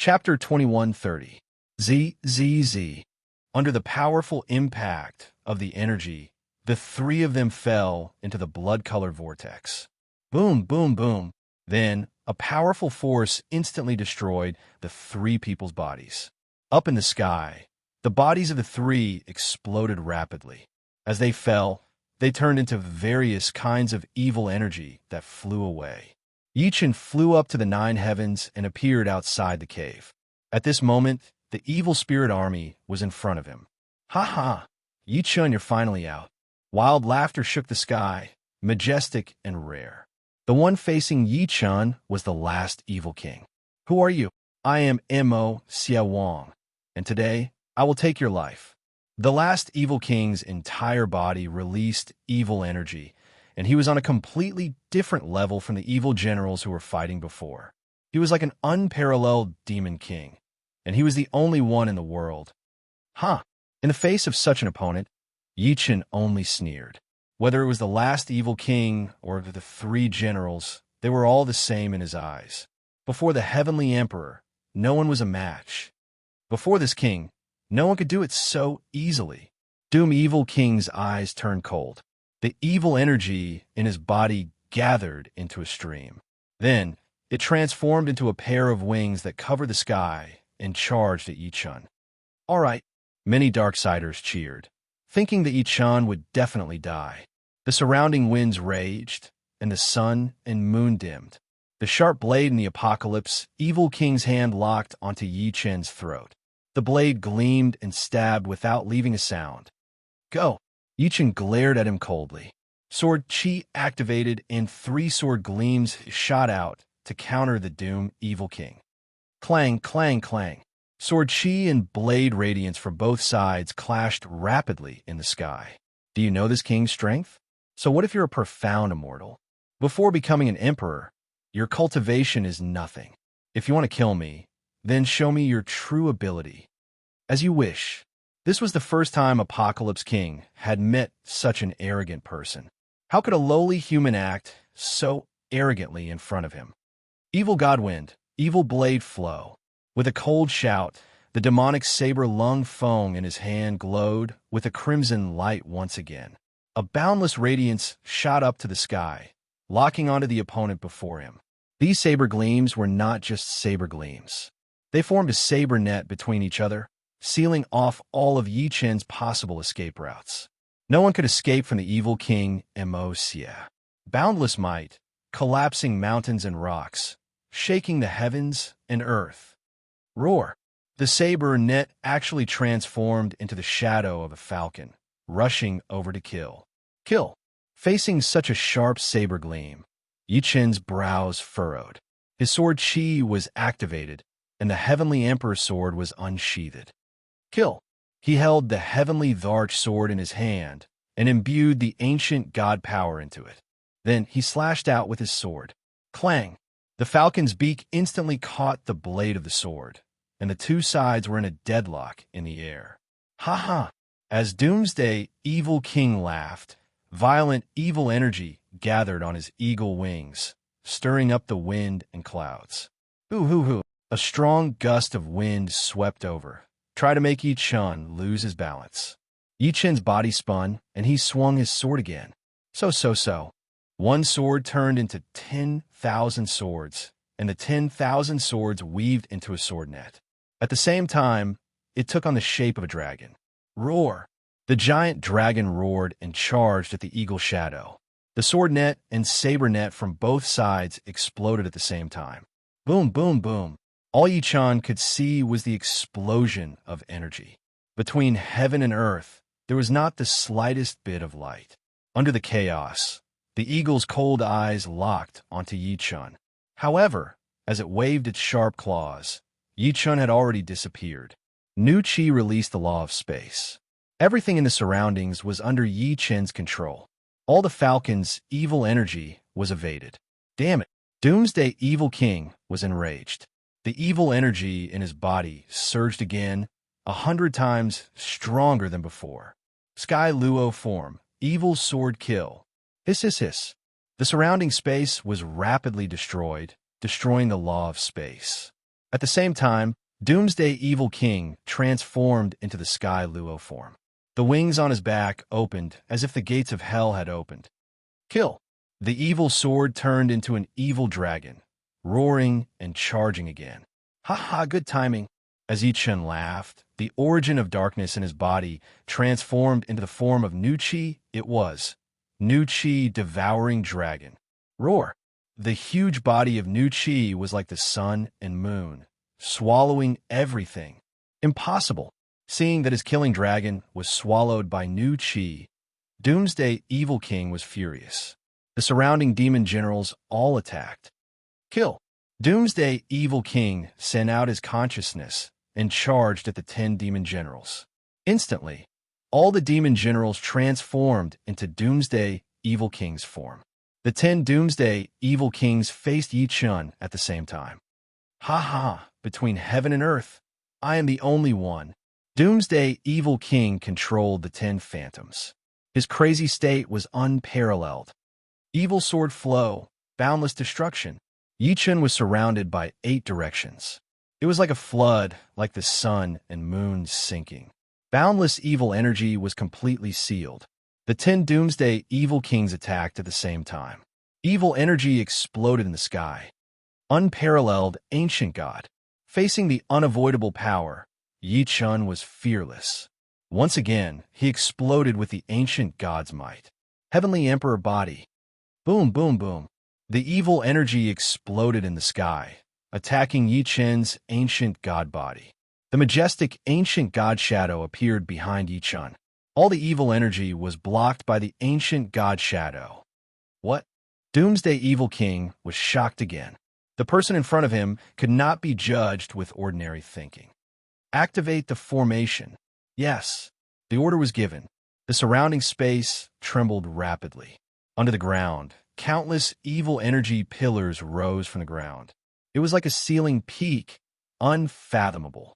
Chapter 2130. ZZZ. Under the powerful impact of the energy, the three of them fell into the blood-colored vortex. Boom, boom, boom. Then, a powerful force instantly destroyed the three people's bodies. Up in the sky, the bodies of the three exploded rapidly. As they fell, they turned into various kinds of evil energy that flew away. Yichen flew up to the 9 heavens and appeared outside the cave. At this moment, the evil spirit army was in front of him. Ha ha! Yichen, you're finally out. Wild laughter shook the sky, majestic and rare. The one facing Yichen was the last evil king. Who are you? I am Mo Xia Wang, and today I will take your life. The last evil king's entire body released evil energy, and he was on a completely different level from the evil generals who were fighting before. He was like an unparalleled demon king, and he was the only one in the world. Huh! In the face of such an opponent, Yichen only sneered. Whether it was the last evil king or the three generals, they were all the same in his eyes. Before the heavenly emperor, no one was a match. Before this king, no one could do it so easily. Doom Evil King's eyes turned cold. The evil energy in his body gathered into a stream. Then, it transformed into a pair of wings that covered the sky and charged at Yichen. All right, many Darksiders cheered, thinking that Yichen would definitely die. The surrounding winds raged, and the sun and moon dimmed. The sharp blade in the apocalypse, Evil King's hand locked onto Yichen's throat. The blade gleamed and stabbed without leaving a sound. Go! Yichen glared at him coldly. Sword Chi activated, and 3 sword gleams shot out to counter the Doom Evil King. Clang, clang, clang. Sword Chi and blade radiance from both sides clashed rapidly in the sky. Do you know this king's strength? So what if you're a profound immortal? Before becoming an emperor, your cultivation is nothing. If you want to kill me, then show me your true ability. As you wish. This was the first time Apocalypse King had met such an arrogant person. How could a lowly human act so arrogantly in front of him? Evil Godwind, evil blade flow. With a cold shout, the demonic saber lung Feng in his hand glowed with a crimson light once again. A boundless radiance shot up to the sky, locking onto the opponent before him. These saber gleams were not just saber gleams. They formed a saber net between each other, sealing off all of Yichen's possible escape routes. No one could escape from the evil king Mo Xia. Boundless might, collapsing mountains and rocks, shaking the heavens and earth. Roar! The saber net actually transformed into the shadow of a falcon, rushing over to kill. Kill! Facing such a sharp saber gleam, Yichen's brows furrowed. His sword Qi was activated, and the heavenly emperor's sword was unsheathed. Kill! He held the heavenly Dharch sword in his hand and imbued the ancient god power into it. Then he slashed out with his sword. Clang! The falcon's beak instantly caught the blade of the sword, and the 2 sides were in a deadlock in the air. Ha ha! As Doomsday Evil King laughed, violent evil energy gathered on his eagle wings, stirring up the wind and clouds. Hoo hoo hoo! A strong gust of wind swept over, tried to make Yichen lose his balance. Yichen's body spun, and he swung his sword again. So. One sword turned into 10,000 swords, and the 10,000 swords weaved into a sword net. At the same time, it took on the shape of a dragon. Roar! The giant dragon roared and charged at the eagle shadow. The sword net and saber net from both sides exploded at the same time. Boom, boom, boom. All Yichen could see was the explosion of energy. Between heaven and earth, there was not the slightest bit of light. Under the chaos, the eagle's cold eyes locked onto Yichen. However, as it waved its sharp claws, Yichen had already disappeared. Nu Qi released the law of space. Everything in the surroundings was under Yichen's control. All the falcon's evil energy was evaded. Damn it! Doomsday Evil King was enraged. The evil energy in his body surged again, 100 times stronger than before. Sky Luo form, evil sword kill. Hiss, hiss, hiss. The surrounding space was rapidly destroyed, destroying the law of space. At the same time, Doomsday Evil King transformed into the Sky Luo form. The wings on his back opened as if the gates of hell had opened. Kill! The evil sword turned into an evil dragon, roaring and charging again. Ha ha, good timing. As Yichun laughed, the origin of darkness in his body transformed into the form of Nu-Chi. It was Nu-Chi devouring dragon. Roar! The huge body of Nu-Chi was like the sun and moon, swallowing everything. Impossible. Seeing that his killing dragon was swallowed by Nu-Chi, Doomsday Evil King was furious. The surrounding demon generals all attacked. Kill! Doomsday Evil King sent out his consciousness and charged at the 10 demon generals. Instantly, all the demon generals transformed into Doomsday Evil King's form. The 10 Doomsday Evil Kings faced Yichun at the same time. Ha ha, between heaven and earth, I am the only one. Doomsday Evil King controlled the 10 phantoms. His crazy state was unparalleled. Evil sword flow, boundless destruction. Yichun was surrounded by 8 directions. It was like a flood, like the sun and moon sinking. Boundless evil energy was completely sealed. The 10 Doomsday Evil Kings attacked at the same time. Evil energy exploded in the sky. Unparalleled ancient god. Facing the unavoidable power, Yichun was fearless. Once again, he exploded with the ancient god's might. Heavenly Emperor body. Boom, boom, boom. The evil energy exploded in the sky, attacking Yichun's ancient god body. The majestic ancient god shadow appeared behind Yichun. All the evil energy was blocked by the ancient god shadow. What? Doomsday Evil King was shocked again. The person in front of him could not be judged with ordinary thinking. Activate the formation. Yes, the order was given. The surrounding space trembled rapidly. Under the ground, countless evil energy pillars rose from the ground. It was like a ceiling peak, unfathomable.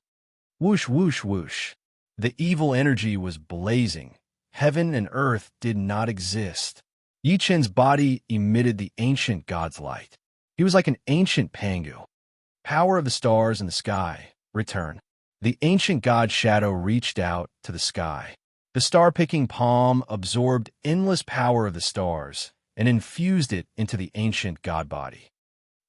Whoosh, whoosh, whoosh. The evil energy was blazing. Heaven and earth did not exist. Yichun's body emitted the ancient god's light. He was like an ancient Pangu. Power of the stars in the sky. Return. The ancient god shadow reached out to the sky. The star-picking palm absorbed endless power of the stars and infused it into the ancient god body.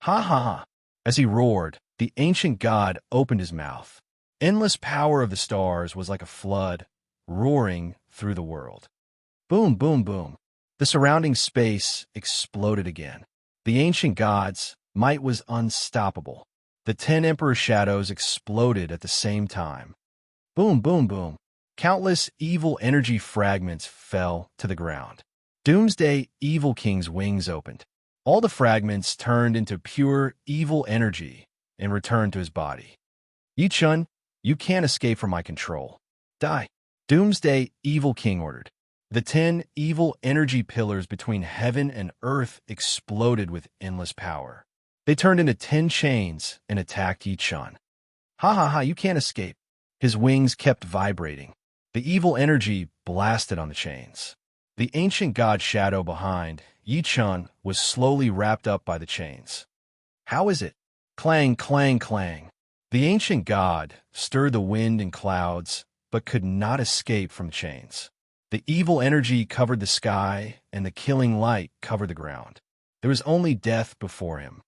Ha ha ha! As he roared, the ancient god opened his mouth. Endless power of the stars was like a flood, roaring through the world. Boom, boom, boom. The surrounding space exploded again. The ancient god's might was unstoppable. The 10 emperor shadows exploded at the same time. Boom, boom, boom. Countless evil energy fragments fell to the ground. Doomsday Evil King's wings opened. All the fragments turned into pure evil energy and returned to his body. Yichun, you can't escape from my control. Die. Doomsday Evil King ordered. The 10 evil energy pillars between heaven and earth exploded with endless power. They turned into 10 chains and attacked Yichun. Ha ha ha, you can't escape. His wings kept vibrating. The evil energy blasted on the chains. The ancient god shadow behind Yichun was slowly wrapped up by the chains. How is it? Clang, clang, clang. The ancient god stirred the wind and clouds, but could not escape from chains. The evil energy covered the sky, and the killing light covered the ground. There was only death before him.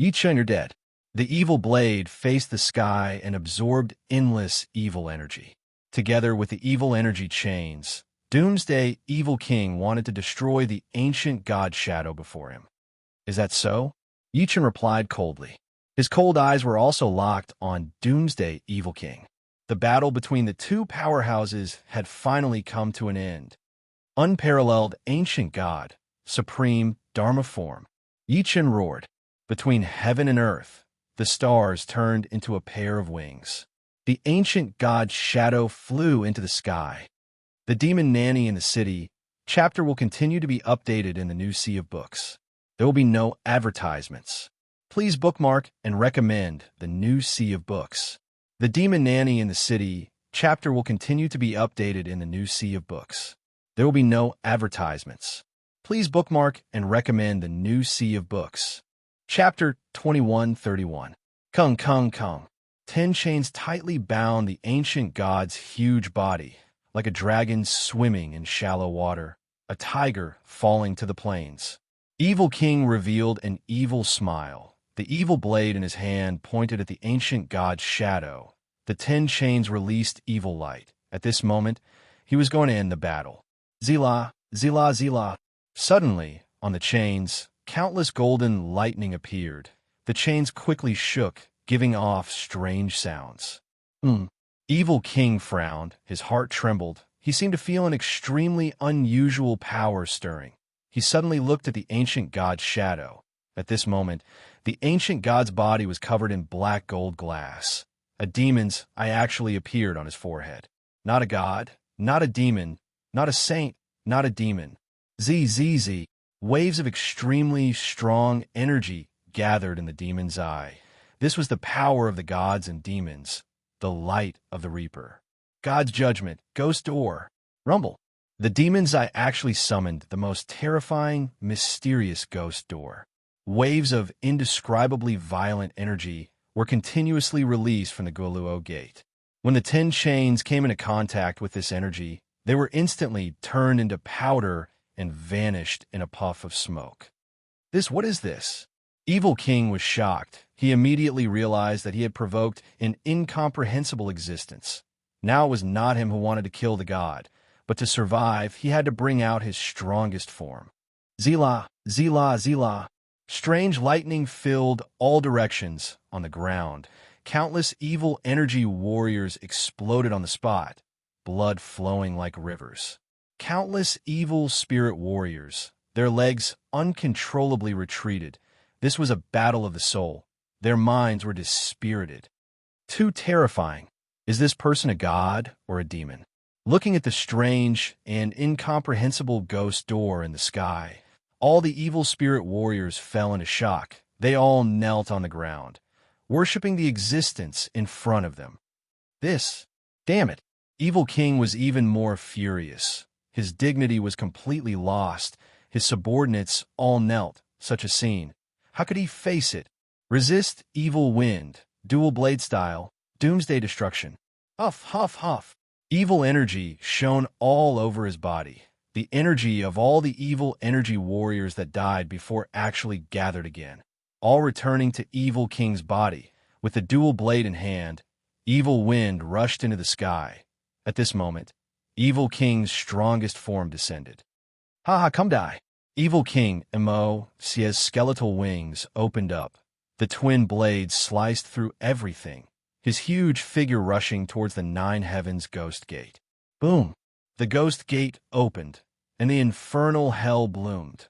Yichun, you're dead. The evil blade faced the sky and absorbed endless evil energy. Together with the evil energy chains, Doomsday Evil King wanted to destroy the ancient god shadow before him. Is that so? Yichun replied coldly. His cold eyes were also locked on Doomsday Evil King. The battle between the two powerhouses had finally come to an end. Unparalleled ancient god, supreme Dharma form. Yichun roared. Between heaven and earth, the stars turned into a pair of wings. The ancient god's shadow flew into the sky. The Demon Nanny in the City chapter will continue to be updated in the new Sea of Books. There will be no advertisements. Please bookmark and recommend the new Sea of Books. The Demon Nanny in the City chapter will continue to be updated in the new Sea of Books. There will be no advertisements. Please bookmark and recommend the new Sea of Books. Chapter 2131. Kung, kung, kung. 10 chains tightly bound the ancient god's huge body, like a dragon swimming in shallow water, a tiger falling to the plains. Evil King revealed an evil smile. The evil blade in his hand pointed at the ancient god's shadow. The 10 chains released evil light. At this moment, he was going to end the battle. Zila, Zila, Zila. Suddenly, on the chains, countless golden lightning appeared. The chains quickly shook, giving off strange sounds. Evil King frowned. His heart trembled. He seemed to feel an extremely unusual power stirring. He suddenly looked at the ancient god's shadow. At this moment, the ancient god's body was covered in black gold glass. A demon's eye actually appeared on his forehead. Not a god, not a demon, not a saint, not a demon. ZZZ. Waves of extremely strong energy gathered in the demon's eye. This was the power of the gods and demons, the light of the Reaper. God's judgment, ghost door, rumble. The demon's eye actually summoned the most terrifying, mysterious ghost door. Waves of indescribably violent energy were continuously released from the Goluo gate. When the 10 chains came into contact with this energy, they were instantly turned into powder and vanished in a puff of smoke. What is this? Evil King was shocked. He immediately realized that he had provoked an incomprehensible existence. Now it was not him who wanted to kill the god, but to survive, he had to bring out his strongest form. Zila, Zila, Zila. Strange lightning filled all directions on the ground. Countless evil energy warriors exploded on the spot, blood flowing like rivers. Countless evil spirit warriors, their legs uncontrollably retreated. This was a battle of the soul. Their minds were dispirited. Too terrifying. Is this person a god or a demon? Looking at the strange and incomprehensible ghost door in the sky, all the evil spirit warriors fell into shock. They all knelt on the ground, worshipping the existence in front of them. Damn it. Evil King was even more furious. His dignity was completely lost. His subordinates all knelt. Such a scene. How could he face it? Resist evil wind, dual blade style, doomsday destruction. Huff, huff, huff. Evil energy shone all over his body. The energy of all the evil energy warriors that died before actually gathered again, all returning to Evil King's body. With the dual blade in hand, evil wind rushed into the sky. At this moment, Evil King's strongest form descended. Ha ha, come die. Evil King, Sia's skeletal wings opened up. The twin blades sliced through everything, his huge figure rushing towards the 9 heavens ghost gate. Boom! The ghost gate opened, and the infernal hell bloomed.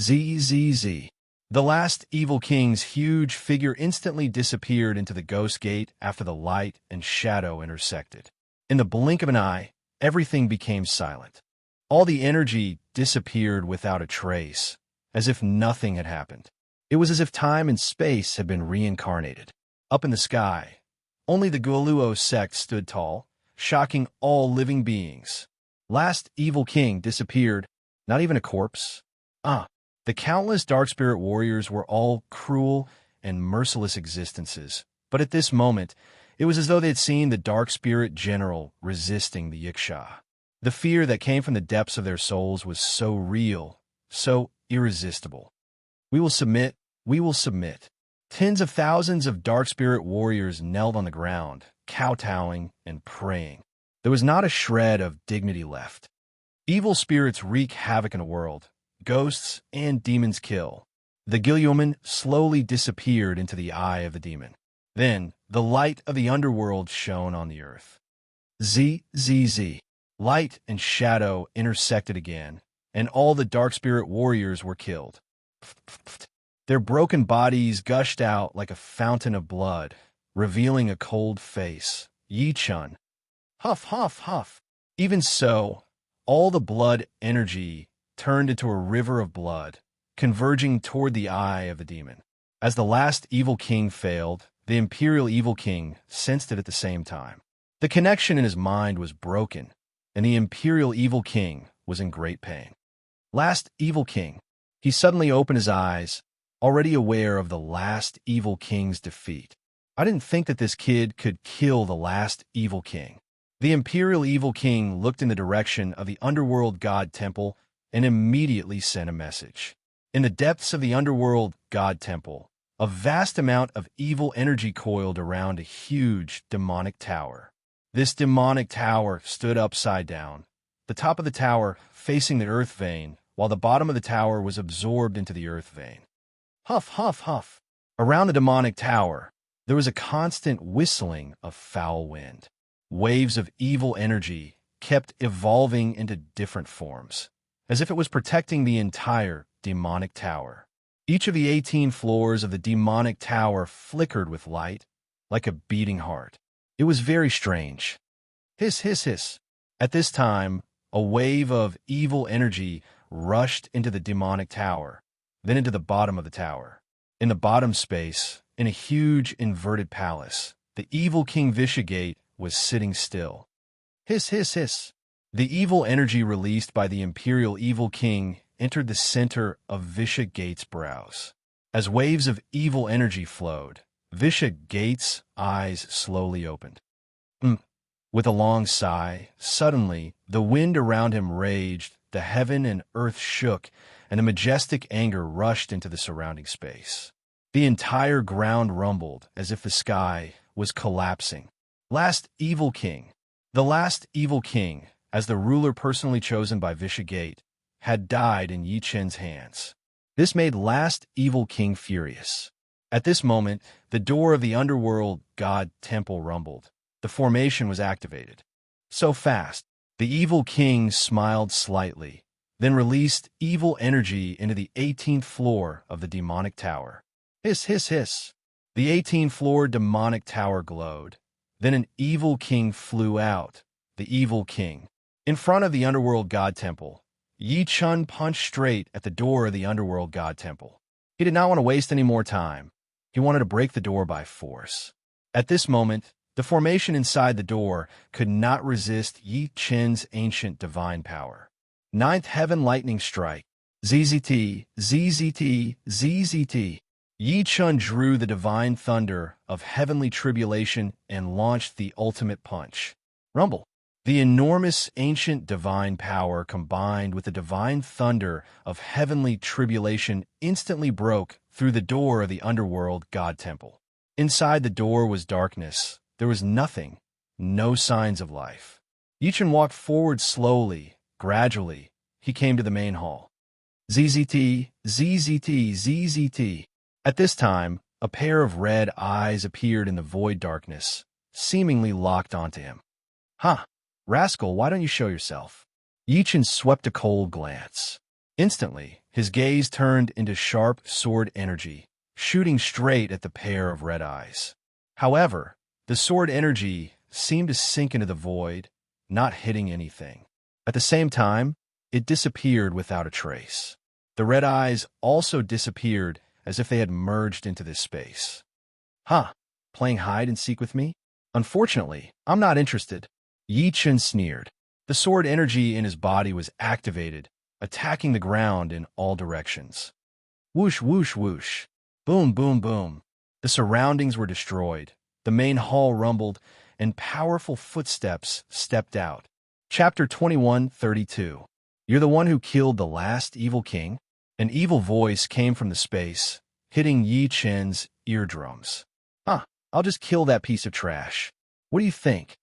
ZZZ. The last Evil King's huge figure instantly disappeared into the ghost gate after the light and shadow intersected. In the blink of an eye, everything became silent. All the energy disappeared without a trace, as if nothing had happened. It was as if time and space had been reincarnated. Up in the sky, only the Goluo sect stood tall, shocking all living beings. Last Evil King disappeared, not even a corpse. The countless dark spirit warriors were all cruel and merciless existences, but at this moment, it was as though they had seen the dark spirit general resisting the Yiksha. The fear that came from the depths of their souls was so real, so irresistible. We will submit, we will submit. Tens of thousands of dark spirit warriors knelt on the ground, kowtowing and praying. There was not a shred of dignity left. Evil spirits wreak havoc in the world. Ghosts and demons kill. The Gilyoman slowly disappeared into the eye of the demon. Then, the light of the underworld shone on the earth. ZZZ. Light and shadow intersected again, and all the dark spirit warriors were killed. Their broken bodies gushed out like a fountain of blood, revealing a cold face. Yi-chun. Huff, huff, huff. Even so, all the blood energy turned into a river of blood, converging toward the eye of the demon. As the last Evil King failed, the Imperial Evil King sensed it at the same time. The connection in his mind was broken, and the Imperial Evil King was in great pain. Last Evil King. He suddenly opened his eyes, already aware of the last Evil King's defeat. I didn't think that this kid could kill the last evil king. The Imperial Evil King looked in the direction of the Underworld God Temple and immediately sent a message. In the depths of the Underworld God Temple, a vast amount of evil energy coiled around a huge demonic tower. This demonic tower stood upside down, the top of the tower facing the earth vein, while the bottom of the tower was absorbed into the earth vein. Huff, huff, huff. Around the demonic tower, there was a constant whistling of foul wind. Waves of evil energy kept evolving into different forms, as if it was protecting the entire demonic tower. Each of the 18 floors of the demonic tower flickered with light, like a beating heart. It was very strange. Hiss, hiss, hiss. At this time, a wave of evil energy rushed into the demonic tower, then into the bottom of the tower. In the bottom space, in a huge inverted palace, the evil King Vishagate was sitting still. Hiss, hiss, hiss. The evil energy released by the Imperial Evil King entered the center of Vishagate's brows. As waves of evil energy flowed, Vishagate's eyes slowly opened. With a long sigh, suddenly, the wind around him raged, the heaven and earth shook, and a majestic anger rushed into the surrounding space. The entire ground rumbled as if the sky was collapsing. Last Evil King. The last Evil King, as the ruler personally chosen by Vishagate, had died in Yi Chen's hands. This made Last Evil King furious. At this moment, the door of the Underworld God Temple rumbled. The formation was activated. So fast, the Evil King smiled slightly, then released evil energy into the 18th floor of the demonic tower. Hiss, hiss, hiss. The 18th floor demonic tower glowed. Then an evil king flew out, the Evil King. In front of the Underworld God Temple, Yi Chun punched straight at the door of the Underworld God Temple. He did not want to waste any more time. He wanted to break the door by force. At this moment, the formation inside the door could not resist Yi Chen's ancient divine power. Ninth Heaven Lightning Strike. ZZT, ZZT, ZZT. Yi Chun drew the divine thunder of heavenly tribulation and launched the ultimate punch. Rumble. The enormous ancient divine power combined with the divine thunder of heavenly tribulation instantly broke through the door of the Underworld God Temple. Inside the door was darkness. There was nothing, no signs of life. Yi Chun walked forward slowly, gradually. He came to the main hall. ZZT, ZZT, ZZT. At this time, a pair of red eyes appeared in the void darkness, seemingly locked onto him. "Huh, rascal, why don't you show yourself?" Yi Chun swept a cold glance. Instantly, his gaze turned into sharp sword energy, shooting straight at the pair of red eyes. However, the sword energy seemed to sink into the void, not hitting anything. At the same time, it disappeared without a trace. The red eyes also disappeared as if they had merged into this space. "Huh, playing hide-and-seek with me? Unfortunately, I'm not interested." Yi Chun sneered. The sword energy in his body was activated, attacking the ground in all directions. Whoosh, whoosh, whoosh. Boom, boom, boom. The surroundings were destroyed. The main hall rumbled, and powerful footsteps stepped out. Chapter 21:32. You're the one who killed the last evil king? An evil voice came from the space, hitting Yi Chen's eardrums. "Huh, I'll just kill that piece of trash. What do you think?"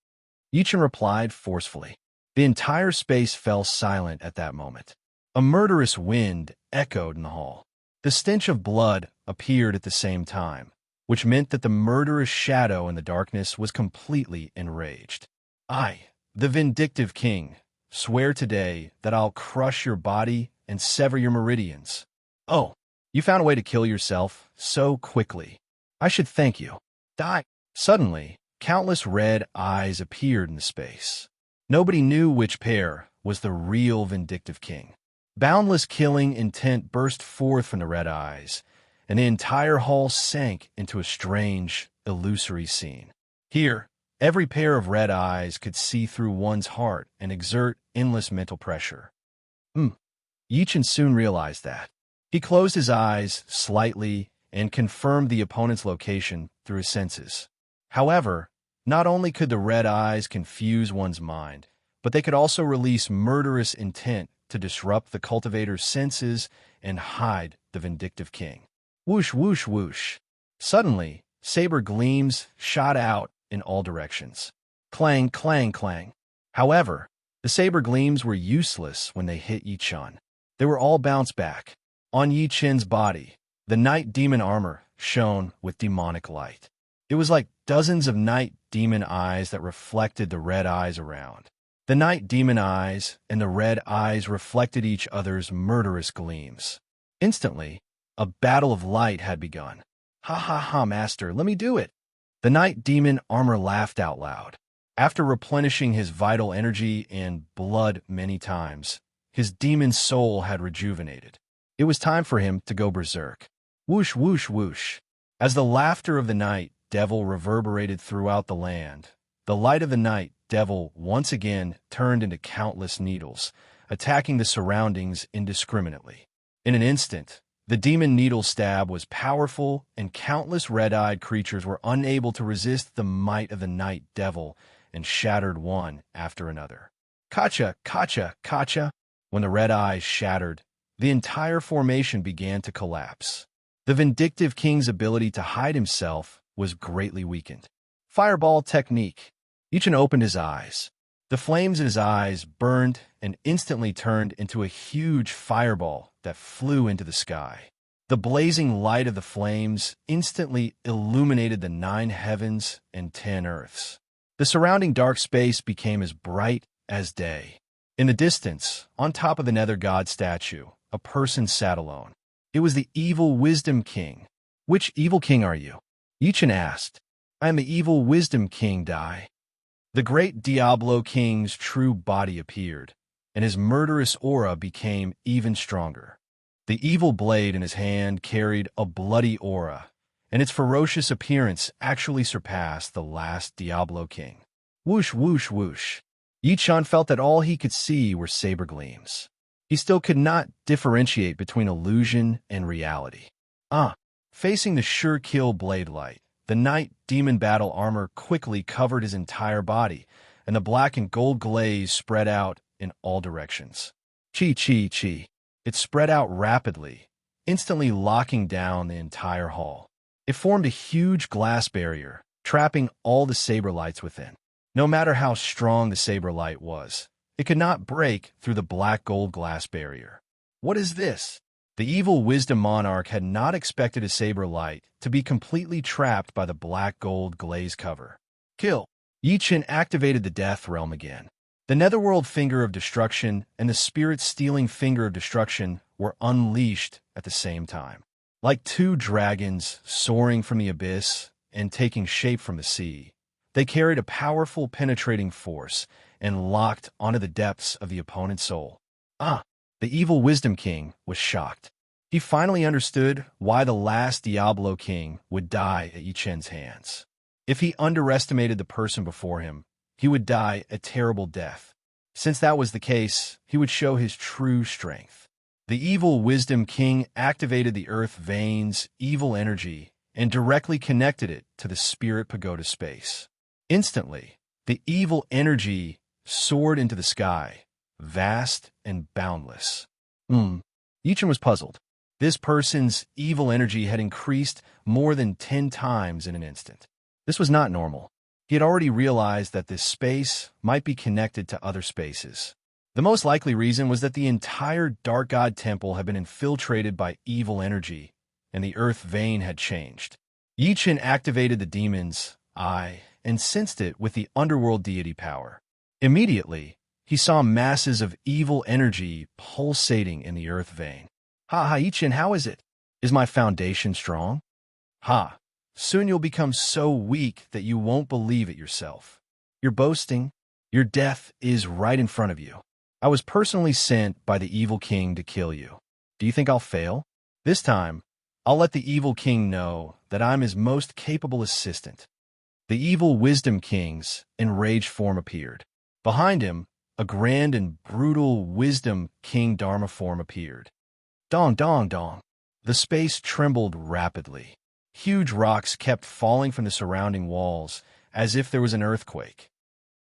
Yi Chen replied forcefully. The entire space fell silent at that moment. A murderous wind echoed in the hall. The stench of blood appeared at the same time, which meant that the murderous shadow in the darkness was completely enraged. "I, the vindictive king, swear today that I'll crush your body and sever your meridians." "Oh, you found a way to kill yourself so quickly. I should thank you." "Die." Suddenly, countless red eyes appeared in the space. Nobody knew which pair was the real vindictive king. Boundless killing intent burst forth from the red eyes, and the entire hall sank into a strange, illusory scene. Here, every pair of red eyes could see through one's heart and exert endless mental pressure. Yi Chen soon realized that. He closed his eyes slightly and confirmed the opponent's location through his senses. However, not only could the red eyes confuse one's mind, but they could also release murderous intent to disrupt the cultivator's senses and hide the vindictive king. Whoosh, whoosh, whoosh. Suddenly, saber gleams shot out in all directions. Clang, clang, clang. However, the saber gleams were useless when they hit Yi Chen. They were all bounced back. On Yi Chen's body, the night demon armor shone with demonic light. It was like dozens of night demon eyes that reflected the red eyes around. The night demon eyes and the red eyes reflected each other's murderous gleams. Instantly, a battle of light had begun. Ha ha ha, master, let me do it. The night demon armor laughed out loud. After replenishing his vital energy and blood many times, his demon soul had rejuvenated. It was time for him to go berserk. Whoosh, whoosh, whoosh. As the laughter of the night devil reverberated throughout the land, the light of the night devil once again turned into countless needles, attacking the surroundings indiscriminately. In an instant, the demon needle stab was powerful, and countless red-eyed creatures were unable to resist the might of the night devil and shattered one after another. Kacha, kacha, kacha. When the red eyes shattered, the entire formation began to collapse. The vindictive king's ability to hide himself was greatly weakened. Fireball technique. Ichen opened his eyes. The flames in his eyes burned and instantly turned into a huge fireball that flew into the sky. The blazing light of the flames instantly illuminated the 9 heavens and 10 earths. The surrounding dark space became as bright as day. In the distance, on top of the Nether God statue, a person sat alone. It was the evil Wisdom King. Which evil king are you? Yichen asked. I am the evil Wisdom King, Dai. The great Diablo King's true body appeared, and his murderous aura became even stronger. The evil blade in his hand carried a bloody aura, and its ferocious appearance actually surpassed the last Diablo King. Whoosh, whoosh, whoosh. Yi Chen felt that all he could see were saber gleams. He still could not differentiate between illusion and reality. Facing the sure-kill blade light, the night demon battle armor quickly covered his entire body, and the black and gold glaze spread out in all directions. Chi, chi, chi. It spread out rapidly, instantly locking down the entire hall. It formed a huge glass barrier, trapping all the saber lights within. No matter how strong the saber light was, it could not break through the black gold glass barrier. What is this? The evil Wisdom Monarch had not expected a saber light to be completely trapped by the black gold glaze cover. Kill! Yichen activated the Death Realm again. The Netherworld Finger of Destruction and the Spirit-Stealing Finger of Destruction were unleashed at the same time. Like 2 dragons soaring from the abyss and taking shape from the sea, they carried a powerful penetrating force and locked onto the depths of the opponent's soul. The evil Wisdom King was shocked. He finally understood why the last Diablo King would die at Yi Chen's hands. If he underestimated the person before him, he would die a terrible death. Since that was the case, he would show his true strength. The evil Wisdom King activated the Earth Vein's evil energy and directly connected it to the Spirit Pagoda space. Instantly, the evil energy soared into the sky, vast and boundless. Yichen was puzzled. This person's evil energy had increased more than 10 times in an instant. This was not normal. He had already realized that this space might be connected to other spaces. The most likely reason was that the entire Dark God Temple had been infiltrated by evil energy, and the Earth Vein had changed. Yichen activated the demon's eye and sensed it with the underworld deity power. Immediately, he saw masses of evil energy pulsating in the Earth Vein. Yichen, how is it? Is my foundation strong? Soon you'll become so weak that you won't believe it yourself. You're boasting. Your death is right in front of you. I was personally sent by the evil king to kill you. Do you think I'll fail? This time, I'll let the evil king know that I'm his most capable assistant. The evil Wisdom King's enraged form appeared. Behind him, a grand and brutal Wisdom King Dharma form appeared. Dong, dong, dong. The space trembled rapidly. Huge rocks kept falling from the surrounding walls, as if there was an earthquake.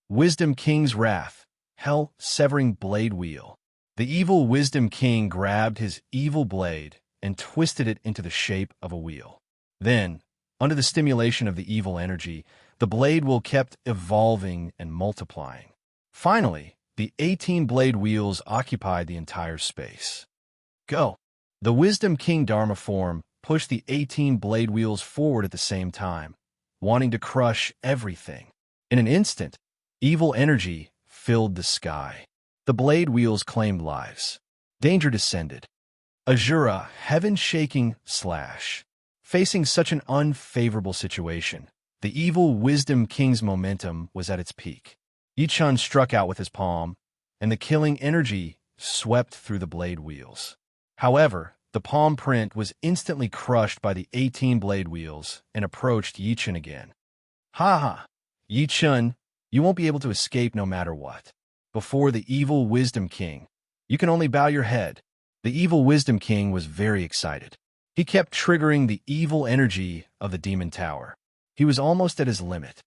Wisdom King's wrath. Hell severing blade wheel. The evil Wisdom King grabbed his evil blade and twisted it into the shape of a wheel. Then, under the stimulation of the evil energy, the blade wheel kept evolving and multiplying. Finally, the 18 blade wheels occupied the entire space. Go! The Wisdom King Dharma form pushed the 18 blade wheels forward at the same time, wanting to crush everything. In an instant, evil energy filled the sky. The blade wheels claimed lives. Danger descended. Azura, heaven-shaking slash. Facing such an unfavorable situation, the evil Wisdom King's momentum was at its peak. Yichun struck out with his palm, and the killing energy swept through the blade wheels. However, the palm print was instantly crushed by the 18 blade wheels and approached Yichun again. Ha ha! Yichun, you won't be able to escape no matter what. Before the evil Wisdom King, you can only bow your head. The evil Wisdom King was very excited. He kept triggering the evil energy of the Demon Tower. He was almost at his limit.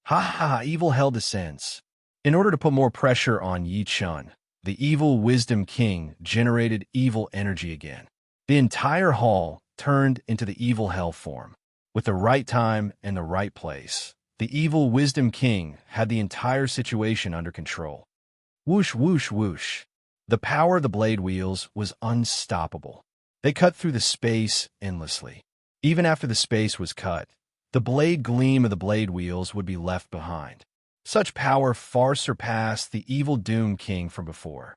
Ha ha! Evil hell descends. In order to put more pressure on Yichun, the evil Wisdom King generated evil energy again. The entire hall turned into the evil hell form. With the right time and the right place, the evil Wisdom King had the entire situation under control. Whoosh, whoosh, whoosh. The power of the blade wheels was unstoppable. They cut through the space endlessly. Even after the space was cut, the blade gleam of the blade wheels would be left behind. Such power far surpassed the evil Doom King from before.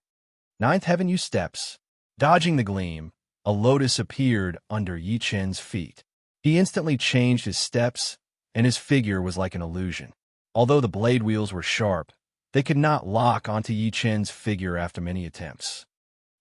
Ninth heaven you steps. Dodging the gleam, a lotus appeared under Yichun's feet. He instantly changed his steps, and his figure was like an illusion. Although the blade wheels were sharp, they could not lock onto Yichun's figure after many attempts.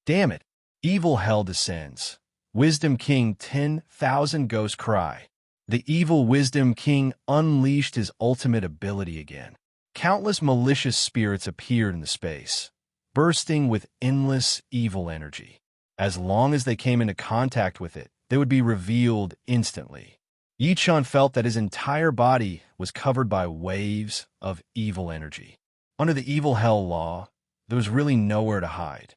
Damn it! Evil hell descends. Wisdom King 10,000 ghost cry. The evil Wisdom King unleashed his ultimate ability again. Countless malicious spirits appeared in the space, bursting with endless evil energy. As long as they came into contact with it, they would be revealed instantly. Yichun felt that his entire body was covered by waves of evil energy. Under the evil hell law, there was really nowhere to hide.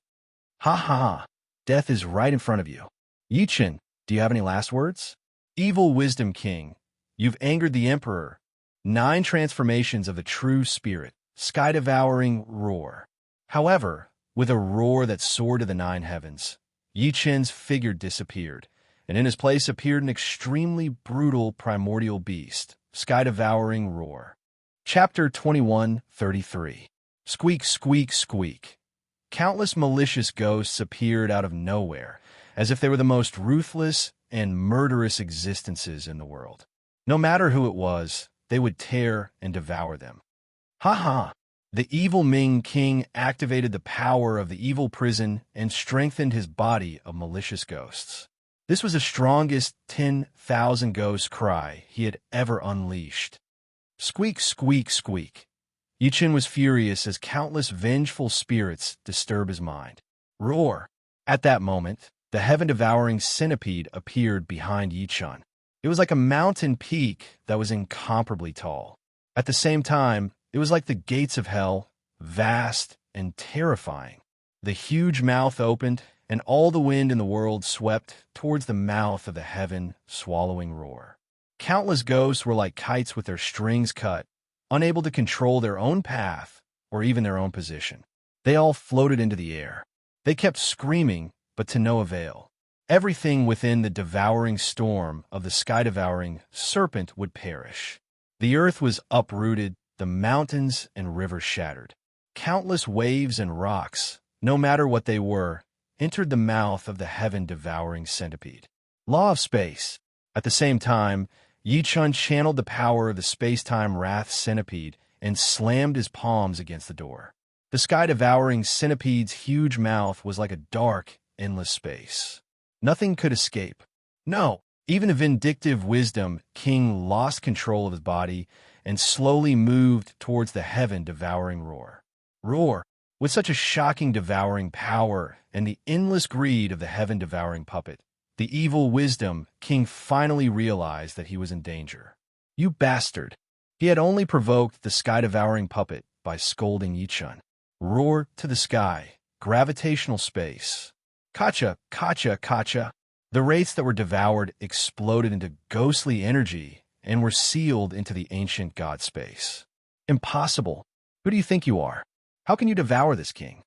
Ha ha ha! Death is right in front of you. Yichun, do you have any last words? Evil Wisdom King, you've angered the Emperor. 9 transformations of the true spirit, sky-devouring roar. However, with a roar that soared to the 9 heavens, Yichun's figure disappeared, and in his place appeared an extremely brutal primordial beast, sky-devouring roar. Chapter 21:33. Squeak, squeak, squeak. Countless malicious ghosts appeared out of nowhere, as if they were the most ruthless and murderous existences in the world. No matter who it was, they would tear and devour them. Ha ha! The evil Ming King activated the power of the evil prison and strengthened his body of malicious ghosts. This was the strongest 10,000 ghost cry he had ever unleashed. Squeak, squeak, squeak. Yichun was furious as countless vengeful spirits disturbed his mind. Roar! At that moment, the heaven-devouring centipede appeared behind Yichun. It was like a mountain peak that was incomparably tall. At the same time, it was like the gates of hell, vast and terrifying. The huge mouth opened, and all the wind in the world swept towards the mouth of the heaven-swallowing roar. Countless ghosts were like kites with their strings cut, unable to control their own path or even their own position. They all floated into the air. They kept screaming, but to no avail. Everything within the devouring storm of the sky-devouring serpent would perish. The earth was uprooted, the mountains and rivers shattered. Countless waves and rocks, no matter what they were, entered the mouth of the heaven-devouring centipede. Law of space. At the same time, Yichun channeled the power of the space-time wrath centipede and slammed his palms against the door. The sky-devouring centipede's huge mouth was like a dark, endless space. Nothing could escape. No, even a vindictive Wisdom King lost control of his body and slowly moved towards the heaven-devouring roar. Roar! With such a shocking devouring power and the endless greed of the heaven-devouring puppet, The evil wisdom king finally realized that he was in danger. You bastard! He had only provoked the sky-devouring puppet by scolding Yichun. Roar to the sky, gravitational space. Kacha, kacha, kacha. The wraiths that were devoured exploded into ghostly energy and were sealed into the ancient god space. Impossible. Who do you think you are? How can you devour this king?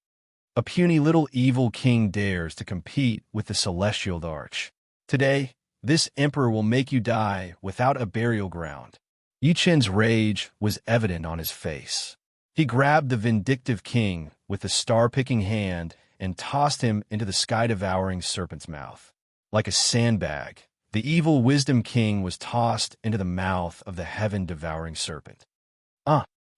A puny little evil king dares to compete with the celestial arch. Today, this emperor will make you die without a burial ground. Yichun's rage was evident on his face. He grabbed the vindictive king with a star-picking hand and tossed him into the sky-devouring serpent's mouth. Like a sandbag, the evil wisdom king was tossed into the mouth of the heaven-devouring serpent.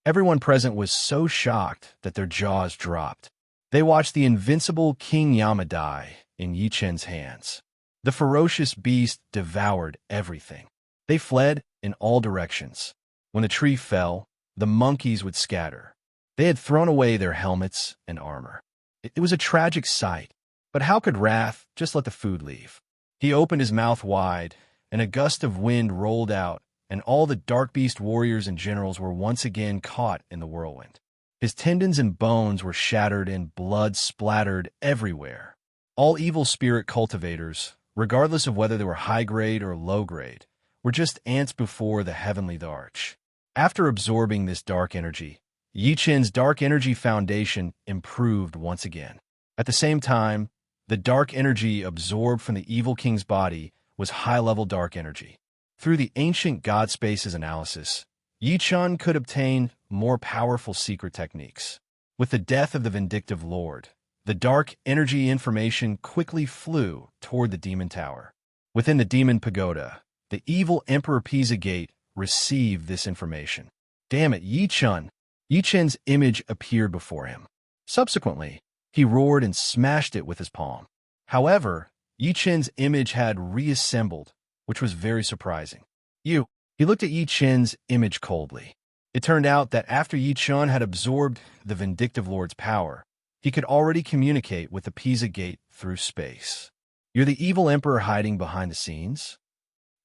Everyone present was so shocked that their jaws dropped. They watched the invincible King Yama die in Yichun's hands. The ferocious beast devoured everything. They fled in all directions. When the tree fell, the monkeys would scatter. They had thrown away their helmets and armor. It was a tragic sight, but how could Wrath just let the food leave? He opened his mouth wide, and a gust of wind rolled out, and all the Dark Beast warriors and generals were once again caught in the whirlwind. His tendons and bones were shattered and blood splattered everywhere. All evil spirit cultivators, regardless of whether they were high-grade or low-grade, were just ants before the heavenly arch. After absorbing this dark energy, Yichun's dark energy foundation improved once again. At the same time, the dark energy absorbed from the evil king's body was high-level dark energy. Through the ancient god spaces analysis, Yichun could obtain more powerful secret techniques. With the death of the vindictive lord, the dark energy information quickly flew toward the demon tower. Within the demon pagoda, the evil Emperor Pisa Gate received this information. Damn it, Yichun! Yichun's image appeared before him. Subsequently, he roared and smashed it with his palm. However, Yichun's image had reassembled, which was very surprising. He looked at Yichun's image coldly. It turned out that after Yichun had absorbed the vindictive lord's power, he could already communicate with the Pisa Gate through space. You're the evil emperor hiding behind the scenes?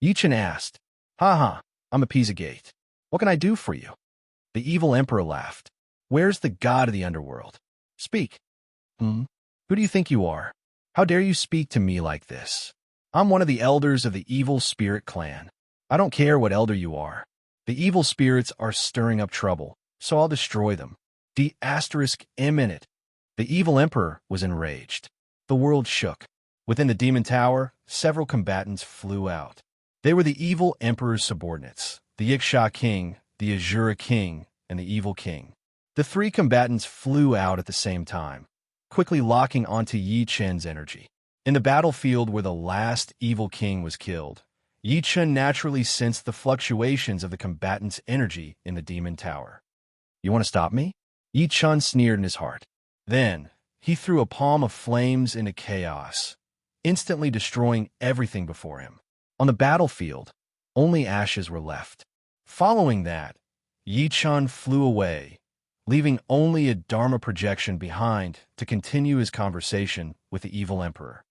Yichun asked. I'm a Pisa Gate. What can I do for you? The evil emperor laughed. Where's the god of the underworld? Speak. Who do you think you are? How dare you speak to me like this? I'm one of the elders of the evil spirit clan. I don't care what elder you are. The evil spirits are stirring up trouble, so I'll destroy them. The evil emperor was enraged. The world shook. Within the demon tower, several combatants flew out. They were the evil emperor's subordinates, the Iksha king, the Azura king, and the evil king. The three combatants flew out at the same time, quickly locking onto Yichun's energy. In the battlefield where the last evil king was killed, Yichun naturally sensed the fluctuations of the combatant's energy in the demon tower. You want to stop me? Yichun sneered in his heart. Then, he threw a palm of flames into chaos, instantly destroying everything before him. On the battlefield, only ashes were left. Following that, Yichun flew away, leaving only a Dharma projection behind to continue his conversation with the evil emperor.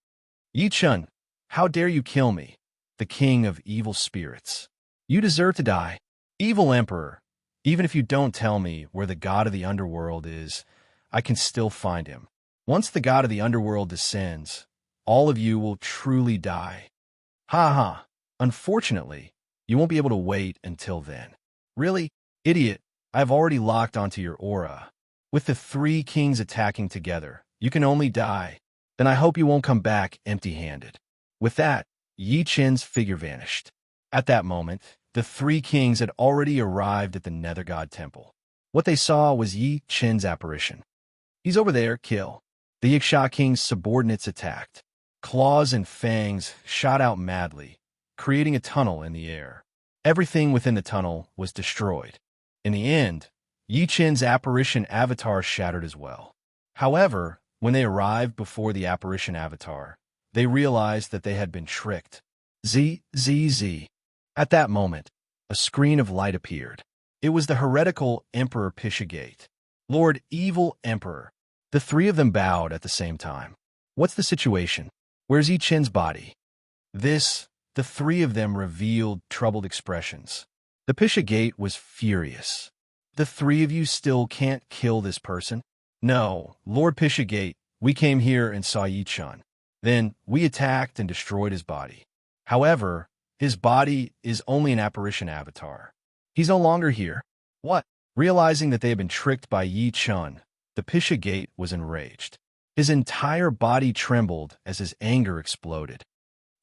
Yichun, how dare you kill me, the king of evil spirits? You deserve to die. Evil emperor, even if you don't tell me where the god of the underworld is, I can still find him. Once the god of the underworld descends, all of you will truly die. Unfortunately, you won't be able to wait until then. Really? Idiot, I've already locked onto your aura. With the three kings attacking together, you can only die. Then I hope you won't come back empty-handed. With that, Yichun's figure vanished. At that moment, the three kings had already arrived at the Nether God Temple. What they saw was Yichun's apparition. He's over there, kill. The Iksha king's subordinates attacked. Claws and fangs shot out madly, creating a tunnel in the air. Everything within the tunnel was destroyed. In the end, Yichun's apparition avatar shattered as well. However, when they arrived before the apparition avatar, they realized that they had been tricked. Z. At that moment, a screen of light appeared. It was the heretical Emperor Pisa Gate. Lord Evil Emperor. The three of them bowed at the same time. What's the situation? Where's Yichun's body? The three of them revealed troubled expressions. The Pisha Gate was furious. The three of you still can't kill this person? No, Lord Pisha Gate, we came here and saw Yi-chan. Then we attacked and destroyed his body. However, his body is only an apparition avatar. He's no longer here. What? Realizing that they had been tricked by Yi-chan, the Pisha Gate was enraged. His entire body trembled as his anger exploded.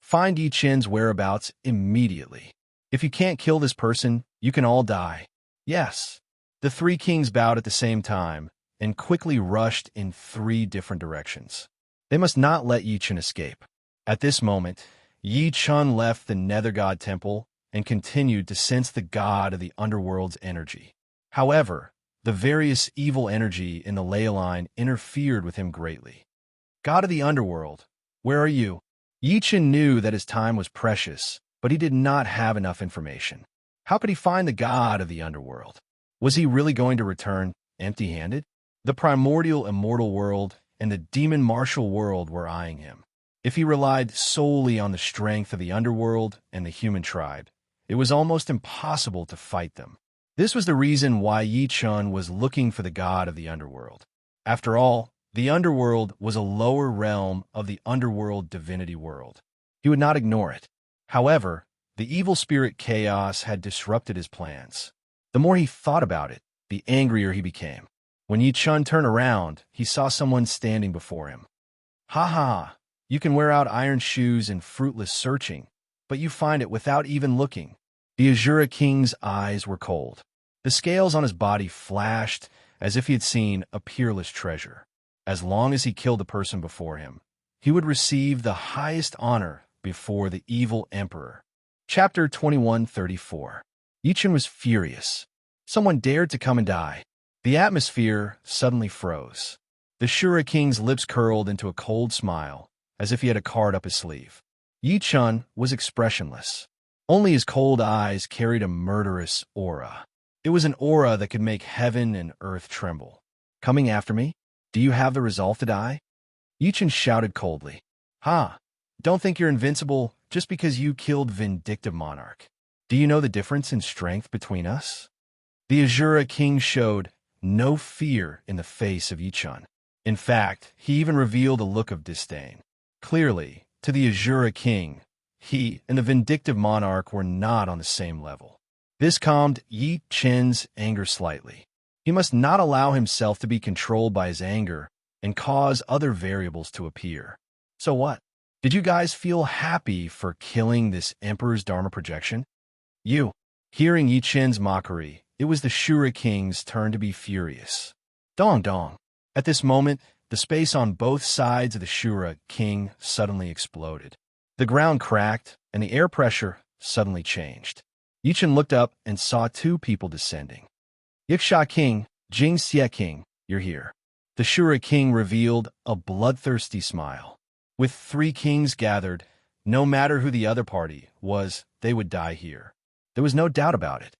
Find Yi-chan's whereabouts immediately. If you can't kill this person, you can all die. Yes. The three kings bowed at the same time and quickly rushed in three different directions. They must not let Yi-chan escape. At this moment, Yi-chan left the Nether God Temple and continued to sense the god of the underworld's energy. However, the various evil energy in the ley line interfered with him greatly. God of the underworld, where are you? Yi-chan knew that his time was precious, but he did not have enough information. How could he find the god of the underworld? Was he really going to return empty-handed? The primordial immortal world and the demon martial world were eyeing him. If he relied solely on the strength of the underworld and the human tribe, it was almost impossible to fight them. This was the reason why Yi-chan was looking for the god of the underworld. After all, the underworld was a lower realm of the underworld divinity world. He would not ignore it. However, the evil spirit Chaos had disrupted his plans. The more he thought about it, the angrier he became. When Yi-chan turned around, he saw someone standing before him. Ha ha! You can wear out iron shoes in fruitless searching, but you find it without even looking. The Azura King's eyes were cold. The scales on his body flashed as if he had seen a peerless treasure. As long as he killed the person before him, he would receive the highest honor before the evil emperor. Chapter 2134. Yi-chan was furious. Someone dared to come and die. The atmosphere suddenly froze. The Shura King's lips curled into a cold smile, as if he had a card up his sleeve. Yi-chan was expressionless. Only his cold eyes carried a murderous aura. It was an aura that could make heaven and earth tremble. Coming after me? Do you have the resolve to die? Yi-chan shouted coldly. Ha! Don't think you're invincible just because you killed Vindictive Monarch. Do you know the difference in strength between us? The Azura King showed no fear in the face of Yi-chan. In fact, he even revealed a look of disdain. Clearly, to the Azura King, he and the Vindictive Monarch were not on the same level. This calmed Yi-chan's anger slightly. He must not allow himself to be controlled by his anger and cause other variables to appear. So what? Did you guys feel happy for killing this Emperor's Dharma projection? You. Hearing Yi-chan's mockery, it was the Shura King's turn to be furious. Dong dong. At this moment, the space on both sides of the Shura King suddenly exploded. The ground cracked, and the air pressure suddenly changed. Yi-chan looked up and saw two people descending. Yiksha King, Jing Xie King, you're here. The Shura King revealed a bloodthirsty smile. With three kings gathered, no matter who the other party was, they would die here. There was no doubt about it.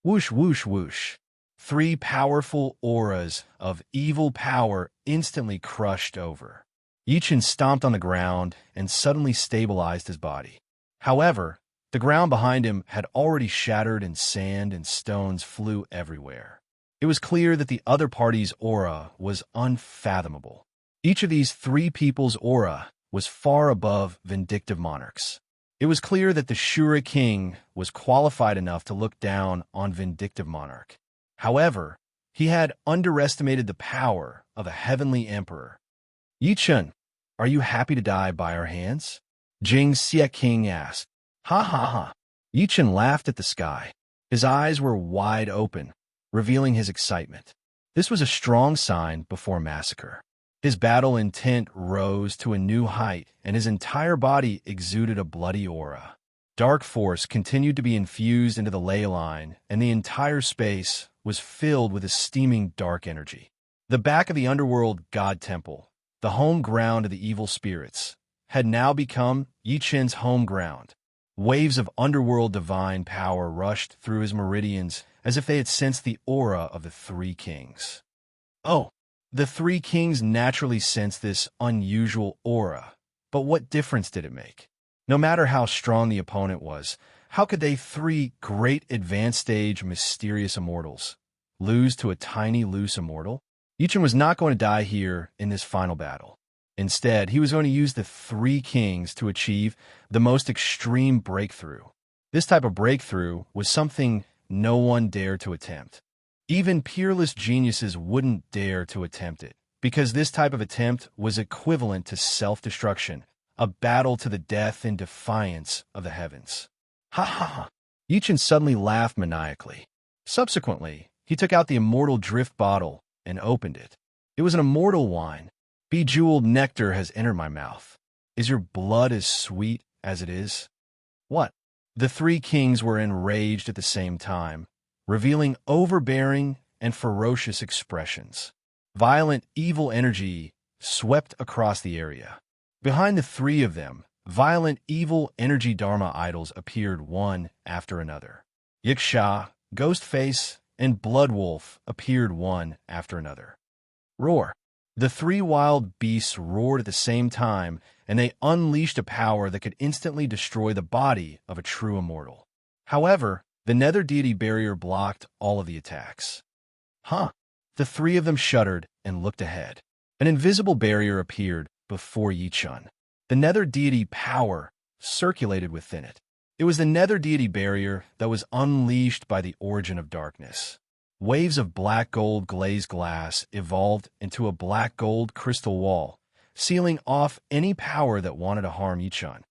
Whoosh, whoosh, whoosh. Three powerful auras of evil power instantly crushed over. Yi-chan stomped on the ground and suddenly stabilized his body. However, the ground behind him had already shattered and sand and stones flew everywhere. It was clear that the other party's aura was unfathomable. Each of these three people's aura was far above Vindictive Monarch's. It was clear that the Shura King was qualified enough to look down on Vindictive Monarch. However, he had underestimated the power of a heavenly emperor. Yi-chan, are you happy to die by our hands? Jing Xie King asked. Ha ha ha. Yi-chan laughed at the sky. His eyes were wide open, revealing his excitement. This was a strong sign before massacre. His battle intent rose to a new height, and his entire body exuded a bloody aura. Dark force continued to be infused into the ley line, and the entire space was filled with a steaming dark energy. The back of the underworld god temple, the home ground of the evil spirits, had now become Yi-chan's home ground. Waves of underworld divine power rushed through his meridians as if they had sensed the aura of the three kings. Oh! The three kings naturally sensed this unusual aura, but what difference did it make? No matter how strong the opponent was, how could they, three great advanced stage mysterious immortals, lose to a tiny loose immortal? Yichun was not going to die here in this final battle. Instead, he was going to use the three kings to achieve the most extreme breakthrough. This type of breakthrough was something no one dared to attempt. Even peerless geniuses wouldn't dare to attempt it, because this type of attempt was equivalent to self-destruction, a battle to the death in defiance of the heavens. Ha ha ha! Yichun suddenly laughed maniacally. Subsequently, he took out the immortal drift bottle and opened it. It was an immortal wine. Bejeweled nectar has entered my mouth. Is your blood as sweet as it is? What? The three kings were enraged at the same time, revealing overbearing and ferocious expressions. Violent, evil energy swept across the area. Behind the three of them, violent, evil energy Dharma idols appeared one after another. Yiksha, Ghostface, and Bloodwolf appeared one after another. Roar! The three wild beasts roared at the same time, and they unleashed a power that could instantly destroy the body of a true immortal. However, the nether deity barrier blocked all of the attacks. Huh! The three of them shuddered and looked ahead. An invisible barrier appeared before Yichun. The nether deity power circulated within it. It was the nether deity barrier that was unleashed by the origin of darkness. Waves of black gold glazed glass evolved into a black gold crystal wall, sealing off any power that wanted to harm Yichun.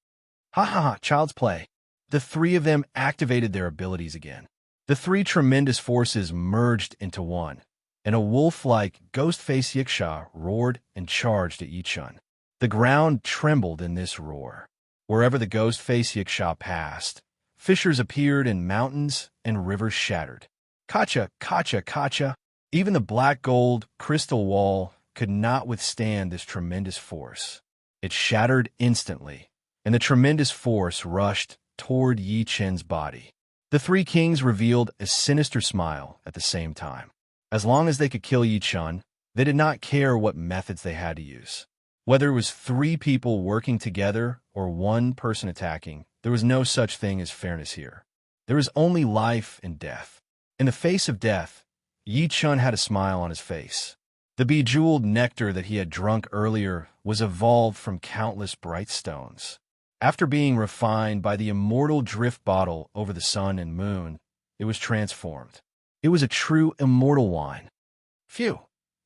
Ha ha ha, child's play. The three of them activated their abilities again. The three tremendous forces merged into one, and a wolf-like ghost-face Yiksha roared and charged at Yichun. The ground trembled in this roar. Wherever the ghost-face Yiksha passed, fissures appeared and mountains and rivers shattered. Kacha, kacha, kacha. Even the black gold crystal wall could not withstand this tremendous force. It shattered instantly, and the tremendous force rushed toward Yi Chen's body. The three kings revealed a sinister smile at the same time. As long as they could kill Yi Chen, they did not care what methods they had to use. Whether it was three people working together or one person attacking, there was no such thing as fairness here. There was only life and death. In the face of death, Yi Chen had a smile on his face. The bejeweled nectar that he had drunk earlier was evolved from countless bright stones. After being refined by the immortal drift bottle over the sun and moon, it was transformed. It was a true immortal wine. Phew!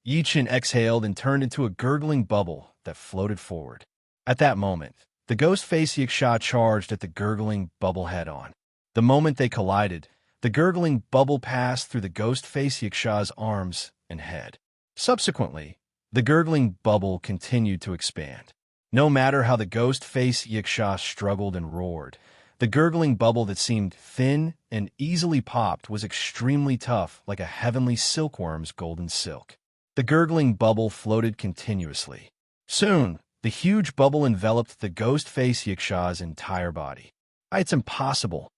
Yi Chen exhaled and turned into a gurgling bubble that floated forward. At that moment, the ghost-face Yiksha charged at the gurgling bubble head-on. The moment they collided, the gurgling bubble passed through the ghost-face Yiksha's arms and head. Subsequently, the gurgling bubble continued to expand. No matter how the ghost-face Yiksha struggled and roared, the gurgling bubble that seemed thin and easily popped was extremely tough, like a heavenly silkworm's golden silk. The gurgling bubble floated continuously. Soon, the huge bubble enveloped the ghost-face Yiksha's entire body. It's impossible.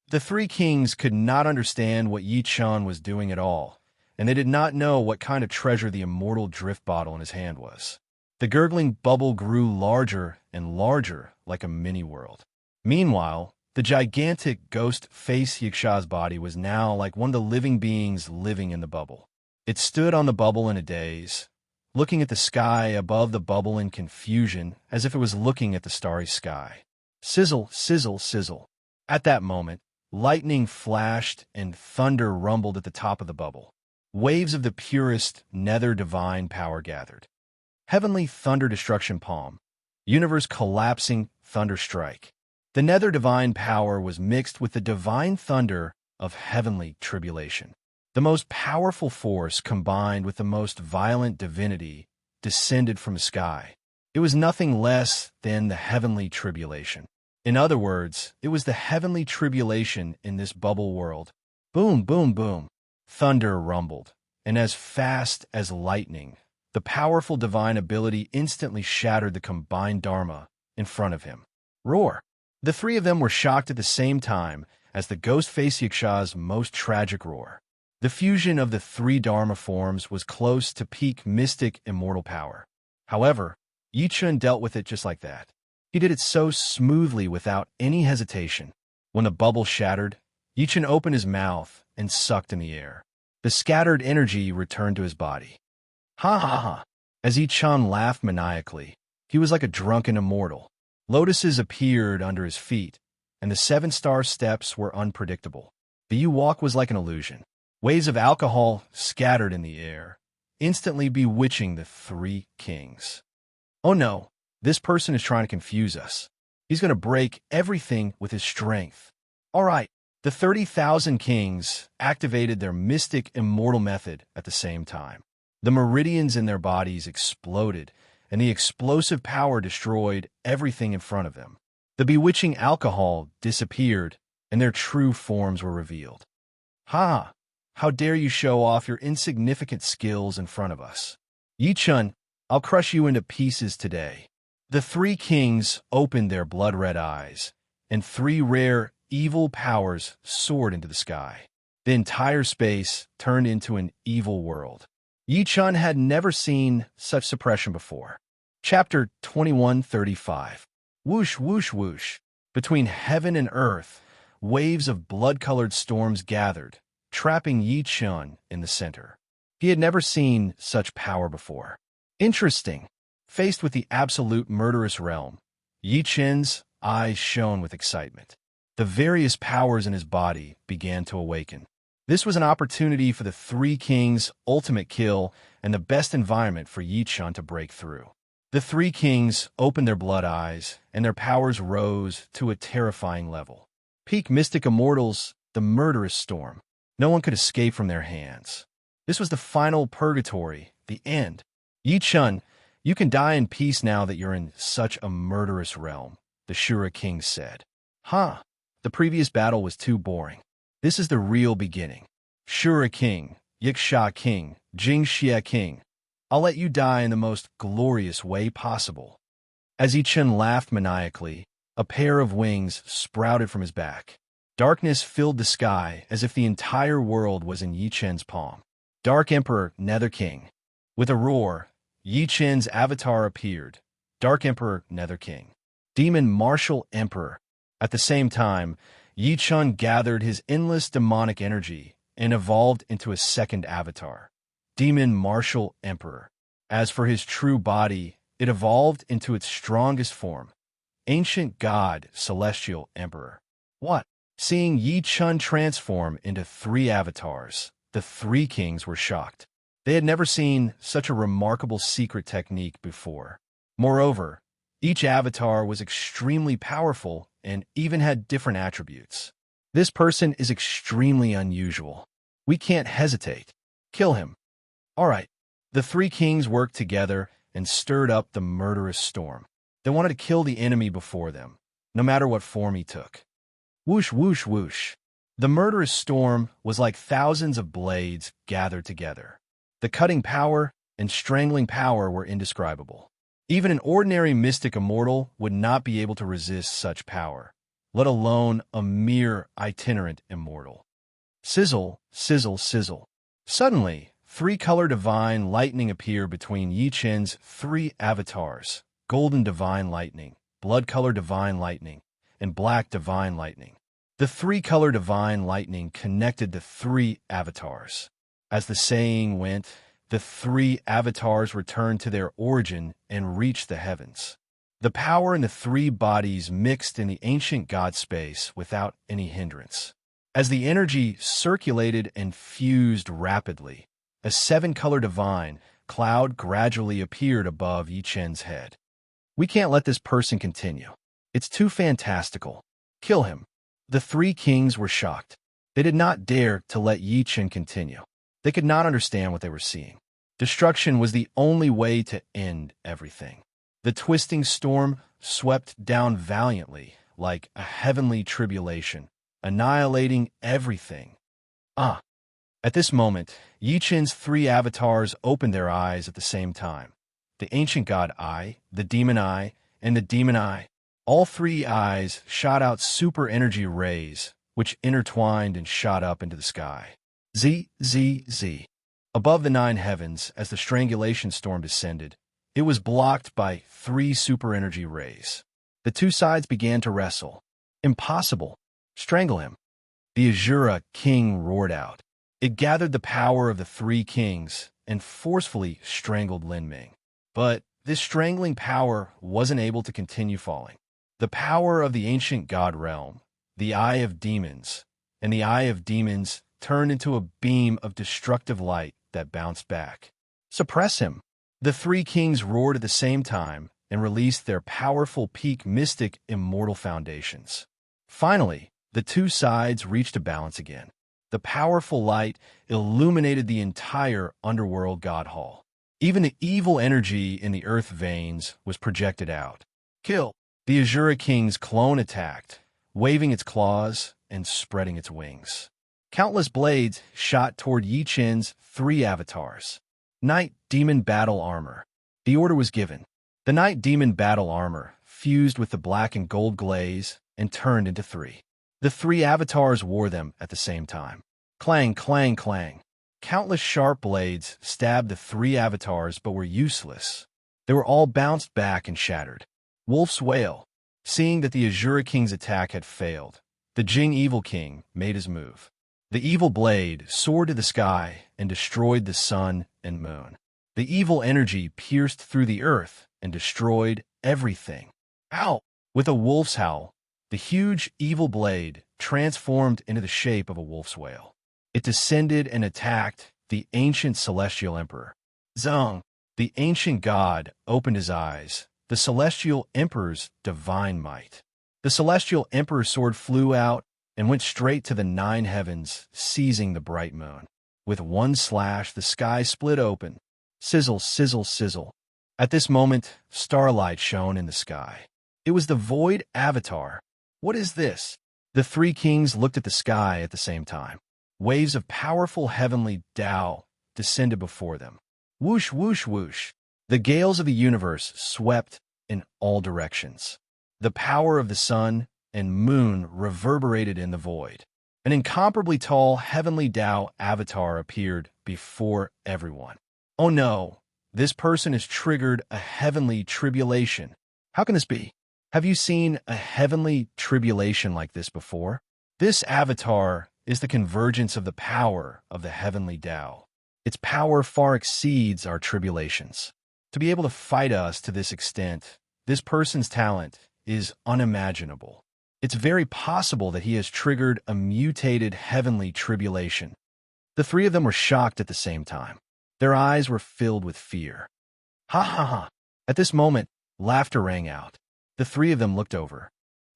The three kings could not understand what Yi Chen was doing at all, and they did not know what kind of treasure the immortal drift bottle in his hand was. The gurgling bubble grew larger and larger, like a mini-world. Meanwhile, the gigantic ghost-face Yiksha's body was now like one of the living beings living in the bubble. It stood on the bubble in a daze, looking at the sky above the bubble in confusion, as if it was looking at the starry sky. Sizzle, sizzle, sizzle. At that moment, lightning flashed and thunder rumbled at the top of the bubble. Waves of the purest nether divine power gathered. Heavenly thunder destruction palm. Universe collapsing thunder strike. The nether divine power was mixed with the divine thunder of heavenly tribulation. The most powerful force combined with the most violent divinity descended from the sky. It was nothing less than the heavenly tribulation. In other words, it was the heavenly tribulation in this bubble world. Boom, boom, boom. Thunder rumbled, and as fast as lightning, the powerful divine ability instantly shattered the combined Dharma in front of him. Roar! The three of them were shocked at the same time as the ghost-face Yiksha's most tragic roar. The fusion of the three Dharma forms was close to peak mystic immortal power. However, Yi Chen dealt with it just like that. He did it so smoothly without any hesitation. When the bubble shattered, Yichen opened his mouth and sucked in the air. The scattered energy returned to his body. Ha ha ha! As Yichen laughed maniacally, he was like a drunken immortal. Lotuses appeared under his feet, and the 7-star steps were unpredictable. The U-walk was like an illusion. Waves of alcohol scattered in the air, instantly bewitching the 3 kings. Oh no, this person is trying to confuse us. He's going to break everything with his strength. All right, the 30,000 kings activated their mystic immortal method at the same time. The meridians in their bodies exploded, and the explosive power destroyed everything in front of them. The bewitching alcohol disappeared, and their true forms were revealed. Ha! How dare you show off your insignificant skills in front of us? Yichen, I'll crush you into pieces today. The 3 kings opened their blood-red eyes, and 3 rare, evil powers soared into the sky. The entire space turned into an evil world. Yichen had never seen such suppression before. Chapter 2135. Whoosh, whoosh, whoosh. Between heaven and earth, waves of blood-colored storms gathered, trapping Yichen in the center. He had never seen such power before. Interesting. Faced with the absolute murderous realm, Yichen's eyes shone with excitement. The various powers in his body began to awaken. This was an opportunity for the 3 kings' ultimate kill and the best environment for Yichen to break through. The 3 kings opened their blood eyes, and their powers rose to a terrifying level. Peak mystic immortals, the murderous storm. No one could escape from their hands. This was the final purgatory, the end. Yichen, you can die in peace now that you're in such a murderous realm, the Shura king said. Huh, the previous battle was too boring. This is the real beginning. Shura king, Yiksha king, Jingxia king. I'll let you die in the most glorious way possible. As Yichen laughed maniacally, a pair of wings sprouted from his back. Darkness filled the sky as if the entire world was in Yichen's palm. Dark Emperor Nether King. With a roar, Yichen's avatar appeared. Dark Emperor Nether King. Demon Martial Emperor. At the same time, Yichen gathered his endless demonic energy and evolved into a second avatar, Demon Martial Emperor. As for his true body, it evolved into its strongest form, Ancient God Celestial Emperor. What? Seeing Yichen transform into 3 avatars, the 3 kings were shocked. They had never seen such a remarkable secret technique before. Moreover, each avatar was extremely powerful and even had different attributes. This person is extremely unusual. We can't hesitate. Kill him. All right. The 3 kings worked together and stirred up the murderous storm. They wanted to kill the enemy before them, no matter what form he took. Whoosh, whoosh, whoosh. The murderous storm was like thousands of blades gathered together. The cutting power and strangling power were indescribable. Even an ordinary mystic immortal would not be able to resist such power, let alone a mere itinerant immortal. Sizzle, sizzle, sizzle. Suddenly, 3-color divine lightning appeared between Yichen's 3 avatars, golden divine lightning, blood-color divine lightning, and black divine lightning. The 3-color divine lightning connected the 3 avatars. As the saying went, the 3 avatars returned to their origin and reached the heavens. The power in the 3 bodies mixed in the ancient god space without any hindrance. As the energy circulated and fused rapidly, a 7-color divine cloud gradually appeared above Yichen's head. We can't let this person continue. It's too fantastical. Kill him. The 3 kings were shocked. They did not dare to let Yichen continue. They could not understand what they were seeing. Destruction was the only way to end everything. The twisting storm swept down valiantly, like a heavenly tribulation, annihilating everything. At this moment, Yichen's 3 avatars opened their eyes at the same time. The ancient god Eye, the demon Eye, and the demon Eye. All 3 eyes shot out super energy rays, which intertwined and shot up into the sky. Z, Z, Z. Above the 9 heavens, as the strangulation storm descended, it was blocked by 3 super energy rays. The two sides began to wrestle. Impossible. Strangle him. The Azura king roared out. It gathered the power of the three kings and forcefully strangled Lin Ming. But this strangling power wasn't able to continue falling. The power of the ancient god realm, the Eye of Demons, and the Eye of Demons turned into a beam of destructive light that bounced back. Suppress him! The three kings roared at the same time and released their powerful peak mystic immortal foundations. Finally, the two sides reached a balance again. The powerful light illuminated the entire underworld god hall. Even the evil energy in the earth veins was projected out. Kill! The Azura King's clone attacked, waving its claws and spreading its wings. Countless blades shot toward Yi Qin's three avatars. Night Demon Battle Armor. The order was given. The Night Demon Battle Armor fused with the black and gold glaze and turned into three. The three avatars wore them at the same time. Clang, clang, clang. Countless sharp blades stabbed the three avatars but were useless. They were all bounced back and shattered. Wolf's Wail. Seeing that the Azura King's attack had failed, the Jing Evil King made his move. The evil blade soared to the sky and destroyed the sun and moon. The evil energy pierced through the earth and destroyed everything. Ow! With a wolf's howl, the huge evil blade transformed into the shape of a wolf's wail. It descended and attacked the ancient celestial emperor. Zung! The ancient god opened his eyes, the celestial emperor's divine might. The celestial emperor's sword flew out and went straight to the nine heavens, seizing the bright moon. With one slash, the sky split open. Sizzle, sizzle, sizzle. At this moment, starlight shone in the sky. It was the Void Avatar. What is this? The three kings looked at the sky at the same time. Waves of powerful heavenly Tao descended before them. Whoosh, whoosh, whoosh. The gales of the universe swept in all directions. The power of the sun and moon reverberated in the void. An incomparably tall heavenly Tao avatar appeared before everyone. Oh no, this person has triggered a heavenly tribulation. How can this be? Have you seen a heavenly tribulation like this before? This avatar is the convergence of the power of the heavenly Tao. Its power far exceeds our tribulations. To be able to fight us to this extent, this person's talent is unimaginable. It's very possible that he has triggered a mutated heavenly tribulation. The three of them were shocked at the same time. Their eyes were filled with fear. Ha ha ha! At this moment, laughter rang out. The three of them looked over.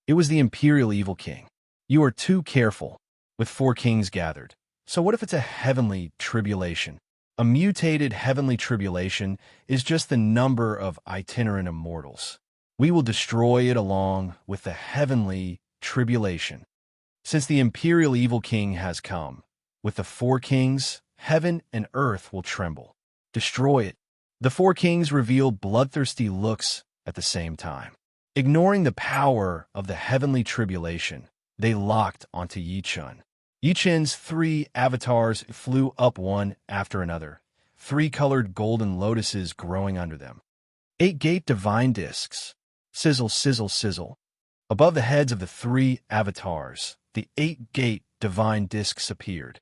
It was the Imperial Evil King. You are too careful. With four kings gathered. So what if it's a heavenly tribulation? A mutated heavenly tribulation is just the number of itinerant immortals. We will destroy it along with the heavenly tribulation. Since the Imperial Evil King has come, with the four kings, heaven and earth will tremble. Destroy it. The four kings revealed bloodthirsty looks at the same time. Ignoring the power of the heavenly tribulation, they locked onto Yi Qin. Yi Qin's three avatars flew up one after another, three-colored golden lotuses growing under them. 8-gate divine discs. Sizzle, sizzle, sizzle. Above the heads of the three avatars, the 8-gate divine discs appeared.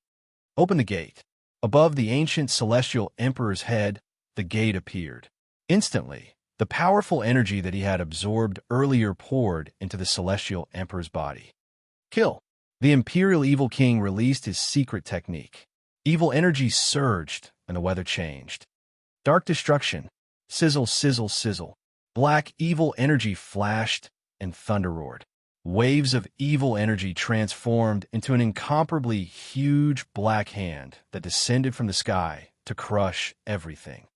Open the gate. Above the ancient celestial emperor's head, the gate appeared. Instantly, the powerful energy that he had absorbed earlier poured into the celestial emperor's body. Kill. The Imperial Evil King released his secret technique. Evil energy surged, and the weather changed. Dark destruction. Sizzle, sizzle, sizzle. Black evil energy flashed, and thunder roared. Waves of evil energy transformed into an incomparably huge black hand that descended from the sky to crush everything.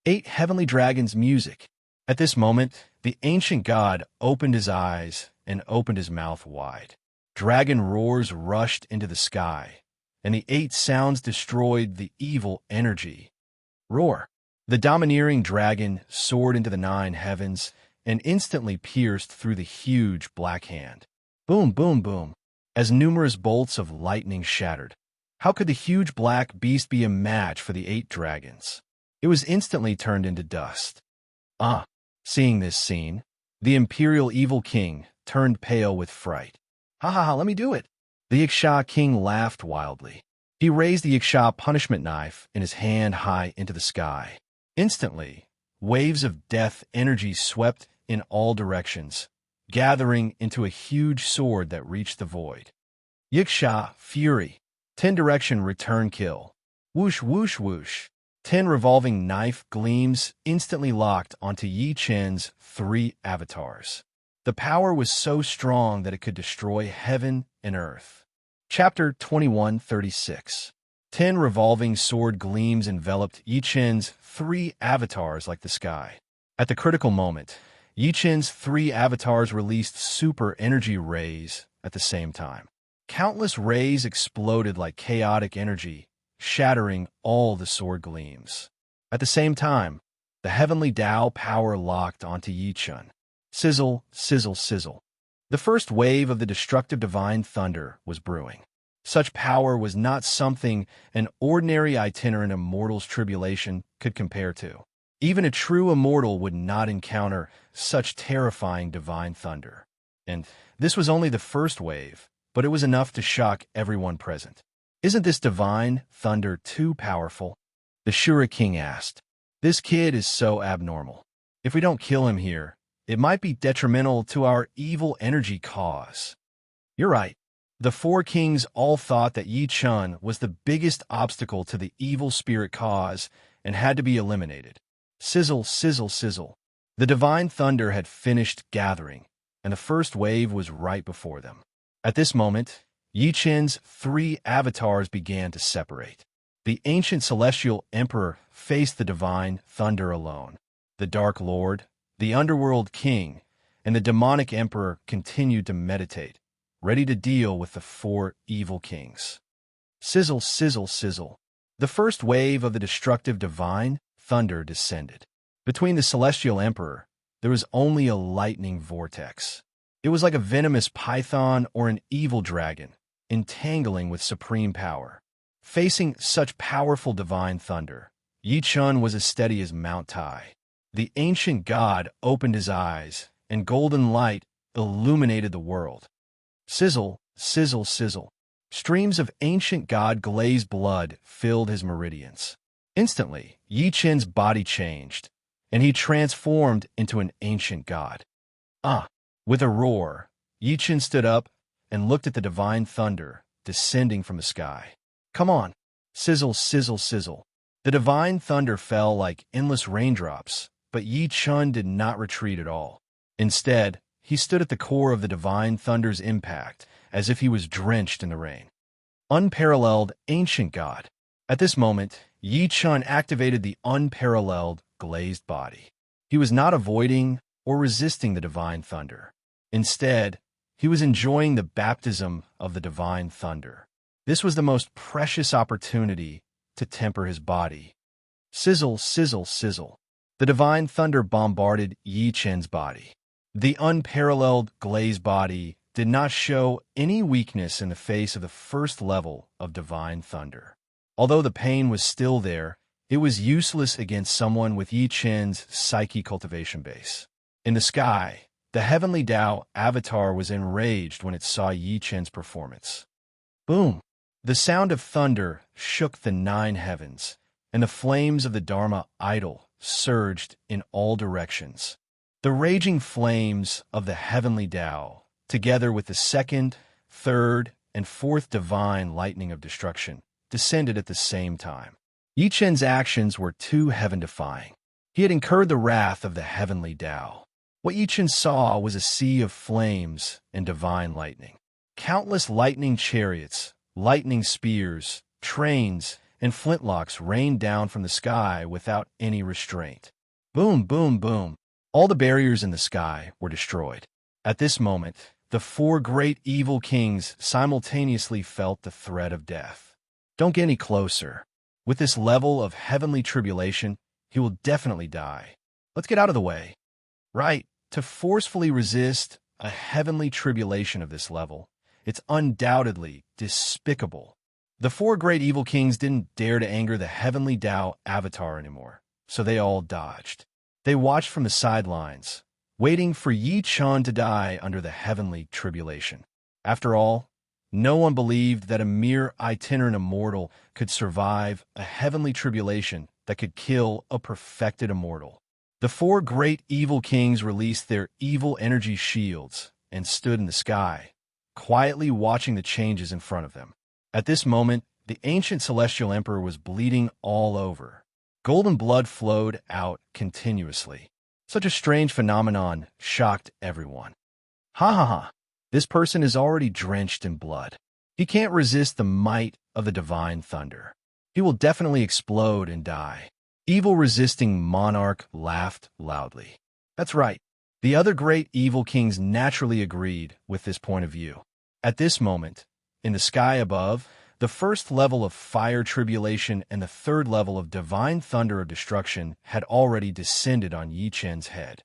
8 heavenly dragons' music. At this moment, the ancient god opened his eyes and opened his mouth wide. Dragon roars rushed into the sky, and the 8 sounds destroyed the evil energy. Roar! The domineering dragon soared into the 9 heavens and instantly pierced through the huge black hand. Boom, boom, boom, as numerous bolts of lightning shattered. How could the huge black beast be a match for the 8 dragons? It was instantly turned into dust. Seeing this scene, The imperial evil king turned pale with fright. Ha ha ha, let me do it. The Yiksha king laughed wildly. He raised the Yiksha punishment knife in his hand high into the sky. Instantly, waves of death energy swept in all directions, gathering into a huge sword that reached the void. Yiksha, fury. 10 direction return kill. Whoosh, whoosh, whoosh. 10 revolving knife gleams instantly locked onto Yi Chen's 3 avatars. The power was so strong that it could destroy heaven and earth. Chapter 2136. 10 revolving sword gleams enveloped Yi Chen's 3 avatars like the sky. At the critical moment, Yi Chen's 3 avatars released super energy rays at the same time. Countless rays exploded like chaotic energy, shattering all the sword gleams. At the same time, the heavenly Tao power locked onto Yi Chen. Sizzle, sizzle, sizzle. The first wave of the destructive divine thunder was brewing. Such power was not something an ordinary itinerant immortal's tribulation could compare to. Even a true immortal would not encounter such terrifying divine thunder. And this was only the first wave, but it was enough to shock everyone present. Isn't this divine thunder too powerful? The Shura King asked. This kid is so abnormal. If we don't kill him here, it might be detrimental to our evil energy cause. You're right. The 4 kings all thought that Yi Chen was the biggest obstacle to the evil spirit cause and had to be eliminated. Sizzle, sizzle, sizzle. The divine thunder had finished gathering, and the first wave was right before them. At this moment, Yi Chen's 3 avatars began to separate. The ancient celestial emperor faced the divine thunder alone. The Dark Lord, the underworld king, and the demonic emperor continued to meditate, ready to deal with the 4 evil kings. Sizzle, sizzle, sizzle. The first wave of the destructive divine thunder descended. Between the celestial emperor, there was only a lightning vortex. It was like a venomous python or an evil dragon, entangling with supreme power. Facing such powerful divine thunder, Yi Chen was as steady as Mount Tai. The ancient god opened his eyes, and golden light illuminated the world. Sizzle, sizzle, sizzle. Streams of ancient god-glazed blood filled his meridians. Instantly, Yi Chen's body changed, and he transformed into an ancient god. With a roar, Yi Chen stood up and looked at the divine thunder descending from the sky. Come on. Sizzle, sizzle, sizzle. The divine thunder fell like endless raindrops, but Yi Chen did not retreat at all. Instead, he stood at the core of the divine thunder's impact, as if he was drenched in the rain. Unparalleled ancient god. At this moment, Yi Chen activated the unparalleled glazed body. He was not avoiding or resisting the divine thunder. Instead, he was enjoying the baptism of the divine thunder. This was the most precious opportunity to temper his body. Sizzle, sizzle, sizzle. The divine thunder bombarded Yi Chen's body. The unparalleled glazed body did not show any weakness in the face of the first level of divine thunder. Although the pain was still there, it was useless against someone with Yi Chen's psyche cultivation base. In the sky, the heavenly Tao avatar was enraged when it saw Yi Chen's performance. Boom! The sound of thunder shook the 9 heavens, and the flames of the Dharma idol surged in all directions. The raging flames of the heavenly Tao, together with the 2nd, 3rd, and 4th divine lightning of destruction, descended at the same time. Yi Chen's actions were too heaven-defying. He had incurred the wrath of the heavenly Tao. What Yi Chen saw was a sea of flames and divine lightning. Countless lightning chariots, lightning spears, trains, and flintlocks rained down from the sky without any restraint. Boom, boom, boom. All the barriers in the sky were destroyed. At this moment, the 4 great evil kings simultaneously felt the threat of death. Don't get any closer. With this level of heavenly tribulation, he will definitely die. Let's get out of the way. Right, to forcefully resist a heavenly tribulation of this level, it's undoubtedly despicable. The 4 great evil kings didn't dare to anger the heavenly Tao avatar anymore, so they all dodged. They watched from the sidelines, waiting for Yi Chun to die under the heavenly tribulation. After all, no one believed that a mere itinerant immortal could survive a heavenly tribulation that could kill a perfected immortal. The four great evil kings released their evil energy shields and stood in the sky, quietly watching the changes in front of them. At this moment, the ancient celestial emperor was bleeding all over. Golden blood flowed out continuously. Such a strange phenomenon shocked everyone. Ha ha ha! This person is already drenched in blood. He can't resist the might of the divine thunder. He will definitely explode and die. Evil-resisting monarch laughed loudly. That's right. The other great evil kings naturally agreed with this point of view. At this moment, in the sky above, the first level of fire tribulation and the third level of divine thunder of destruction had already descended on Yi Chen's head.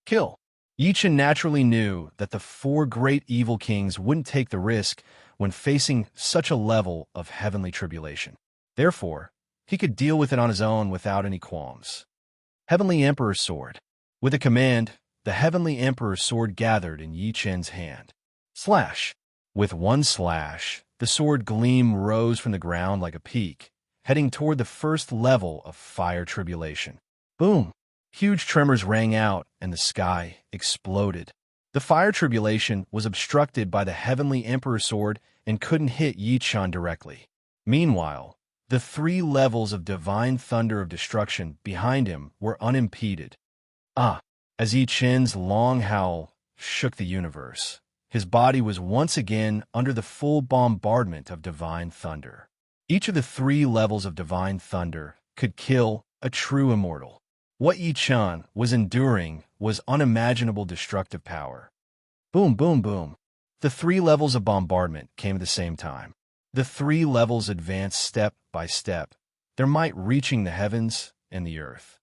Kill! Yi Chen naturally knew that the four great evil kings wouldn't take the risk when facing such a level of heavenly tribulation. Therefore, he could deal with it on his own without any qualms. Heavenly Emperor's Sword. With a command, the Heavenly Emperor's Sword gathered in Yi Chen's hand. Slash! With one slash, the sword gleam rose from the ground like a peak, heading toward the first level of fire tribulation. Boom! Huge tremors rang out, and the sky exploded. The fire tribulation was obstructed by the Heavenly Emperor's Sword and couldn't hit Yi Chen directly. Meanwhile, the three levels of divine thunder of destruction behind him were unimpeded. As Yi Chen's long howl shook the universe, his body was once again under the full bombardment of divine thunder. Each of the three levels of divine thunder could kill a true immortal. What Yi Chen was enduring was unimaginable destructive power. Boom, boom, boom. The three levels of bombardment came at the same time. The three levels advanced step by step, their might reaching the heavens and the earth.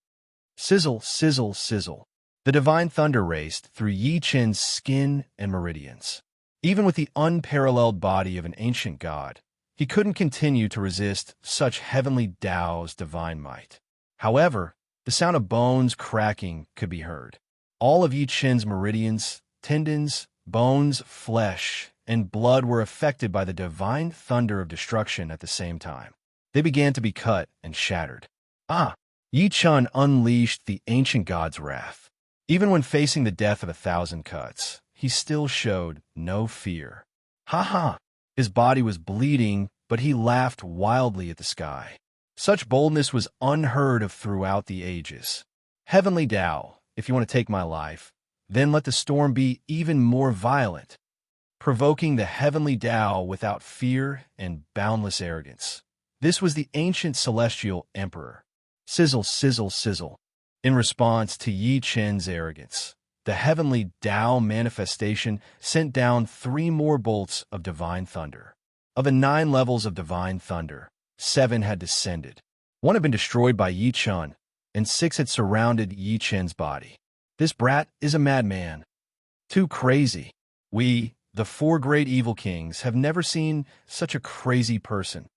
Sizzle, sizzle, sizzle. The divine thunder raced through Yi Chen's skin and meridians. Even with the unparalleled body of an ancient god, he couldn't continue to resist such heavenly Tao's divine might. However, the sound of bones cracking could be heard. All of Yi Chen's meridians, tendons, bones, flesh, and blood were affected by the divine thunder of destruction at the same time. They began to be cut and shattered. Yi Chen unleashed the ancient god's wrath. Even when facing the death of 1,000 cuts, he still showed no fear. Ha ha! His body was bleeding, but he laughed wildly at the sky. Such boldness was unheard of throughout the ages. Heavenly Tao, if you want to take my life, then let the storm be even more violent, provoking the heavenly Tao without fear and boundless arrogance. This was the ancient celestial emperor. Sizzle, sizzle, sizzle. In response to Yi Chen's arrogance, the heavenly Tao manifestation sent down 3 more bolts of divine thunder. Of the 9 levels of divine thunder, 7 had descended. 1 had been destroyed by Yi Chen, and 6 had surrounded Yi Chen's body. This brat is a madman. Too crazy. We, the 4 great evil kings, have never seen such a crazy person.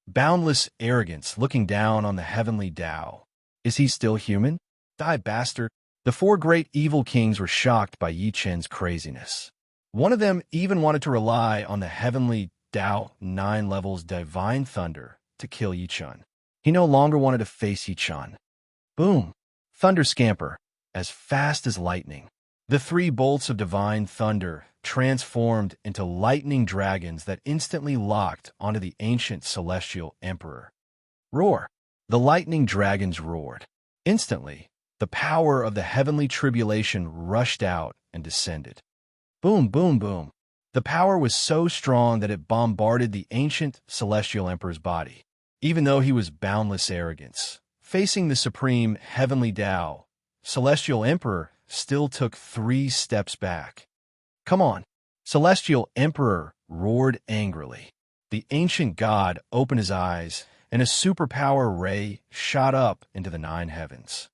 Boundless arrogance looking down on the heavenly Tao. Is he still human? Die, bastard. The 4 great evil kings were shocked by Yi Chen's craziness. One of them even wanted to rely on the heavenly Tao 9 levels divine thunder to kill Yi Chen. He no longer wanted to face Yi Chen. Boom! Thunder scamper, as fast as lightning. The 3 bolts of divine thunder transformed into lightning dragons that instantly locked onto the ancient celestial emperor. Roar! The lightning dragons roared. Instantly, the power of the heavenly tribulation rushed out and descended. Boom, boom, boom. The power was so strong that it bombarded the ancient celestial emperor's body. Even though he was boundless arrogance, facing the supreme heavenly Tao, celestial emperor still took 3 steps back. Come on! Celestial emperor roared angrily. The ancient god opened his eyes, and a superpower ray shot up into the 9 heavens.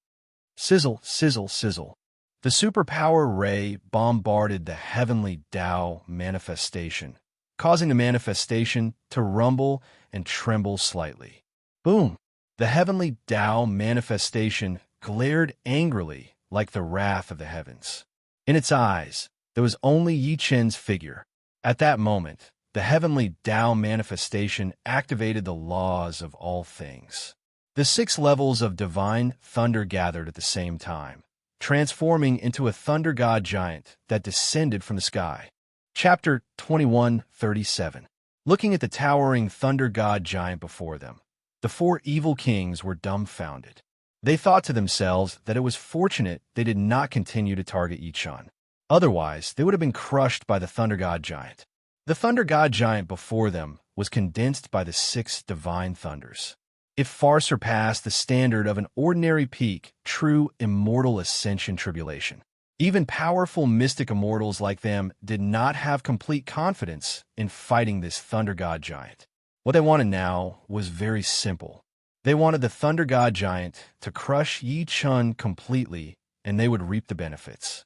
Sizzle, sizzle, sizzle. The superpower ray bombarded the heavenly Tao manifestation, causing the manifestation to rumble and tremble slightly. Boom! The heavenly Tao manifestation glared angrily like the wrath of the heavens. In its eyes, there was only Yi Chen's figure. At that moment, the heavenly Tao manifestation activated the laws of all things. The 6 levels of divine thunder gathered at the same time, transforming into a thunder god giant that descended from the sky. Chapter 21:37. Looking at the towering thunder god giant before them, the 4 evil kings were dumbfounded. They thought to themselves that it was fortunate they did not continue to target Yi Chun. Otherwise, they would have been crushed by the thunder god giant. The thunder god giant before them was condensed by the 6 divine thunders. It far surpassed the standard of an ordinary peak, true immortal ascension tribulation. Even powerful mystic immortals like them did not have complete confidence in fighting this thunder god giant. What they wanted now was very simple. They wanted the thunder god giant to crush Yi Chun completely, and they would reap the benefits.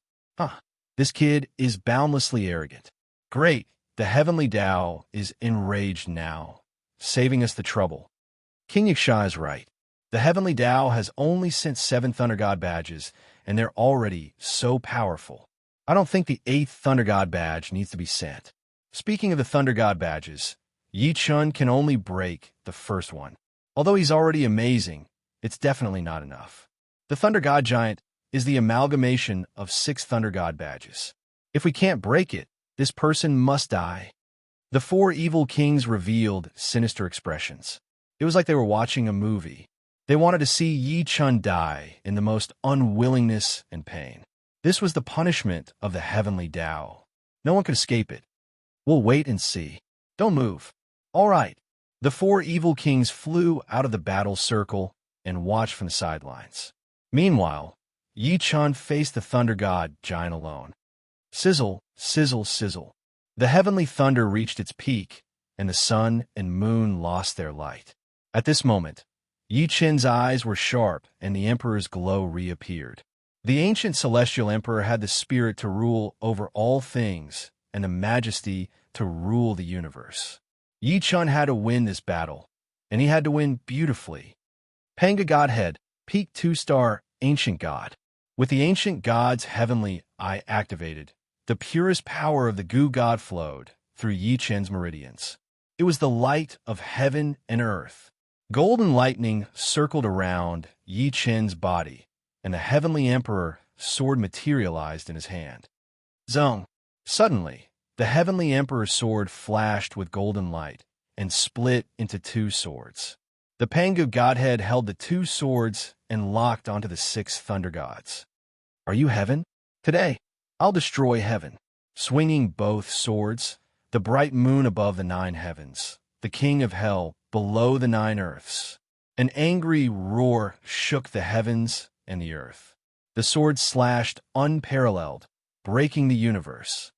This kid is boundlessly arrogant. Great, the heavenly Tao is enraged now, saving us the trouble. King Yaksha is right. The heavenly Tao has only sent 7 thunder god badges, and they're already so powerful. I don't think the 8th thunder god badge needs to be sent. Speaking of the thunder god badges, Yi Chun can only break the first one. Although he's already amazing, it's definitely not enough. The thunder god giant is the amalgamation of 6 thunder god badges. If we can't break it, this person must die. The 4 evil kings revealed sinister expressions. It was like they were watching a movie. They wanted to see Yi Chun die in the most unwillingness and pain. This was the punishment of the heavenly Tao. No one could escape it. We'll wait and see. Don't move. All right. The 4 evil kings flew out of the battle circle and watched from the sidelines. Meanwhile, Yi Chun faced the thunder god giant alone. Sizzle, sizzle, sizzle. The heavenly thunder reached its peak, and the sun and moon lost their light. At this moment, Yi Chen's eyes were sharp, and the emperor's glow reappeared. The ancient celestial emperor had the spirit to rule over all things and the majesty to rule the universe. Yi Chun had to win this battle, and he had to win beautifully. Panga Godhead, Peak 2-star Ancient God. With the ancient god's heavenly eye activated, the purest power of the Gu God flowed through Yi Chen's meridians. It was the light of heaven and earth. Golden lightning circled around Yi Chen's body, and the heavenly emperor's sword materialized in his hand. Zong! Suddenly, the heavenly emperor's sword flashed with golden light and split into 2 swords. The Pangu Godhead held the 2 swords and locked onto the 6 thunder gods. Are you heaven? Today, I'll destroy heaven. Swinging both swords, the bright moon above the 9 heavens, the king of hell below the 9 earths. An angry roar shook the heavens and the earth. The sword slashed unparalleled, breaking the universe.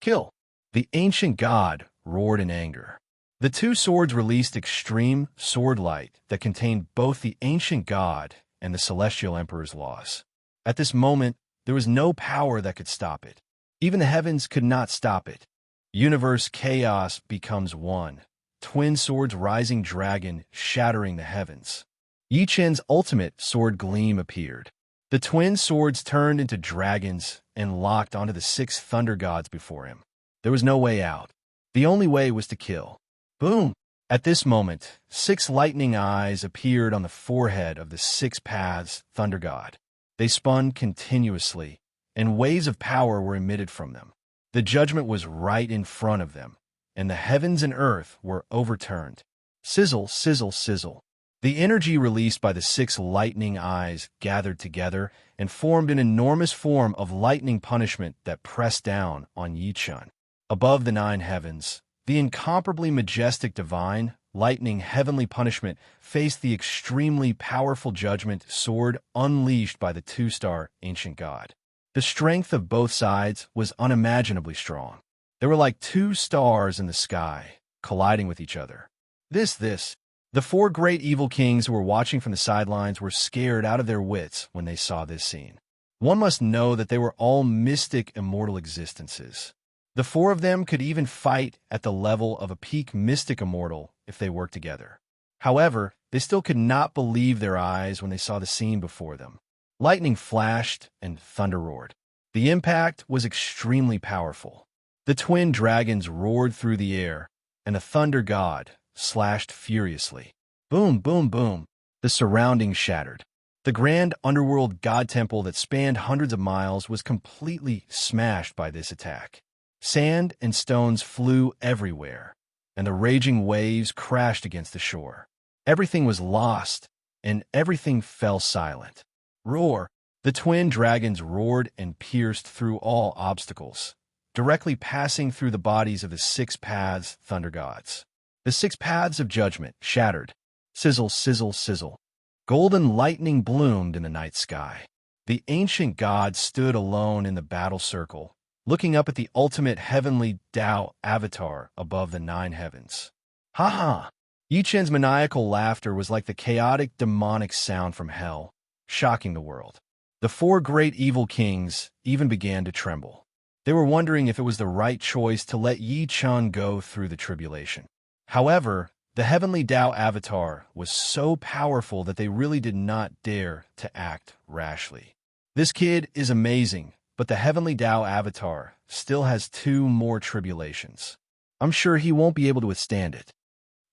Kill! The ancient god roared in anger. The 2 swords released extreme sword light that contained both the ancient god and the celestial emperor's laws. At this moment, there was no power that could stop it. Even the heavens could not stop it. Universe chaos becomes one. Twin swords rising dragon shattering the heavens. Yi Chen's ultimate sword gleam appeared. The twin swords turned into dragons and locked onto the 6 thunder gods before him. There was no way out. The only way was to kill. Boom! At this moment, 6 lightning eyes appeared on the forehead of the 6 paths thunder god. They spun continuously, and waves of power were emitted from them. The judgment was right in front of them, and the heavens and earth were overturned. Sizzle, sizzle, sizzle. The energy released by the 6 lightning eyes gathered together and formed an enormous form of lightning punishment that pressed down on Yi Chun. Above the 9 heavens, the incomparably majestic divine, lightning heavenly punishment faced the extremely powerful judgment sword unleashed by the 2-star ancient god. The strength of both sides was unimaginably strong. They were like 2 stars in the sky, colliding with each other. The 4 great evil kings who were watching from the sidelines were scared out of their wits when they saw this scene. One must know that they were all mystic immortal existences. The 4 of them could even fight at the level of a peak mystic immortal if they worked together. However, they still could not believe their eyes when they saw the scene before them. Lightning flashed and thunder roared. The impact was extremely powerful. The twin dragons roared through the air, and the thunder god slashed furiously. Boom, boom, boom. The surroundings shattered. The grand underworld god temple that spanned hundreds of miles was completely smashed by this attack. Sand and stones flew everywhere, and the raging waves crashed against the shore. Everything was lost, and everything fell silent. Roar! The twin dragons roared and pierced through all obstacles, directly passing through the bodies of the 6 paths thunder gods. The 6 paths of judgment shattered. Sizzle, sizzle, sizzle. Golden lightning bloomed in the night sky. The ancient god stood alone in the battle circle, looking up at the ultimate heavenly Tao avatar above the 9 heavens. Ha ha! Yi Chen's maniacal laughter was like the chaotic demonic sound from hell, shocking the world. The 4 great evil kings even began to tremble. They were wondering if it was the right choice to let Yi Chen go through the tribulation. However, the heavenly Tao avatar was so powerful that they really did not dare to act rashly. This kid is amazing, but the heavenly Tao avatar still has 2 more tribulations. I'm sure he won't be able to withstand it.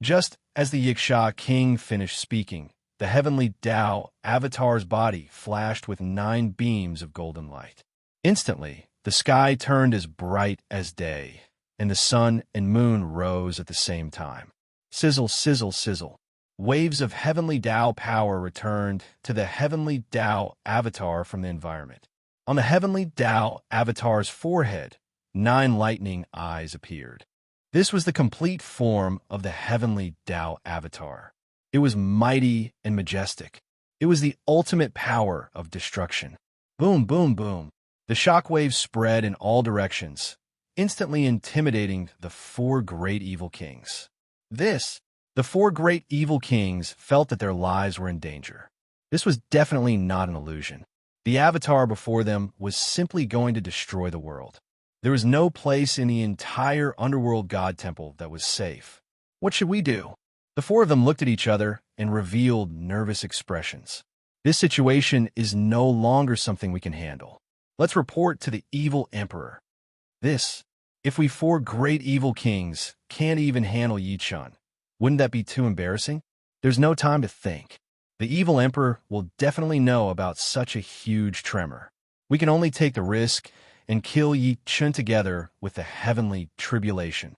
Just as the Yiksha king finished speaking, the heavenly Tao avatar's body flashed with 9 beams of golden light. Instantly, the sky turned as bright as day, and the sun and moon rose at the same time. Sizzle, sizzle, sizzle. Waves of heavenly Tao power returned to the heavenly Tao avatar from the environment. On the heavenly Tao avatar's forehead, 9 lightning eyes appeared. This was the complete form of the heavenly Tao avatar. It was mighty and majestic. It was the ultimate power of destruction. Boom, boom, boom. The shockwaves spread in all directions, instantly intimidating the 4 great evil kings. The 4 great evil kings felt that their lives were in danger. This was definitely not an illusion. The avatar before them was simply going to destroy the world. There was no place in the entire underworld god temple that was safe. What should we do? The 4 of them looked at each other and revealed nervous expressions. This situation is no longer something we can handle. Let's report to the evil emperor. If we 4 great evil kings can't even handle Yi Chen, wouldn't that be too embarrassing? There's no time to think. The evil emperor will definitely know about such a huge tremor. We can only take the risk and kill Yi Chen together with the heavenly tribulation.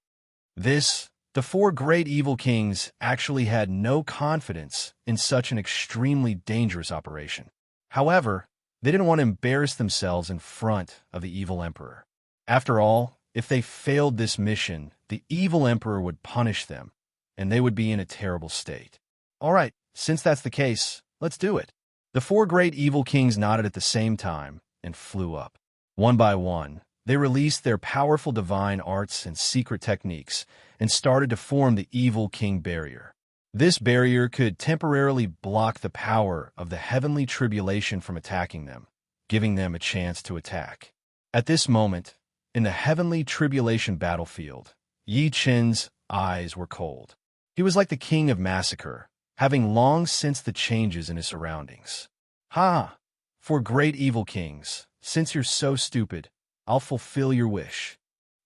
The 4 great evil kings actually had no confidence in such an extremely dangerous operation. However, they didn't want to embarrass themselves in front of the evil emperor. After all, if they failed this mission, the evil emperor would punish them, and they would be in a terrible state. All right, since that's the case, let's do it. The 4 great evil kings nodded at the same time and flew up. One by one, they released their powerful divine arts and secret techniques and started to form the evil king barrier. This barrier could temporarily block the power of the heavenly tribulation from attacking them, giving them a chance to attack. At this moment, in the heavenly tribulation battlefield, Yi Chen's eyes were cold. He was like the king of massacre, having long sensed the changes in his surroundings. Ha! 4 great evil kings, since you're so stupid, I'll fulfill your wish.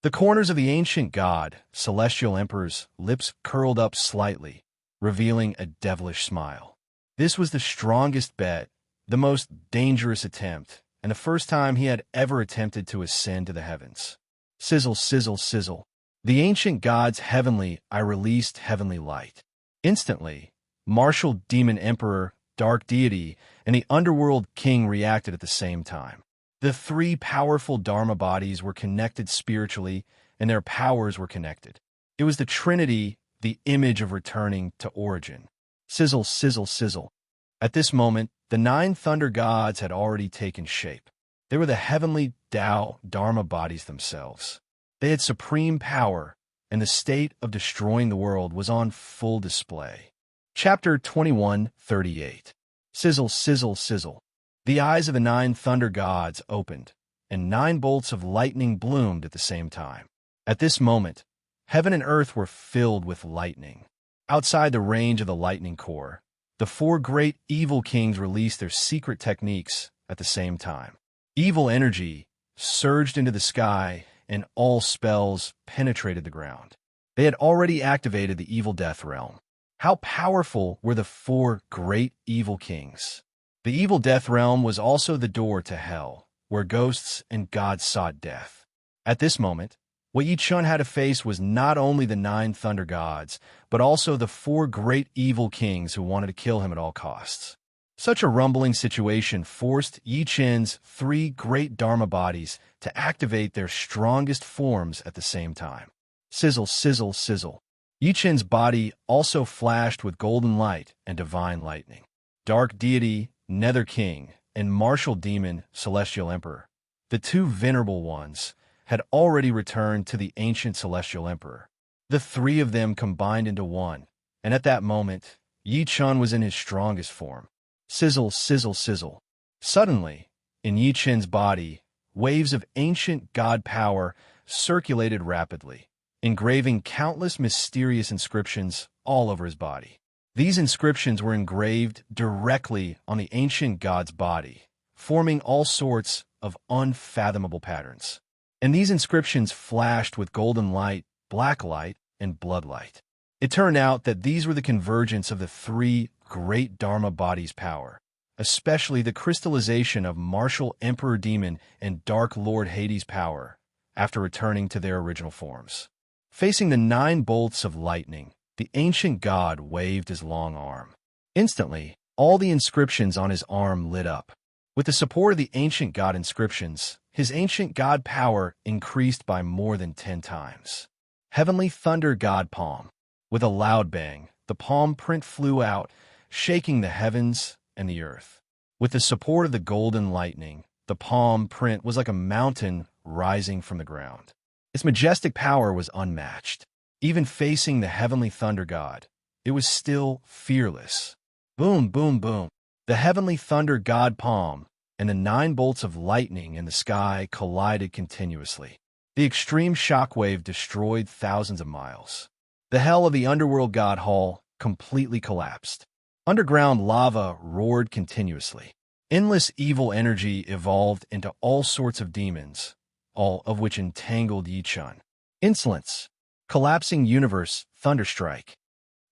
The corners of the ancient god, celestial emperor's lips curled up slightly, revealing a devilish smile. This was the strongest bet, the most dangerous attempt, and the first time he had ever attempted to ascend to the heavens. Sizzle, sizzle, sizzle. The ancient god's I released heavenly light. Instantly, martial demon emperor, dark deity, and the underworld king reacted at the same time. The 3 powerful Dharma bodies were connected spiritually, and their powers were connected. It was the Trinity, the image of returning to origin. Sizzle, sizzle, sizzle. At this moment, the 9 thunder gods had already taken shape. They were the heavenly Tao Dharma bodies themselves. They had supreme power, and the state of destroying the world was on full display. Chapter 21:38. Sizzle, sizzle, sizzle. The eyes of the 9 thunder gods opened, and 9 bolts of lightning bloomed at the same time. At this moment, heaven and earth were filled with lightning. Outside the range of the lightning core, the 4 great evil kings released their secret techniques at the same time. Evil energy surged into the sky, and all spells penetrated the ground. They had already activated the evil death realm. How powerful were the four great evil kings? The evil death realm was also the door to hell, where ghosts and gods sought death. At this moment, what Yi Chun had to face was not only the 9 thunder gods, but also the 4 great evil kings who wanted to kill him at all costs. Such a rumbling situation forced Yi Chun's 3 great Dharma bodies to activate their strongest forms at the same time. Sizzle, sizzle, sizzle. Yi Chun's body also flashed with golden light and divine lightning. Dark deity, Nether King, and martial demon, Celestial Emperor, the 2 venerable ones, had already returned to the ancient Celestial Emperor. The 3 of them combined into one, and at that moment, Yi Chun was in his strongest form. Sizzle, sizzle, sizzle. Suddenly, in Yi Chun's body, waves of ancient god power circulated rapidly, engraving countless mysterious inscriptions all over his body. These inscriptions were engraved directly on the ancient god's body, forming all sorts of unfathomable patterns. And these inscriptions flashed with golden light, black light, and blood light. It turned out that these were the convergence of the 3 great Dharma bodies' power, especially the crystallization of martial Emperor Demon and Dark Lord Hades' power after returning to their original forms. Facing the 9 bolts of lightning, the ancient god waved his long arm. Instantly, all the inscriptions on his arm lit up. With the support of the ancient god inscriptions, his ancient god power increased by more than 10 times. Heavenly Thunder God Palm. With a loud bang, the palm print flew out, shaking the heavens and the earth. With the support of the golden lightning, the palm print was like a mountain rising from the ground. Its majestic power was unmatched. Even facing the Heavenly Thunder God, it was still fearless. Boom, boom, boom. The Heavenly Thunder God Palm and the 9 bolts of lightning in the sky collided continuously. The extreme shockwave destroyed thousands of miles. The hell of the underworld god hall completely collapsed. Underground lava roared continuously. Endless evil energy evolved into all sorts of demons, all of which entangled Yi Chun. Insolence. Collapsing universe, thunderstrike.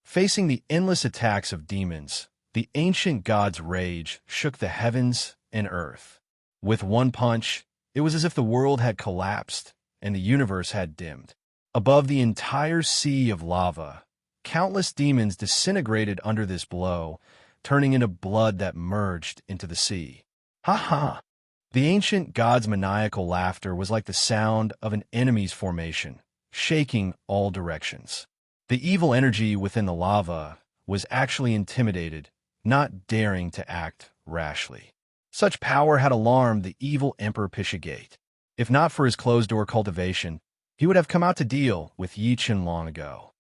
Facing the endless attacks of demons, the ancient god's rage shook the heavens and earth. With one punch, it was as if the world had collapsed and the universe had dimmed. Above the entire sea of lava, countless demons disintegrated under this blow, turning into blood that merged into the sea. Ha ha! The ancient god's maniacal laughter was like the sound of an enemy's formation, shaking all directions. The evil energy within the lava was actually intimidated, not daring to act rashly. Such power had alarmed the evil Emperor Pishagate. If not for his closed-door cultivation, he would have come out to deal with Yi Chun long ago.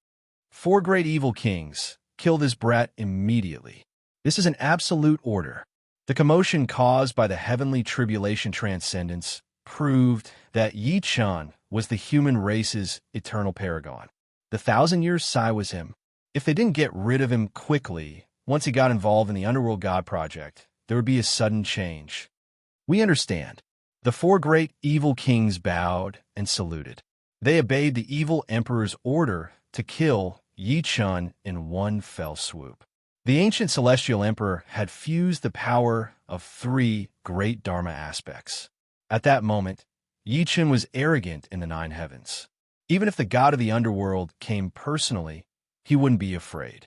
4 great evil kings. Kill this brat immediately. This is an absolute order. The commotion caused by the heavenly tribulation transcendence proved that Yi Chun was the human race's eternal paragon. The 1,000-year Sai was him. If they didn't get rid of him quickly, once he got involved in the Underworld God Project, there would be a sudden change. We understand. The 4 great evil kings bowed and saluted. They obeyed the evil emperor's order to kill Yi Chun in one fell swoop. The ancient celestial emperor had fused the power of 3 great Dharma aspects. At that moment, Yi Chun was arrogant in the 9 heavens. Even if the god of the underworld came personally, he wouldn't be afraid.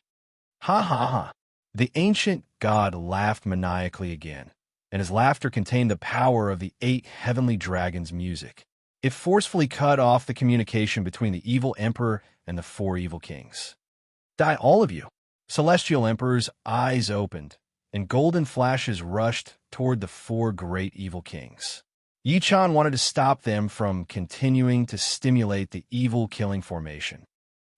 Ha ha ha! The ancient god laughed maniacally again, and his laughter contained the power of the 8 heavenly dragons' music. It forcefully cut off the communication between the evil emperor and the 4 evil kings. Die, all of you! Celestial Emperor's eyes opened, and golden flashes rushed toward the 4 great evil kings. Yi Chun wanted to stop them from continuing to stimulate the evil killing formation.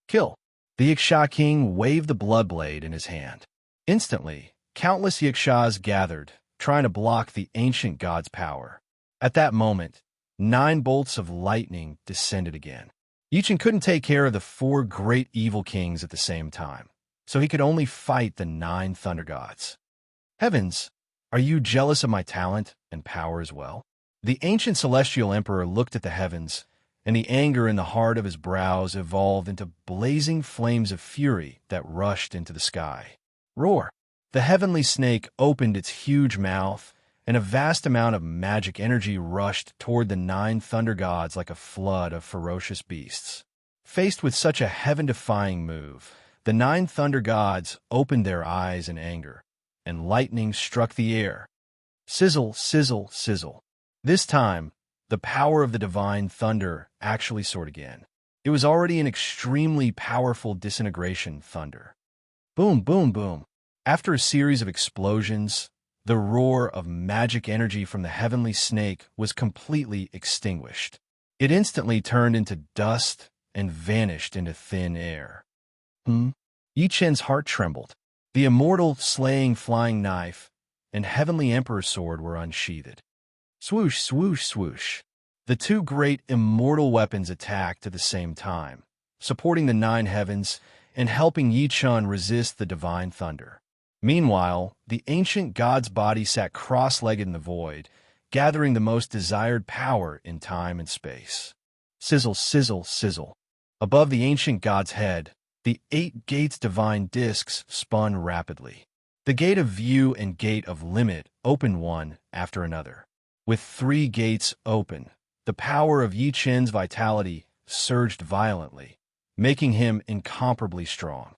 Kill! The Yiksha king waved the blood blade in his hand. Instantly, countless Yikshas gathered, trying to block the ancient god's power. At that moment, 9 bolts of lightning descended again. Yi Chun couldn't take care of the 4 great evil kings at the same time, so he could only fight the 9 thunder gods. Heavens, are you jealous of my talent and power as well? The ancient celestial emperor looked at the heavens, and the anger in the heart of his brows evolved into blazing flames of fury that rushed into the sky. Roar! The heavenly snake opened its huge mouth, and a vast amount of magic energy rushed toward the 9 thunder gods like a flood of ferocious beasts. Faced with such a heaven-defying move, the 9 thunder gods opened their eyes in anger, and lightning struck the air. Sizzle, sizzle, sizzle. This time, the power of the divine thunder actually soared again. It was already an extremely powerful disintegration thunder. Boom, boom, boom. After a series of explosions, the roar of magic energy from the heavenly snake was completely extinguished. It instantly turned into dust and vanished into thin air. Yi Chen's heart trembled. The immortal slaying flying knife and heavenly emperor sword were unsheathed. Swoosh, swoosh, swoosh. The 2 great immortal weapons attacked at the same time, supporting the 9 heavens and helping Yi Chen resist the divine thunder. Meanwhile, the ancient god's body sat cross-legged in the void, gathering the most desired power in time and space. Sizzle, sizzle, sizzle. Above the ancient god's head, the 8 gates divine discs spun rapidly. The gate of view and gate of limit opened one after another. With 3 gates open, the power of Yi Chen's vitality surged violently, making him incomparably strong.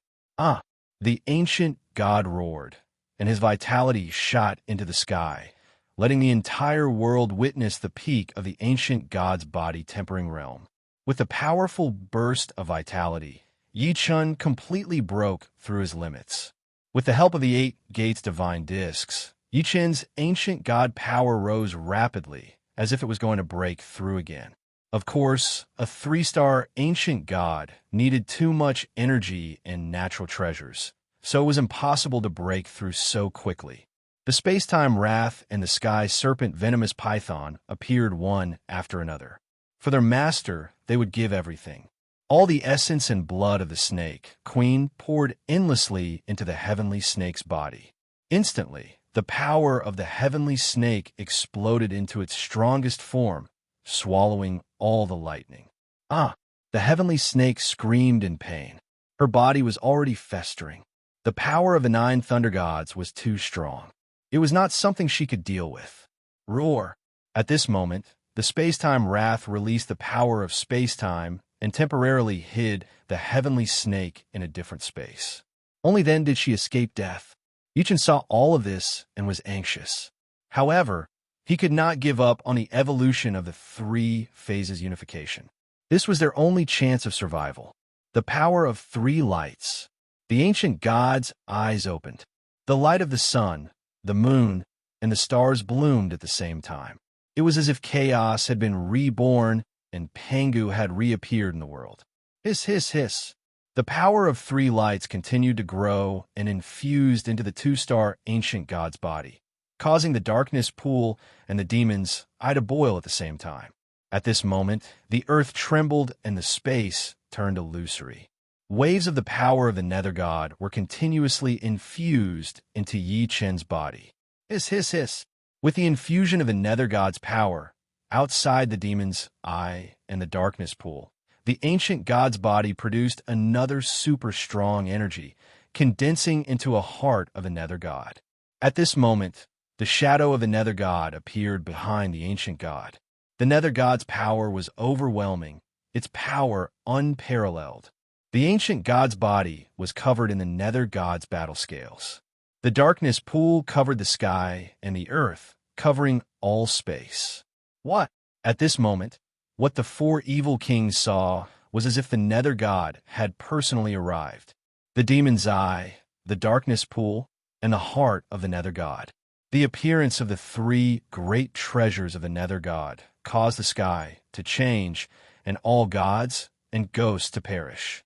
The ancient god roared, and his vitality shot into the sky, letting the entire world witness the peak of the ancient god's body-tempering realm. With a powerful burst of vitality, Yi Chen completely broke through his limits. With the help of the 8 gates divine discs, Yi Chen's ancient god power rose rapidly, as if it was going to break through again. Of course, a 3-star ancient god needed too much energy and natural treasures, so it was impossible to break through so quickly. The space-time wrath and the sky serpent venomous python appeared one after another. For their master, they would give everything. All the essence and blood of the snake queen poured endlessly into the heavenly snake's body. Instantly, the power of the heavenly snake exploded into its strongest form, swallowing all the lightning. The heavenly snake screamed in pain. Her body was already festering. The power of the 9 thunder gods was too strong. It was not something she could deal with. Roar! At this moment, the space-time wrath released the power of space-time and temporarily hid the heavenly snake in a different space. Only then did she escape death. Yi Chen saw all of this and was anxious. However, he could not give up on the evolution of the 3 phases unification. This was their only chance of survival. The power of 3 lights. The ancient god's eyes opened. The light of the sun, the moon, and the stars bloomed at the same time. It was as if chaos had been reborn and Pangu had reappeared in the world. Hiss, hiss, hiss. The power of 3 lights continued to grow and infused into the 2-star ancient god's body, causing the darkness pool and the demon's eye to boil at the same time. At this moment, the earth trembled and the space turned illusory. Waves of the power of the Nether God were continuously infused into Yi Chen's body. Hiss, hiss, hiss. With the infusion of the Nether God's power, outside the demon's eye and the darkness pool, the ancient god's body produced another super strong energy, condensing into a heart of the Nether God. At this moment, the shadow of the Nether God appeared behind the ancient god. The Nether God's power was overwhelming, its power unparalleled. The ancient god's body was covered in the Nether God's battle scales. The darkness pool covered the sky and the earth, covering all space. What? At this moment, what the 4 evil kings saw was as if the Nether God had personally arrived. The demon's eye, the darkness pool, and the heart of the Nether God. The appearance of the 3 great treasures of the Nether God caused the sky to change and all gods and ghosts to perish.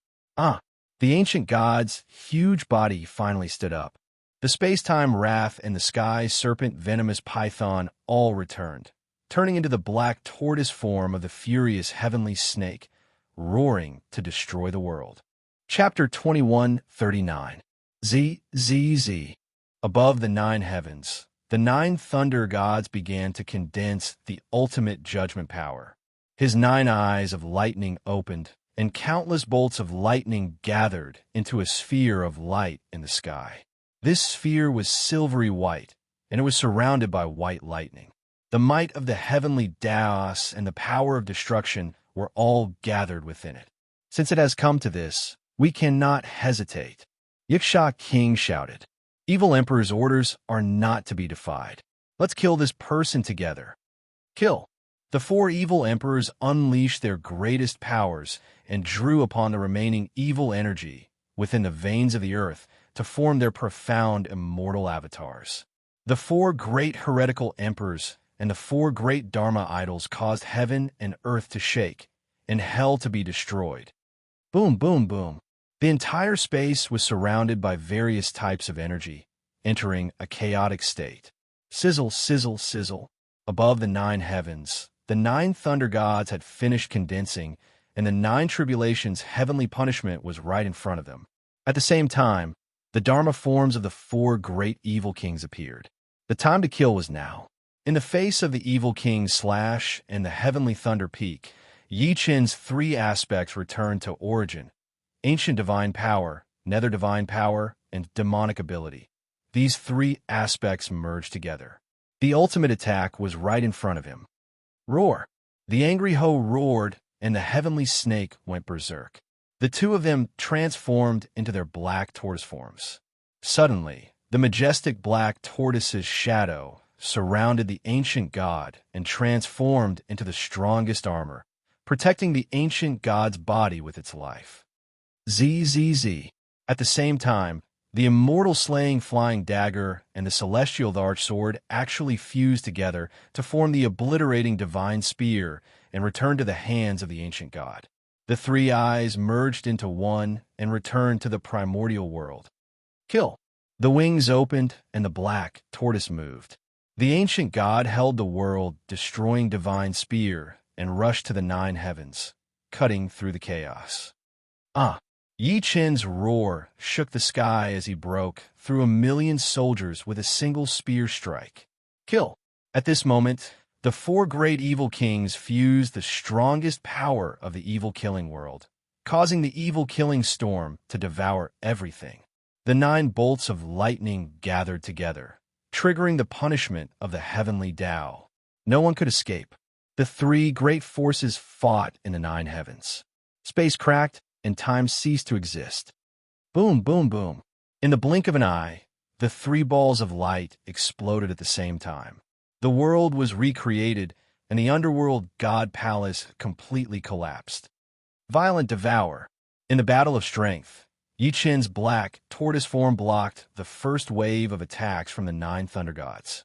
The ancient god's huge body finally stood up. The space-time wrath and the sky serpent venomous python all returned, turning into the black tortoise form of the furious heavenly snake, roaring to destroy the world. Chapter 21:39. Z. Above the 9 heavens, the nine thunder gods began to condense the ultimate judgment power. His nine eyes of lightning opened, and countless bolts of lightning gathered into a sphere of light in the sky. This sphere was silvery white, and it was surrounded by white lightning. The might of the heavenly Daos and the power of destruction were all gathered within it. Since it has come to this, we cannot hesitate. Yiksha King shouted. Evil Emperor's orders are not to be defied. Let's kill this person together. Kill. The four evil emperors unleashed their greatest powers and drew upon the remaining evil energy within the veins of the earth to form their profound immortal avatars. The four great heretical emperors and the four great Dharma idols caused heaven and earth to shake and hell to be destroyed. Boom, boom, boom. The entire space was surrounded by various types of energy, entering a chaotic state. Sizzle, sizzle, sizzle. Above the nine heavens, the nine thunder gods had finished condensing, and the nine tribulations' heavenly punishment was right in front of them. At the same time, the Dharma forms of the four great evil kings appeared. The time to kill was now. In the face of the evil king Slash and the heavenly thunder peak, Yi Qin's three aspects returned to origin: ancient divine power, nether divine power, and demonic ability. These three aspects merged together. The ultimate attack was right in front of him. Roar! The angry Ho roared, and the heavenly snake went berserk. The two of them transformed into their black tortoise forms. Suddenly, the majestic black tortoise's shadow surrounded the ancient god and transformed into the strongest armor, protecting the ancient god's body with its life. ZZZ. At the same time, the immortal slaying flying dagger and the celestial large sword actually fused together to form the obliterating divine spear and returned to the hands of the ancient god. The three eyes merged into one and returned to the primordial world. Kill. The wings opened and the black tortoise moved. The ancient god held the world, destroying divine spear, and rushed to the nine heavens, cutting through the chaos. Yi Qin's roar shook the sky as he broke through 1,000,000 soldiers with a single spear strike. Kill. At this moment, the four great evil kings fused the strongest power of the evil killing world, causing the evil killing storm to devour everything. The nine bolts of lightning gathered together, triggering the punishment of the heavenly Tao. No one could escape. The three great forces fought in the nine heavens. Space cracked, and time ceased to exist. Boom, boom, boom. In the blink of an eye, the three balls of light exploded at the same time. The world was recreated, and the underworld god palace completely collapsed. Violent devour. In the battle of strength, Yi Qin's black tortoise form blocked the first wave of attacks from the nine thunder gods.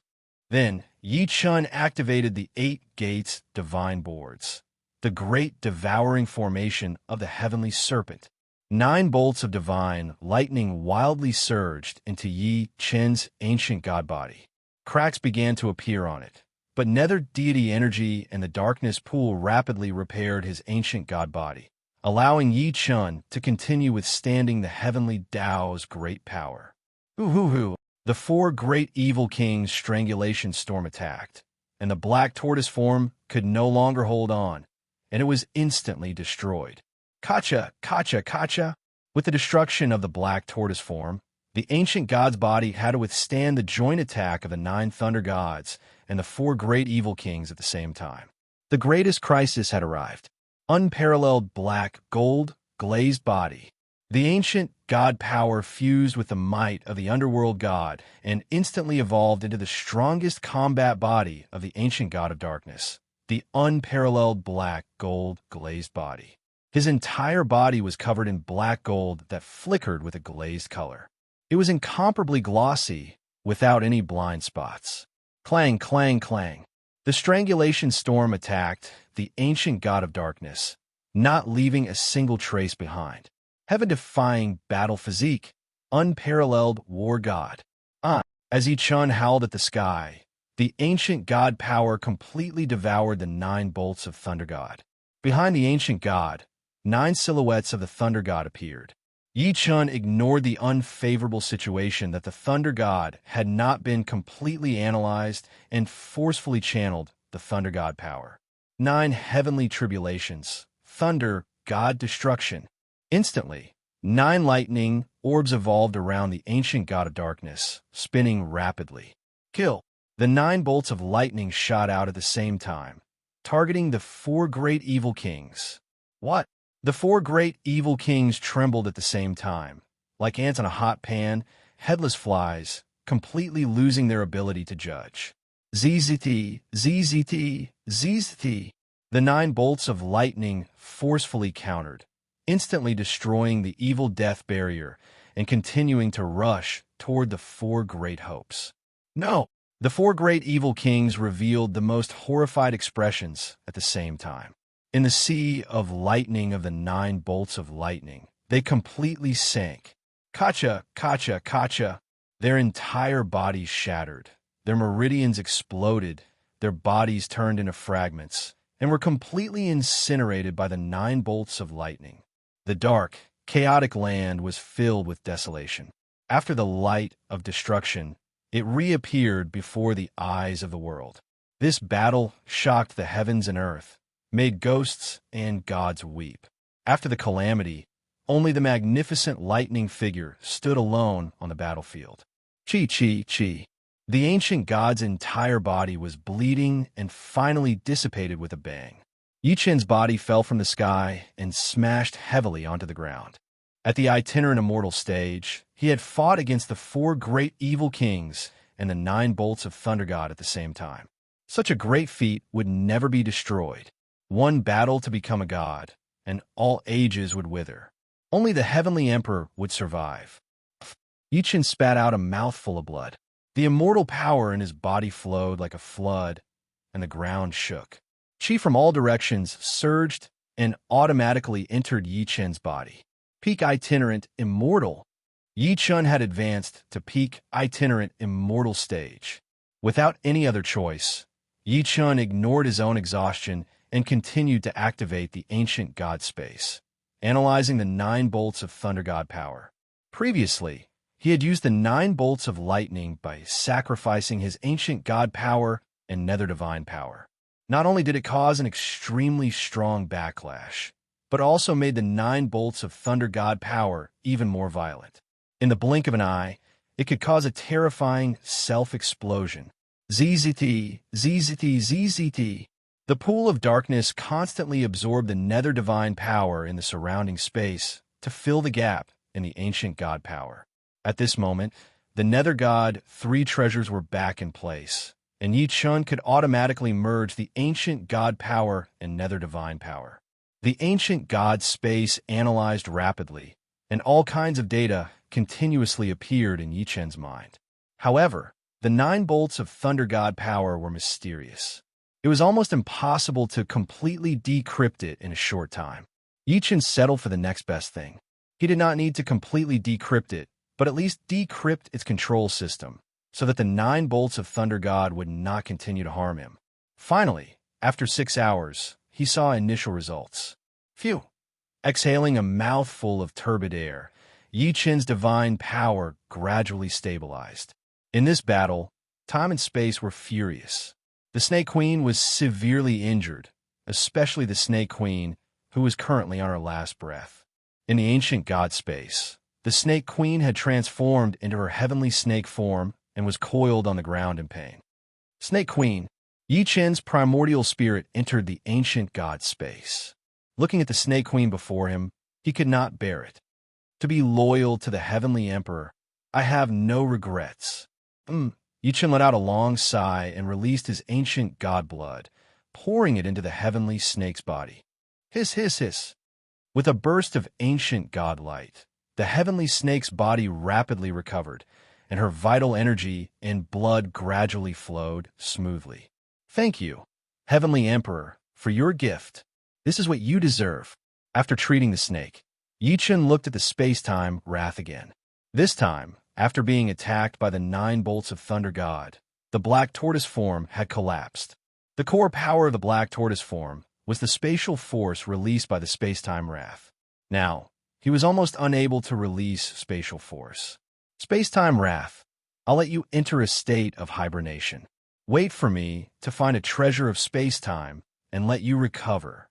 Then, Yi Qin activated the 8 gates divine boards, the great devouring formation of the heavenly serpent. 9 bolts of divine lightning wildly surged into Yi Qin's ancient god body. Cracks began to appear on it, but nether deity energy and the darkness pool rapidly repaired his ancient god body, allowing Yi Qin to continue withstanding the heavenly Tao's great power. Hoo-hoo-hoo! The 4 great evil kings' strangulation storm attacked, and the black tortoise form could no longer hold on, and it was instantly destroyed. Kacha, kacha, kacha! With the destruction of the black tortoise form, the ancient god's body had to withstand the joint attack of the 9 thunder gods and the 4 great evil kings at the same time. The greatest crisis had arrived. Unparalleled black, gold, glazed body. The ancient god power fused with the might of the underworld god and instantly evolved into the strongest combat body of the ancient god of darkness, the unparalleled black, gold, glazed body. His entire body was covered in black gold that flickered with a glazed color. It was incomparably glossy, without any blind spots. Clang, clang, clang. The strangulation storm attacked the ancient god of darkness, not leaving a single trace behind. Heaven-defying battle physique, unparalleled war god. As Yi Qin howled at the sky, the ancient god power completely devoured the 9 bolts of thunder god. Behind the ancient god, 9 silhouettes of the thunder god appeared. Yi Chun ignored the unfavorable situation that the Thunder God had not been completely analyzed and forcefully channeled the Thunder God power. 9 heavenly tribulations. Thunder God destruction. Instantly, 9 lightning orbs evolved around the ancient god of darkness, spinning rapidly. Kill. The 9 bolts of lightning shot out at the same time, targeting the 4 great evil kings. What? The 4 great evil kings trembled at the same time, like ants in a hot pan, headless flies, completely losing their ability to judge. ZZT, ZZT, ZZT. The 9 bolts of lightning forcefully countered, instantly destroying the evil death barrier and continuing to rush toward the 4 great hopes. No! The 4 great evil kings revealed the most horrified expressions at the same time. In the sea of lightning of the 9 bolts of lightning, they completely sank. Kacha, kacha, kacha. Their entire bodies shattered. Their meridians exploded. Their bodies turned into fragments and were completely incinerated by the 9 bolts of lightning. The dark, chaotic land was filled with desolation. After the light of destruction, it reappeared before the eyes of the world. This battle shocked the heavens and earth, made ghosts and gods weep. After the calamity, only the magnificent lightning figure stood alone on the battlefield. Chi, chi, chi. The ancient god's entire body was bleeding and finally dissipated with a bang. Yi Chen's body fell from the sky and smashed heavily onto the ground. At the itinerant immortal stage, he had fought against the 4 great evil kings and the 9 bolts of Thunder God at the same time. Such a great feat would never be destroyed. One battle to become a god, and all ages would wither. Only the heavenly emperor would survive. Yi Chen spat out a mouthful of blood. The immortal power in his body flowed like a flood, and the ground shook. Qi from all directions surged and automatically entered Yi Chen's body. Peak itinerant immortal. Yi Chun had advanced to peak itinerant immortal stage. Without any other choice, Yi Chun ignored his own exhaustion and continued to activate the ancient god space, analyzing the 9 bolts of Thunder God power. Previously, he had used the 9 bolts of lightning by sacrificing his ancient god power and nether divine power. Not only did it cause an extremely strong backlash, but also made the 9 bolts of Thunder God power even more violent. In the blink of an eye, it could cause a terrifying self-explosion. ZZT, ZZT, ZZT. The pool of darkness constantly absorbed the nether divine power in the surrounding space to fill the gap in the ancient god power. At this moment, the nether god 3 treasures were back in place, and Yi Chun could automatically merge the ancient god power and nether divine power. The ancient god space analyzed rapidly, and all kinds of data continuously appeared in Yi Chen's mind. However, the 9 bolts of Thunder God power were mysterious. It was almost impossible to completely decrypt it in a short time. Yi Chen settled for the next best thing. He did not need to completely decrypt it, but at least decrypt its control system, so that the 9 bolts of Thunder God would not continue to harm him. Finally, after 6 hours, he saw initial results. Phew! Exhaling a mouthful of turbid air, Yi Chen's divine power gradually stabilized. In this battle, time and space were furious. The Snake Queen was severely injured, especially the Snake Queen, who was currently on her last breath. In the ancient god space, the Snake Queen had transformed into her heavenly snake form and was coiled on the ground in pain. Snake Queen, Yi Chen's primordial spirit entered the ancient god space. Looking at the Snake Queen before him, he could not bear it. To be loyal to the heavenly emperor, I have no regrets. Yi Chen let out a long sigh and released his ancient god blood, pouring it into the heavenly snake's body. Hiss, hiss, hiss. With a burst of ancient god light, the heavenly snake's body rapidly recovered, and her vital energy and blood gradually flowed smoothly. Thank you, Heavenly Emperor, for your gift. This is what you deserve. After treating the snake, Yi Chen looked at the space-time wrath again. This time, after being attacked by the 9 bolts of Thunder God, the Black Tortoise form had collapsed. The core power of the Black Tortoise form was the spatial force released by the space-time wrath. Now, He was almost unable to release spatial force. Space-time wrath. I'll let you enter a state of hibernation. Wait for me to find a treasure of space-time and let you recover.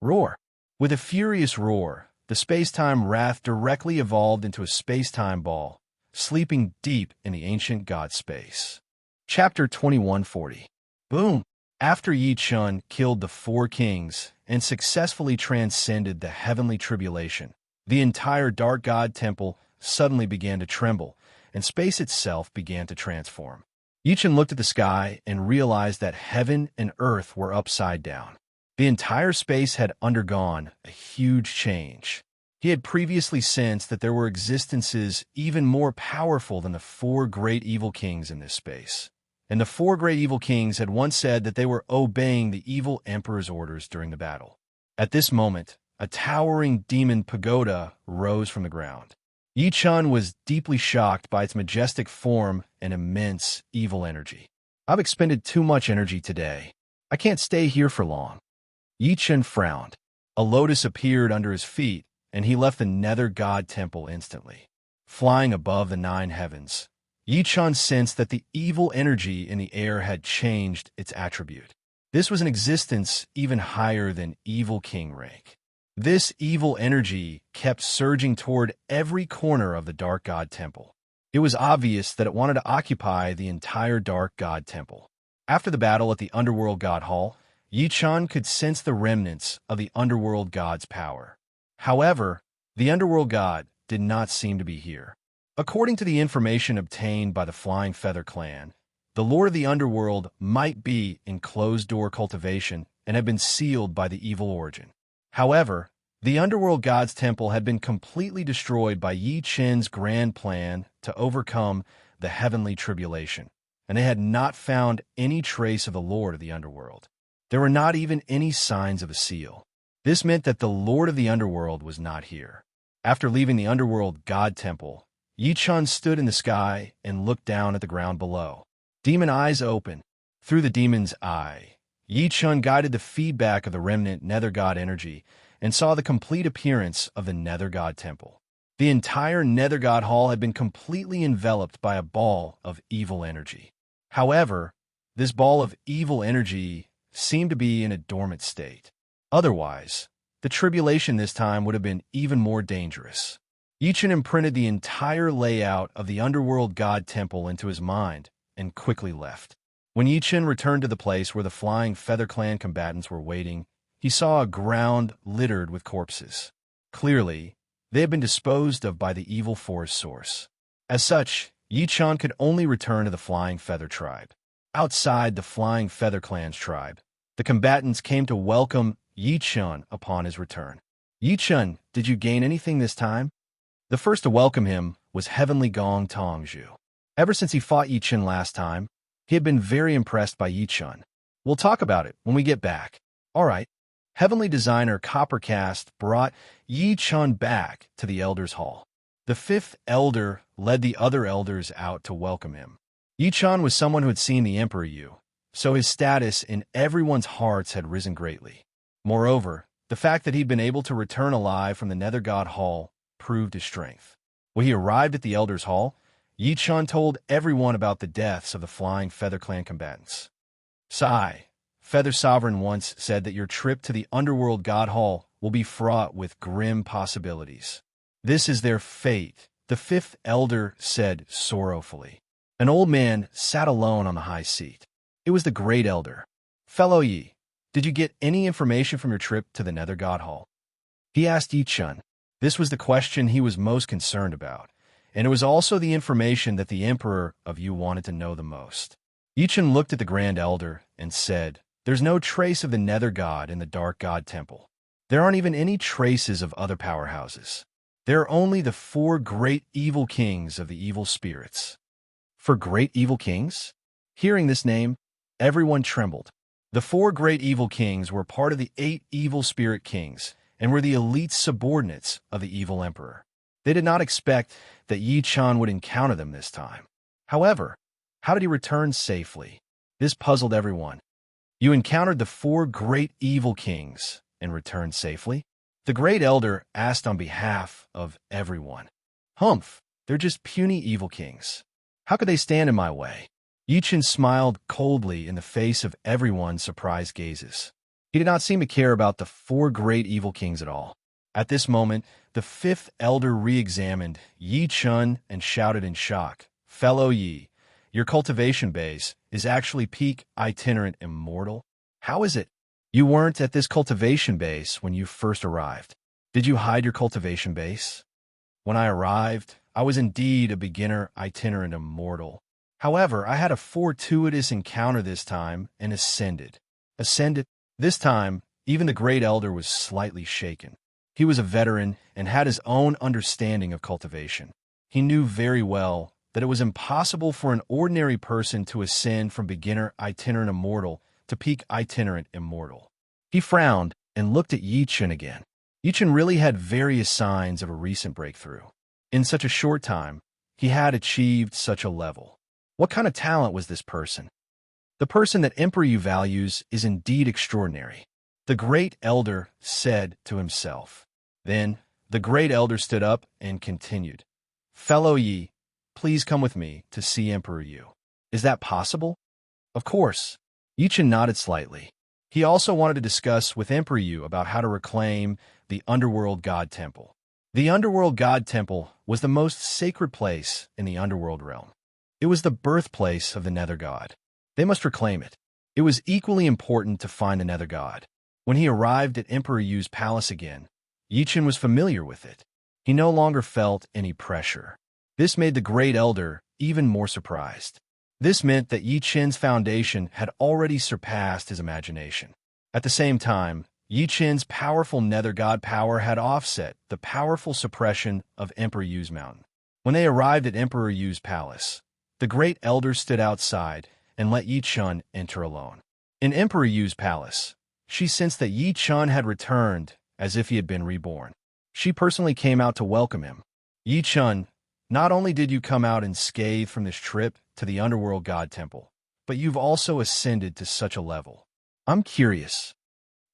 Roar. With a furious roar, the space-time wrath directly evolved into a space-time ball, sleeping deep in the ancient god space. Chapter 2140. Boom! After Yi Chun killed the four kings and successfully transcended the heavenly tribulation, the entire dark god temple suddenly began to tremble, and space itself began to transform. Yi Chun looked at the sky and realized that heaven and earth were upside down. The entire space had undergone a huge change. He had previously sensed that there were existences even more powerful than the four great evil kings in this space. And the four great evil kings had once said that they were obeying the evil emperor's orders during the battle. At this moment, a towering demon pagoda rose from the ground. Yi Chun was deeply shocked by its majestic form and immense evil energy. I've expended too much energy today. I can't stay here for long. Yi Chun frowned. A lotus appeared under his feet, and he left the nether god temple instantly. Flying above the 9 heavens, Yi Chun sensed that the evil energy in the air had changed its attribute. This was an existence even higher than evil king rank. This evil energy kept surging toward every corner of the dark god temple. It was obvious that it wanted to occupy the entire dark god temple. After the battle at the underworld god hall, Yi Chun could sense the remnants of the underworld god's power. However, the underworld god did not seem to be here. According to the information obtained by the Flying Feather clan, the lord of the underworld might be in closed-door cultivation and have been sealed by the evil origin. However, the underworld god's temple had been completely destroyed by Yi Chun's grand plan to overcome the heavenly tribulation, and they had not found any trace of the lord of the underworld. There were not even any signs of a seal. This meant that the lord of the underworld was not here. After leaving the underworld god temple, Yi Chun stood in the sky and looked down at the ground below. Demon eyes open. Through the demon's eye, Yi Chun guided the feedback of the remnant nether god energy and saw the complete appearance of the nether god temple. The entire nether god hall had been completely enveloped by a ball of evil energy. However, this ball of evil energy seemed to be in a dormant state. Otherwise, the tribulation this time would have been even more dangerous. Yi Chun imprinted the entire layout of the underworld god temple into his mind and quickly left. When Yi Chun returned to the place where the Flying Feather clan combatants were waiting, he saw a ground littered with corpses. Clearly, they had been disposed of by the evil forest source. As such, Yi Chun could only return to the Flying Feather tribe. Outside the Flying Feather clan's tribe, the combatants came to welcome Yi Chun upon his return. Yi Chun, did you gain anything this time? The first to welcome him was Heavenly Gong Tongzhu. Ever since he fought Yi Chun last time, he had been very impressed by Yi Chun. We'll talk about it when we get back. All right. Heavenly designer Coppercast brought Yi Chun back to the Elders' Hall. The 5th elder led the other elders out to welcome him. Yi Chun was someone who had seen the Emperor Yu, so his status in everyone's hearts had risen greatly. Moreover, the fact that he'd been able to return alive from the Nether God Hall proved his strength. When he arrived at the Elders' Hall, Yi Chun told everyone about the deaths of the Flying Feather clan combatants. Sai, Feather Sovereign once said that your trip to the Underworld God Hall will be fraught with grim possibilities. This is their fate, the 5th elder said sorrowfully. An old man sat alone on the high seat. It was the Great Elder. Fellow Yi, did you get any information from your trip to the Nether God Hall? He asked Yi Chun. This was the question he was most concerned about, and it was also the information that the Emperor of Yu wanted to know the most. Yi Chun looked at the Grand Elder and said, There's no trace of the Nether God in the Dark God Temple. There aren't even any traces of other powerhouses. There are only the 4 great evil kings of the evil spirits. 4 great evil kings? Hearing this name, everyone trembled. The 4 great evil kings were part of the 8 evil spirit kings and were the elite subordinates of the evil emperor. They did not expect that Yi Chun would encounter them this time. However, how did he return safely? This puzzled everyone. You encountered the 4 great evil kings and returned safely? The Great Elder asked on behalf of everyone. Humph, they're just puny evil kings. How could they stand in my way? Yi Chen smiled coldly in the face of everyone's surprised gazes. He did not seem to care about the four great evil kings at all. At this moment, the fifth elder re-examined Yi Chen and shouted in shock, "Fellow Yi, your cultivation base is actually peak itinerant immortal? How is it? You weren't at this cultivation base when you first arrived. Did you hide your cultivation base? When I arrived, I was indeed a beginner itinerant immortal. However, I had a fortuitous encounter this time and ascended. This time, even the Great Elder was slightly shaken. He was a veteran and had his own understanding of cultivation. He knew very well that it was impossible for an ordinary person to ascend from beginner itinerant immortal to peak itinerant immortal. He frowned and looked at Yi Chen again. Yi Chen really had various signs of a recent breakthrough. In such a short time, he had achieved such a level. What kind of talent was this person? The person that Emperor Yu values is indeed extraordinary, the Great Elder said to himself. Then, the Great Elder stood up and continued. Fellow Yi, please come with me to see Emperor Yu. Is that possible? Of course. Yi Chen nodded slightly. He also wanted to discuss with Emperor Yu about how to reclaim the Underworld God Temple. The Underworld God Temple was the most sacred place in the Underworld realm. It was the birthplace of the Nether God. They must reclaim it. It was equally important to find the Nether God. When he arrived at Emperor Yu's palace again, Yi Chen was familiar with it. He no longer felt any pressure. This made the Great Elder even more surprised. This meant that Yi Chen's foundation had already surpassed his imagination. At the same time, Yi Chen's powerful Nether God power had offset the powerful suppression of Emperor Yu's mountain. When they arrived at Emperor Yu's palace, the Great Elder stood outside and let Yi Chen enter alone. In Emperor Yu's palace, she sensed that Yi Chen had returned as if he had been reborn. She personally came out to welcome him. Yi Chen, not only did you come out unscathed from this trip to the Underworld God Temple, but you've also ascended to such a level. I'm curious.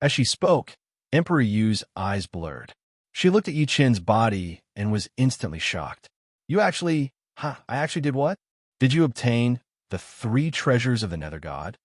As she spoke, Emperor Yu's eyes blurred. She looked at Yi Chen's body and was instantly shocked. I actually did what? Did you obtain the 3 treasures of the Nether God?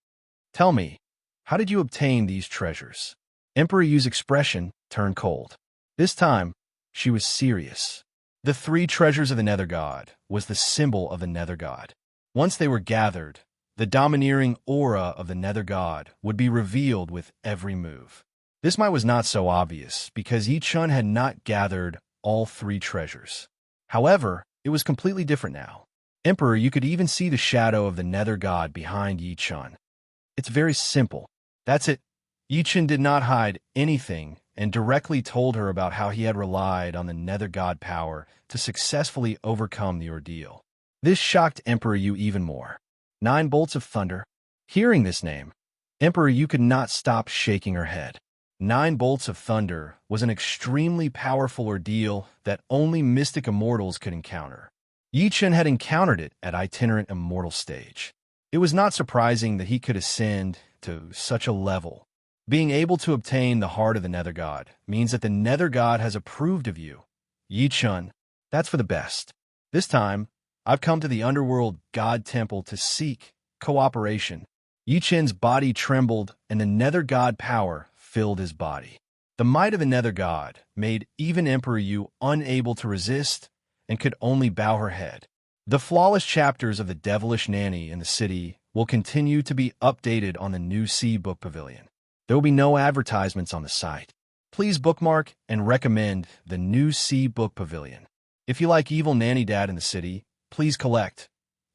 Tell me, how did you obtain these treasures? Emperor Yu's expression turned cold. This time, she was serious. The 3 treasures of the Nether God was the symbol of the Nether God. Once they were gathered, the domineering aura of the Nether God would be revealed with every move. This might was not so obvious because Yi Chen had not gathered all 3 treasures. However, it was completely different now. Emperor, you could even see the shadow of the Nether God behind Yi Chen. It's very simple. That's it. Yi Chen did not hide anything and directly told her about how he had relied on the Nether God power to successfully overcome the ordeal. This shocked Emperor Yu even more. 9 bolts of thunder. Hearing this name, Emperor Yu could not stop shaking her head. 9 bolts of thunder was an extremely powerful ordeal that only mystic immortals could encounter. Yi Chen had encountered it at itinerant immortal stage. It was not surprising that he could ascend to such a level. Being able to obtain the heart of the Nether God means that the Nether God has approved of you. Yi Chen, that's for the best. This time, I've come to the Underworld God Temple to seek cooperation. Yi Chen's body trembled and the Nether God power filled his body. The might of the Nether God made even Emperor Yu unable to resist and could only bow her head. The flawless chapters of the Devilish Nanny in the city will continue to be updated on the new C Book Pavilion. There will be no advertisements on the site. Please bookmark and recommend the new C Book Pavilion. If you like Evil Nanny Dad in the City, please collect.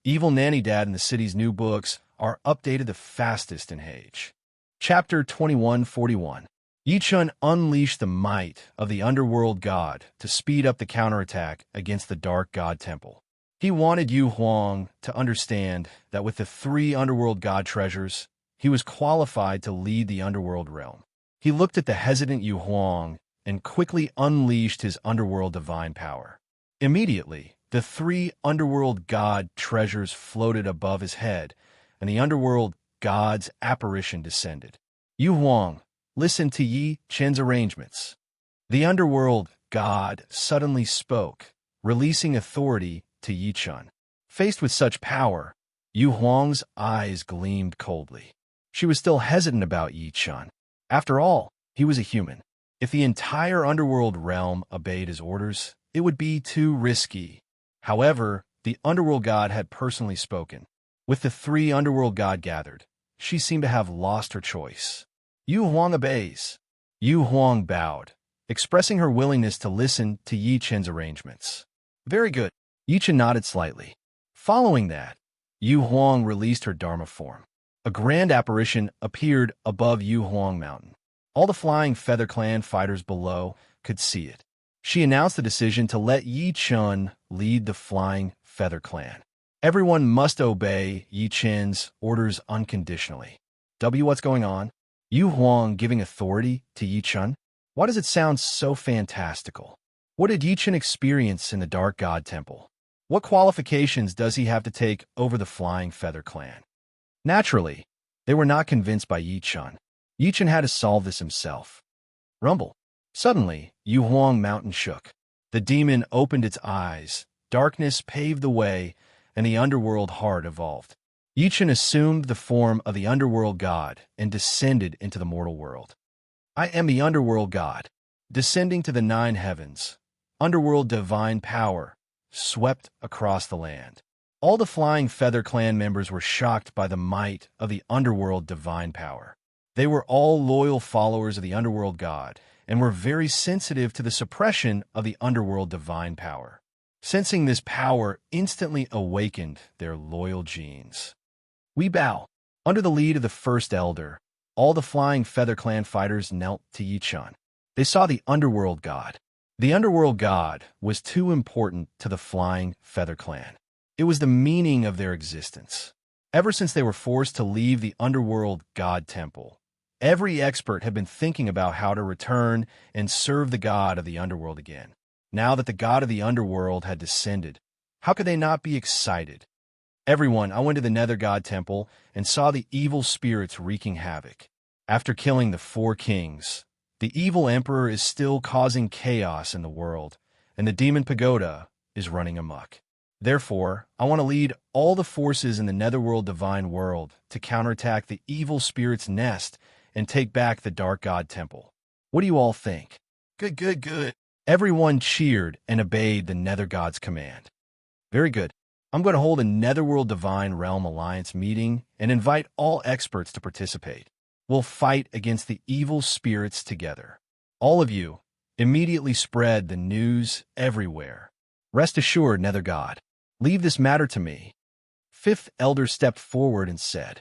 Evil Nanny Dad in the City's new books are updated the fastest in age. Chapter 2141. Yi Chen unleashed the might of the Underworld God to speed up the counterattack against the Dark God Temple. He wanted Yu Huang to understand that with the 3 Underworld God treasures, he was qualified to lead the Underworld realm. He looked at the hesitant Yu Huang and quickly unleashed his Underworld divine power. Immediately, the 3 Underworld God treasures floated above his head, and the Underworld God's apparition descended. Yu Huang, listen to Yi Chen's arrangements. The underworld god suddenly spoke, releasing authority to Yi Chun. Faced with such power, Yu Huang's eyes gleamed coldly. She was still hesitant about Yi Chun. After all, he was a human. If the entire underworld realm obeyed his orders, it would be too risky. However, the underworld god had personally spoken. With the three underworld god gathered, she seemed to have lost her choice. Yu Huang obeys. Yu Huang bowed, expressing her willingness to listen to Yi Chun's arrangements. Very good. Yi Chun nodded slightly. Following that, Yu Huang released her Dharma form. A grand apparition appeared above Yu Huang Mountain. All the flying Feather Clan fighters below could see it. She announced the decision to let Yi Chun lead the flying Feather Clan. Everyone must obey Yi Chun's orders unconditionally. What's going on? Yu Huang giving authority to Yi Chun? Why does it sound so fantastical? What did Yi Chun experience in the Dark God Temple? What qualifications does he have to take over the Flying Feather Clan? Naturally, they were not convinced by Yi Chun. Yi Chun had to solve this himself. Rumble. Suddenly, Yu Huang Mountain shook. The demon opened its eyes, darkness paved the way, and the underworld heart evolved. Yi Chun assumed the form of the underworld god and descended into the mortal world. I am the underworld god, descending to the 9 heavens. Underworld divine power swept across the land. All the Flying Feather Clan members were shocked by the might of the underworld divine power. They were all loyal followers of the underworld god and were very sensitive to the suppression of the underworld divine power. Sensing this power instantly awakened their loyal genes. We bow. Under the lead of the first elder, all the Flying Feather Clan fighters knelt to Yi Chun. They saw the underworld god. The underworld god was too important to the Flying Feather Clan. It was the meaning of their existence. Ever since they were forced to leave the underworld god temple, every expert had been thinking about how to return and serve the god of the underworld again. Now that the god of the underworld had descended, how could they not be excited? Everyone, I went to the Nether God Temple and saw the evil spirits wreaking havoc. After killing the 4 kings, the evil emperor is still causing chaos in the world, and the demon pagoda is running amok. Therefore, I want to lead all the forces in the Netherworld divine world to counterattack the evil spirit's nest and take back the Dark God Temple. What do you all think? Good, good, good. Everyone cheered and obeyed the Nether God's command. Very good. I'm going to hold a Netherworld Divine Realm Alliance meeting and invite all experts to participate. We'll fight against the evil spirits together. All of you, immediately spread the news everywhere. Rest assured, Nether God, leave this matter to me. 5th Elder stepped forward and said,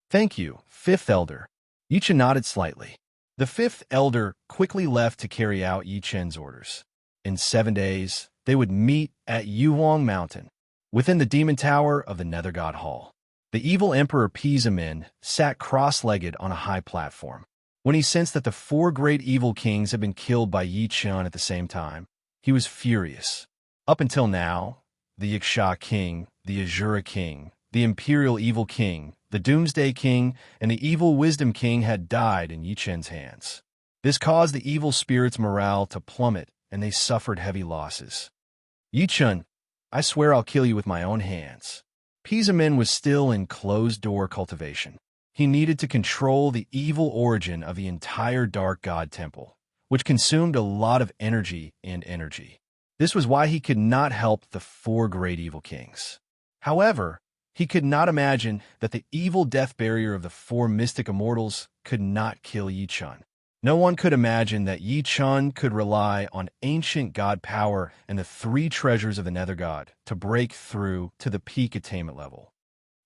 Thank you, 5th Elder. Yi Chun nodded slightly. The 5th Elder quickly left to carry out Yi Chun's orders. In 7 days, they would meet at Yuhuang Mountain, within the Demon Tower of the Nether God Hall. The evil Emperor Pizamin sat cross-legged on a high platform. When he sensed that the 4 great evil kings had been killed by Yi Chun at the same time, he was furious. Up until now, the Yiksha King, the Azura King, the Imperial Evil King, the Doomsday King, and the Evil Wisdom King had died in Yi Chun's hands. This caused the evil spirits' morale to plummet, and they suffered heavy losses. Yi Chun, I swear I'll kill you with my own hands. Pizamin was still in closed-door cultivation. He needed to control the evil origin of the entire Dark God Temple, which consumed a lot of energy and energy. This was why he could not help the 4 great evil kings. However, he could not imagine that the evil death barrier of the 4 mystic immortals could not kill Yi Chun. No one could imagine that Yi Chun could rely on ancient god power and the 3 treasures of the Nether God to break through to the peak attainment level.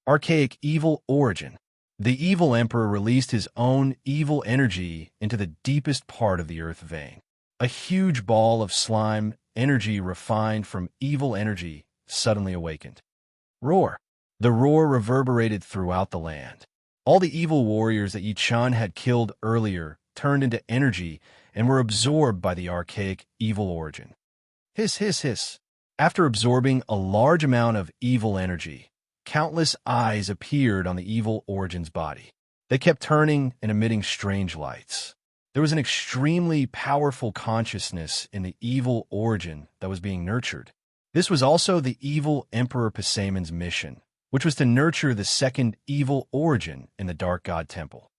Archaic evil origin. The evil emperor released his own evil energy into the deepest part of the earth vein. A huge ball of slime energy refined from evil energy suddenly awakened. Roar. The roar reverberated throughout the land. All the evil warriors that Yi Chun had killed earlier turned into energy and were absorbed by the archaic evil origin. Hiss, hiss, hiss. After absorbing a large amount of evil energy, countless eyes appeared on the evil origin's body. They kept turning and emitting strange lights. There was an extremely powerful consciousness in the evil origin that was being nurtured. This was also the evil Emperor Pasemen's mission, which was to nurture the second evil origin in the Dark God Temple.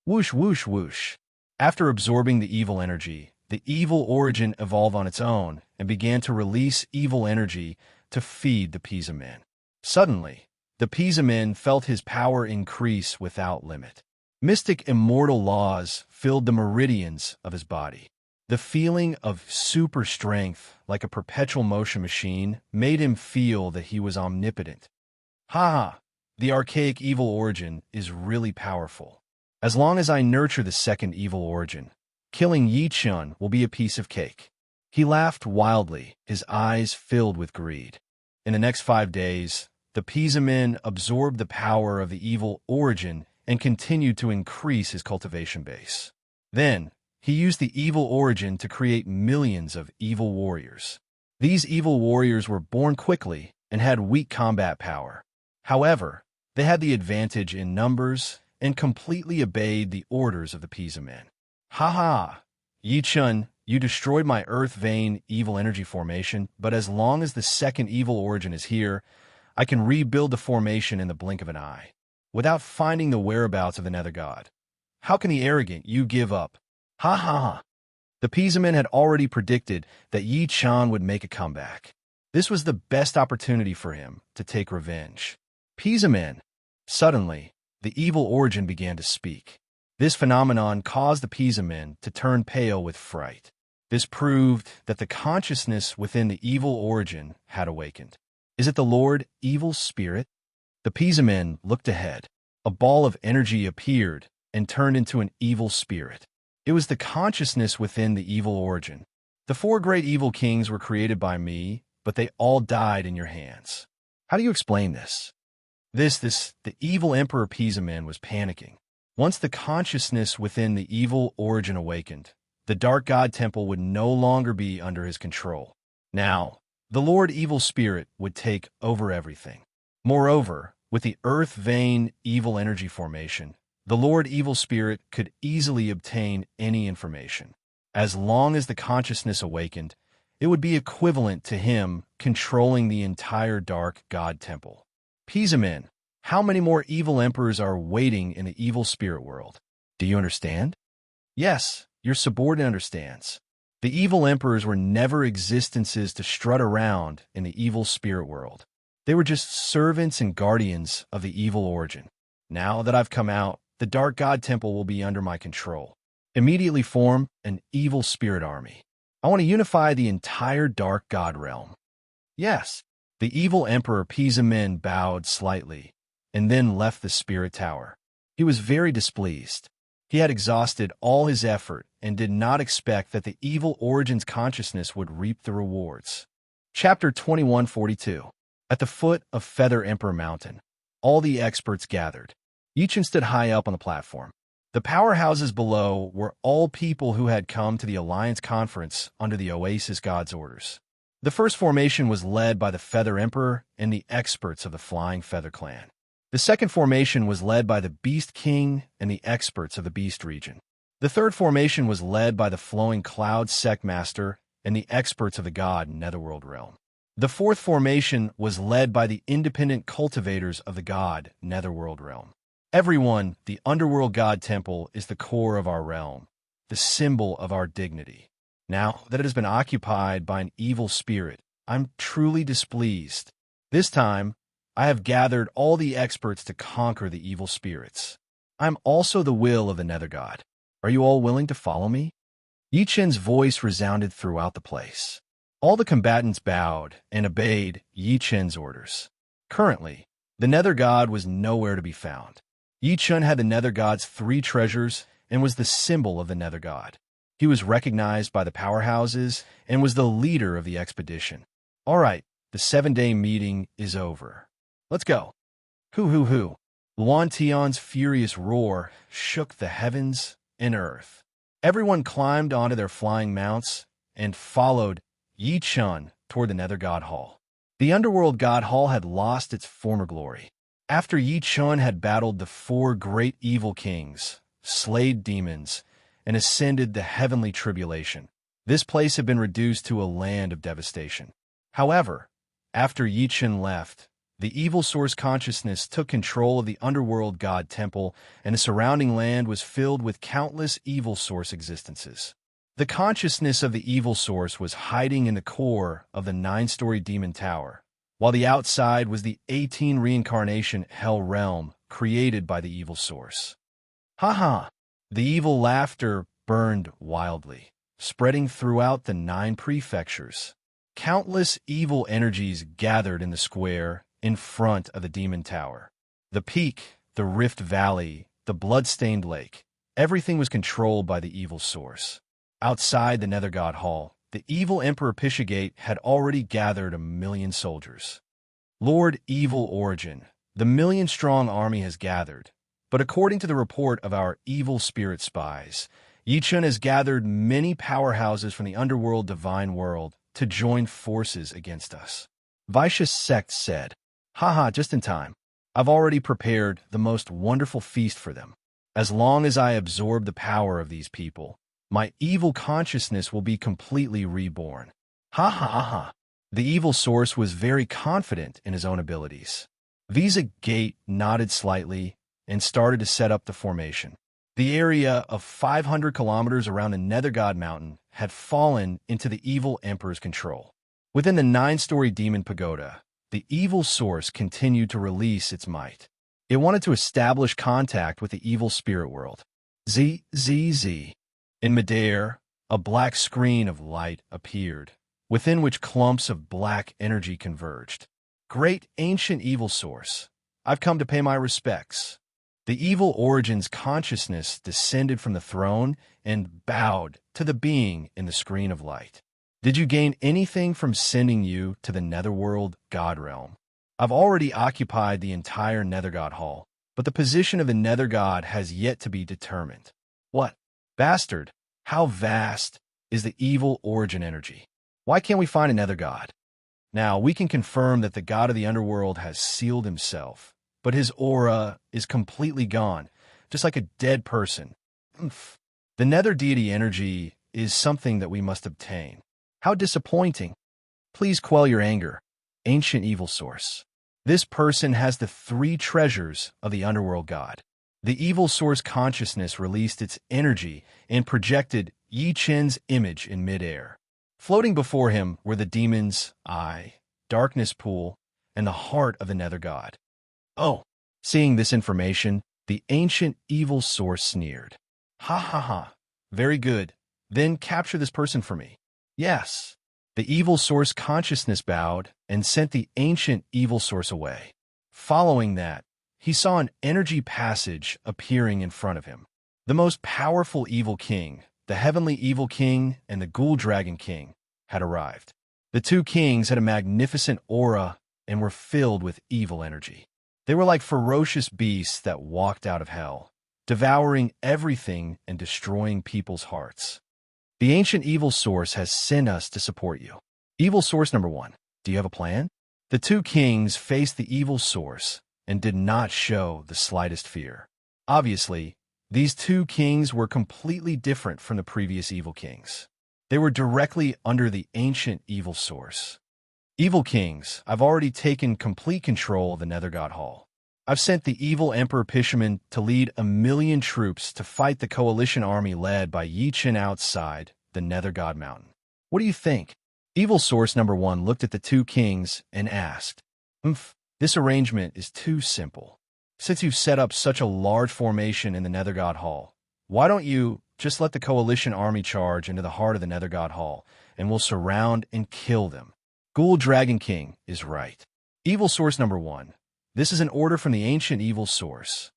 Whoosh, whoosh, whoosh. After absorbing the evil energy, the evil origin evolved on its own and began to release evil energy to feed the Pisa men. Suddenly, the Pisa men felt his power increase without limit. Mystic immortal laws filled the meridians of his body. The feeling of super strength, like a perpetual motion machine, made him feel that he was omnipotent. Ha! The archaic evil origin is really powerful. As long as I nurture the second evil origin, killing Yi Chun will be a piece of cake. He laughed wildly, his eyes filled with greed. In the next 5 days, the Pisa men absorbed the power of the evil origin and continued to increase his cultivation base. Then, he used the evil origin to create millions of evil warriors. These evil warriors were born quickly and had weak combat power. However, they had the advantage in numbers and completely obeyed the orders of the Pisa men. Ha ha! Yi Chun, you destroyed my earth vein evil energy formation, but as long as the second evil origin is here, I can rebuild the formation in the blink of an eye, without finding the whereabouts of the Nether God. How can the arrogant you give up? Ha ha ha! The Pisa men had already predicted that Yi Chun would make a comeback. This was the best opportunity for him to take revenge. Pisa men. Suddenly, the evil origin began to speak. This phenomenon caused the Pisa men to turn pale with fright. This proved that the consciousness within the evil origin had awakened. Is it the Lord, evil spirit? The Pisa men looked ahead. A ball of energy appeared and turned into an evil spirit. It was the consciousness within the evil origin. The 4 great evil kings were created by me, but they all died in your hands. How do you explain this? The evil Emperor Pisa man was panicking. Once the consciousness within the evil origin awakened, the Dark God Temple would no longer be under his control. Now, the Lord Evil Spirit would take over everything. Moreover, with the Earth Vein evil energy formation, the Lord Evil Spirit could easily obtain any information. As long as the consciousness awakened, it would be equivalent to him controlling the entire Dark God Temple. Pisa men, how many more evil emperors are waiting in the evil spirit world? Do you understand? Yes, your subordinate understands. The evil emperors were never existences to strut around in the evil spirit world. They were just servants and guardians of the evil origin. Now that I've come out, the Dark God Temple will be under my control. Immediately form an evil spirit army. I want to unify the entire Dark God realm. Yes, the evil Emperor Pisa men bowed slightly and then left the spirit tower. He was very displeased. He had exhausted all his effort and did not expect that the evil origins consciousness would reap the rewards. Chapter 2142. At the foot of Feather Emperor Mountain, all the experts gathered. Each stood high up on the platform. The powerhouses below were all people who had come to the Alliance Conference under the Oasis God's orders. The first formation was led by the Feather Emperor and the experts of the Flying Feather Clan. The second formation was led by the Beast King and the experts of the Beast region. The third formation was led by the Flowing Cloud Sect Master and the experts of the God Netherworld realm. The fourth formation was led by the independent cultivators of the God Netherworld realm. Everyone, the Underworld God Temple is the core of our realm, the symbol of our dignity. Now that it has been occupied by an evil spirit, I'm truly displeased. This time, I have gathered all the experts to conquer the evil spirits. I'm also the will of the Nether God. Are you all willing to follow me? Yi Chen's voice resounded throughout the place. All the combatants bowed and obeyed Yi Chen's orders. Currently, the Nether God was nowhere to be found. Yi Chen had the Nether God's 3 treasures and was the symbol of the Nether God. He was recognized by the powerhouses and was the leader of the expedition. All right, the 7-day meeting is over. Let's go. Hoo. Luan Tion's furious roar shook the heavens and earth. Everyone climbed onto their flying mounts and followed Yi Chen toward the Nether God Hall. The Underworld God Hall had lost its former glory. After Yi Chen had battled the 4 great evil kings, slayed demons, and ascended the heavenly tribulation. This place had been reduced to a land of devastation. However, after Yichen left, the evil source consciousness took control of the underworld god temple, and the surrounding land was filled with countless evil source existences. The consciousness of the evil source was hiding in the core of the 9-story demon tower, while the outside was the 18 reincarnation hell realm created by the evil source. Ha ha! The evil laughter burned wildly, spreading throughout the 9 prefectures. Countless evil energies gathered in the square in front of the demon tower. The peak, the rift valley, the blood-stained lake, everything was controlled by the evil source. Outside the Nether God Hall, the evil Emperor Pishagate had already gathered 1,000,000 soldiers. Lord Evil Origin, the 1,000,000-strong army has gathered, but according to the report of our evil spirit spies, Yichun has gathered many powerhouses from the underworld divine world to join forces against us. Vaishya's sect said, "Haha, just in time. I've already prepared the most wonderful feast for them. As long as I absorb the power of these people, my evil consciousness will be completely reborn." Ha ha ha ha. The evil source was very confident in his own abilities. Visa Gate nodded slightly and started to set up the formation. The area of 500 kilometers around the Nether God Mountain had fallen into the evil emperor's control. Within the 9-story demon pagoda, the evil source continued to release its might. It wanted to establish contact with the evil spirit world. Z. In midair, a black screen of light appeared, within which clumps of black energy converged. Great ancient evil source, I've come to pay my respects. The evil origin's consciousness descended from the throne and bowed to the being in the screen of light. Did you gain anything from sending you to the netherworld god realm? I've already occupied the entire Nether God Hall, but the position of the Nether God has yet to be determined. What? Bastard, how vast is the evil origin energy? Why can't we find a Nether God? Now, we can confirm that the god of the underworld has sealed himself, but his aura is completely gone, just like a dead person. The Nether deity energy is something that we must obtain. How disappointing. Please quell your anger, ancient evil source. This person has the 3 treasures of the underworld god. The evil source consciousness released its energy and projected Yi Chen's image in midair. Floating before him were the demon's eye, darkness pool, and the heart of the Nether God. Oh, seeing this information, the ancient evil source sneered. Ha ha ha, very good. Then capture this person for me. Yes. The evil source consciousness bowed and sent the ancient evil source away. Following that, he saw an energy passage appearing in front of him. The most powerful evil king, the heavenly evil king and the ghoul dragon king, had arrived. The 2 kings had a magnificent aura and were filled with evil energy. They were like ferocious beasts that walked out of hell, devouring everything and destroying people's hearts. The ancient evil source has sent us to support you. Evil source number 1, do you have a plan? The 2 kings faced the evil source and did not show the slightest fear. Obviously, these 2 kings were completely different from the previous evil kings. They were directly under the ancient evil source. Evil kings, I've already taken complete control of the Nether God Hall. I've sent the evil Emperor Pishaman to lead 1,000,000 troops to fight the coalition army led by Yi Chen outside the Nether God Mountain. What do you think? Evil source number 1 looked at the 2 kings and asked, This arrangement is too simple. Since you've set up such a large formation in the Nether God Hall, why don't you just let the coalition army charge into the heart of the Nether God Hall, and we'll surround and kill them? Ghoul Dragon King is right. Evil source number 1, this is an order from the ancient evil source.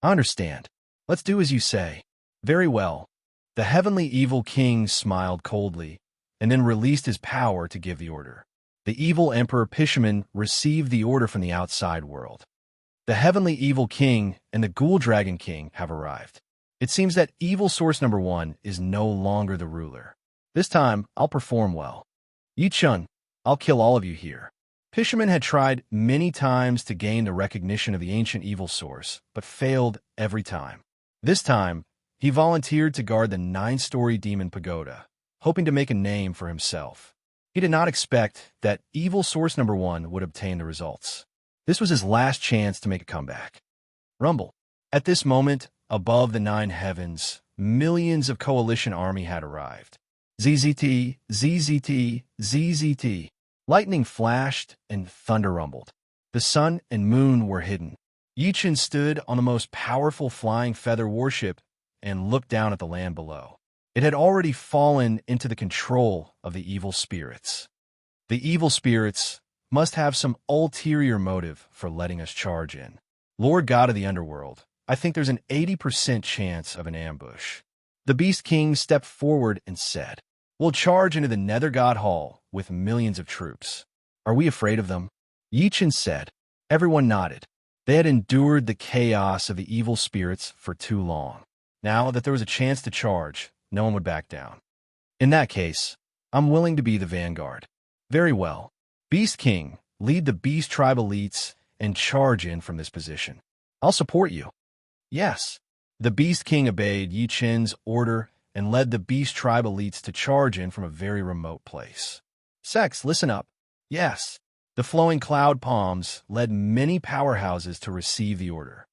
I understand. Let's do as you say. Very well. The heavenly evil king smiled coldly, and then released his power to give the order. The evil Emperor Pishaman received the order from the outside world. The heavenly evil king and the ghoul dragon king have arrived. It seems that evil source number 1 is no longer the ruler. This time, I'll perform well. Yi Chun, I'll kill all of you here. Pishaman had tried many times to gain the recognition of the ancient evil source, but failed every time. This time, He volunteered to guard the 9-story demon pagoda, hoping to make a name for himself. He did not expect that evil source number 1 would obtain the results. This was his last chance to make a comeback. Rumble. At this moment, above the 9 heavens, millions of coalition army had arrived. ZZT, ZZT, ZZT. Lightning flashed and thunder rumbled. The sun and moon were hidden. Yi-Chen stood on the most powerful flying feather warship and looked down at the land below. It had already fallen into the control of the evil spirits. The evil spirits must have some ulterior motive for letting us charge in. Lord God of the Underworld, I think there's an 80% chance of an ambush. The Beast King stepped forward and said, "We'll charge into the Nether God Hall with millions of troops. Are we afraid of them?" Yi-Chen said. Everyone nodded. They had endured the chaos of the evil spirits for too long. Now that there was a chance to charge, no one would back down. In that case, I'm willing to be the vanguard. Very well. Beast King, lead the Beast Tribe elites and charge in from this position. I'll support you. Yes. The Beast King obeyed Yi-Chen's order and led the Beast Tribe elites to charge in from a very remote place. Sex, listen up. Yes. The flowing cloud palms led many powerhouses to receive the order.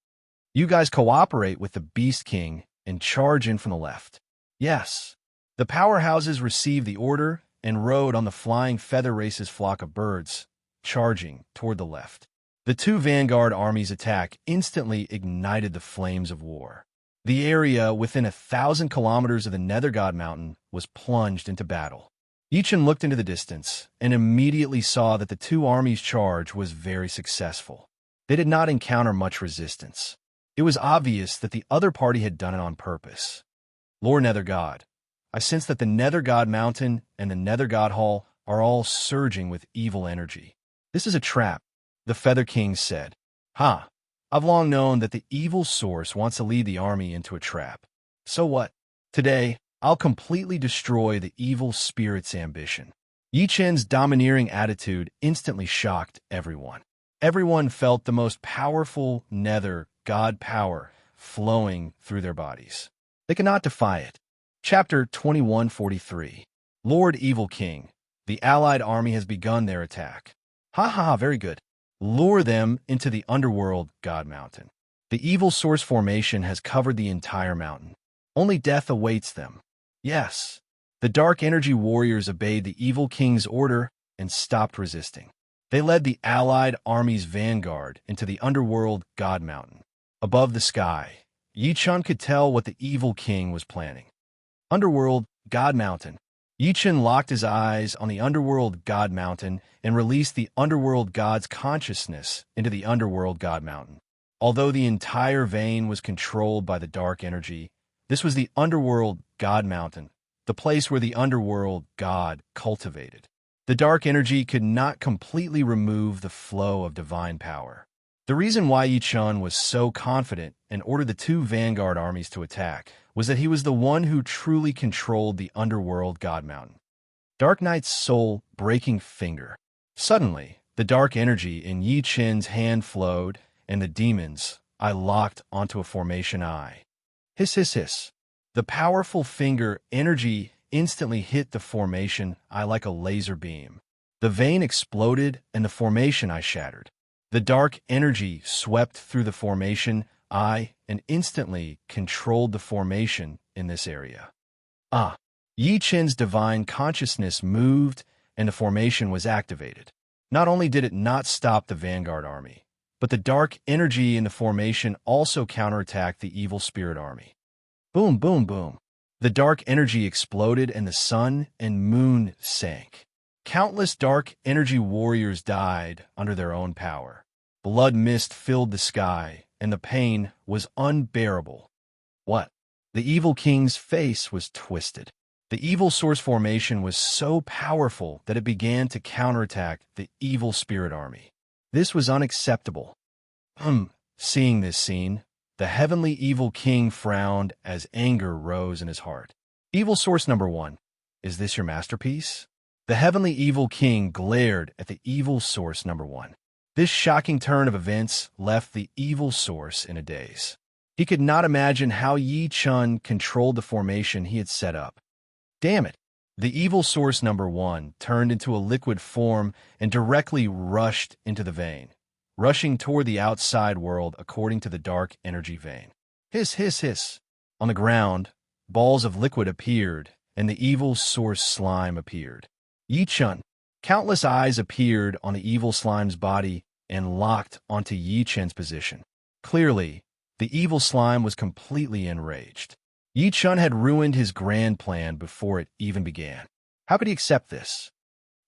You guys cooperate with the Beast King and charge in from the left. Yes. The powerhouses received the order and rode on the flying feather race's flock of birds, charging toward the left. The 2 vanguard armies' attack instantly ignited the flames of war. The area within 1,000 kilometers of the Nether God Mountain was plunged into battle. Yi-Chen looked into the distance and immediately saw that the 2 armies' charge was very successful. They did not encounter much resistance. It was obvious that the other party had done it on purpose. Lord Nether God, I sense that the Nether God Mountain and the Nether God Hall are all surging with evil energy. This is a trap, the Feather King said. Ha! I've long known that the evil source wants to lead the army into a trap. So what? Today, I'll completely destroy the evil spirit's ambition. Yi-Chen's domineering attitude instantly shocked everyone. Everyone felt the most powerful Nether God power flowing through their bodies. They cannot defy it. Chapter 2143. Lord Evil King, the allied army has begun their attack. Ha ha, very good. Lure them into the underworld God Mountain. The evil source formation has covered the entire mountain. Only death awaits them. Yes. The dark energy warriors obeyed the evil king's order and stopped resisting. They led the allied army's vanguard into the underworld God Mountain. Above the sky, Yi-Chen could tell what the evil king was planning. Underworld God Mountain. Yi-Chen locked his eyes on the underworld God Mountain and released the underworld god's consciousness into the underworld God Mountain. Although the entire vein was controlled by the dark energy, this was the underworld God Mountain, the place where the underworld god cultivated. The dark energy could not completely remove the flow of divine power. The reason why Yi-Chen was so confident and ordered the 2 vanguard armies to attack was that he was the one who truly controlled the underworld God Mountain. Dark Knight's soul breaking finger. Suddenly, the dark energy in Yi-Chen's hand flowed, and the demons I locked onto a formation eye. Hiss, hiss, hiss. The powerful finger energy instantly hit the formation eye like a laser beam. The vein exploded and the formation eye shattered. The dark energy swept through the formation eye and instantly controlled the formation in this area. Yi-Chen's divine consciousness moved and the formation was activated. Not only did it not stop the vanguard army, but the dark energy in the formation also counterattacked the evil spirit army. Boom, boom, boom. The dark energy exploded and the sun and moon sank. Countless dark energy warriors died under their own power. Blood mist filled the sky, and the pain was unbearable. What? The evil king's face was twisted. The evil source formation was so powerful that it began to counterattack the evil spirit army. This was unacceptable. Seeing this scene, the heavenly evil king frowned as anger rose in his heart. Evil source number 1, is this your masterpiece? The heavenly evil king glared at the evil source number 1. This shocking turn of events left the evil source in a daze. He could not imagine how Yi Chun controlled the formation he had set up. Damn it! The evil source number 1 turned into a liquid form and directly rushed into the vein, rushing toward the outside world according to the dark energy vein. Hiss, hiss, hiss. On the ground, balls of liquid appeared, and the evil source slime appeared. Yi Chun. Countless eyes appeared on the evil slime's body and locked onto Yi Chun's position. Clearly, the evil slime was completely enraged. Yi Chun had ruined his grand plan before it even began. How could he accept this?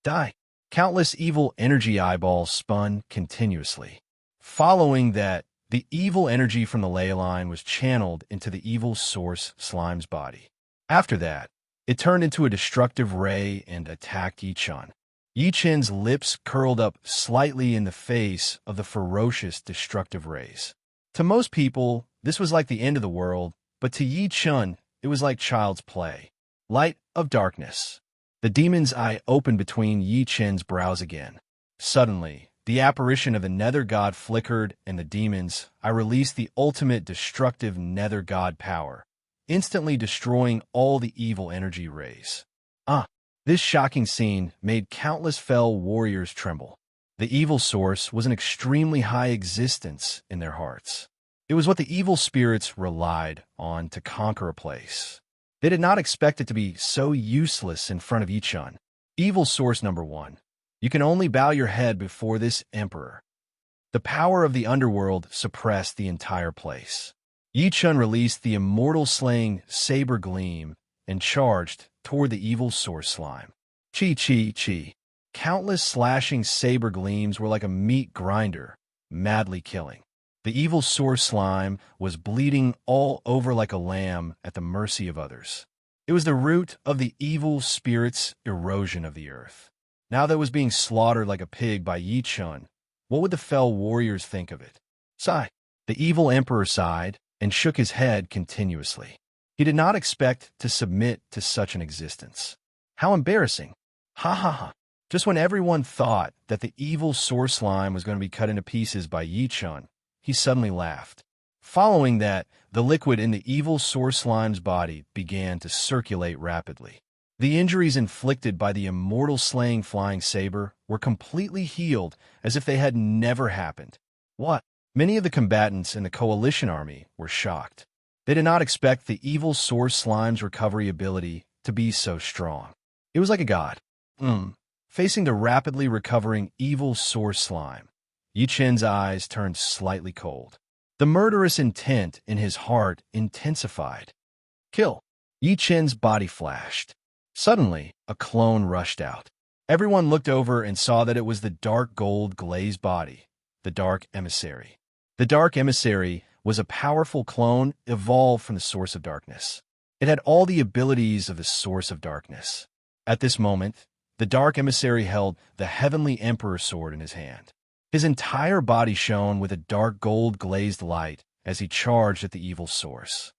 Die. Countless evil energy eyeballs spun continuously. Following that, the evil energy from the ley line was channeled into the evil source slime's body. After that, it turned into a destructive ray and attacked Yi Chun. Yi Chun's lips curled up slightly in the face of the ferocious destructive rays. To most people, this was like the end of the world, but to Yi Chun, it was like child's play. Light of darkness. The demon's eye opened between Yi Chun's brows again. Suddenly, the apparition of the nether god flickered, and the demon's eye released the ultimate destructive nether god power, instantly destroying all the evil energy rays. This shocking scene made countless fell warriors tremble. The evil source was an extremely high existence in their hearts. It was what the evil spirits relied on to conquer a place. They did not expect it to be so useless in front of Yi Chun. Evil source number 1. You can only bow your head before this emperor. The power of the underworld suppressed the entire place. Yi Chun released the immortal-slaying saber gleam and charged toward the evil source slime. Chi, chi, chi. Countless slashing saber gleams were like a meat grinder, madly killing. The evil source slime was bleeding all over like a lamb at the mercy of others. It was the root of the evil spirit's erosion of the earth. Now that it was being slaughtered like a pig by Yi Chun, what would the fell warriors think of it? Sigh. The evil emperor sighed and shook his head continuously. He did not expect to submit to such an existence. How embarrassing. Ha ha ha. Just when everyone thought that the evil source slime was going to be cut into pieces by Yi Chun, he suddenly laughed. Following that, the liquid in the evil source slime's body began to circulate rapidly. The injuries inflicted by the immortal-slaying flying saber were completely healed as if they had never happened. What? Many of the combatants in the coalition army were shocked. They did not expect the evil source slime's recovery ability to be so strong. It was like a god. Facing the rapidly recovering evil source slime, Yi Chun's eyes turned slightly cold. The murderous intent in his heart intensified. Kill. Yi Chun's body flashed. Suddenly, a clone rushed out. Everyone looked over and saw that it was the dark gold glazed body, the Dark Emissary. The Dark Emissary was a powerful clone evolved from the Source of Darkness. It had all the abilities of the Source of Darkness. At this moment, the Dark Emissary held the Heavenly Emperor sword in his hand. His entire body shone with a dark gold glazed light as he charged at the evil source.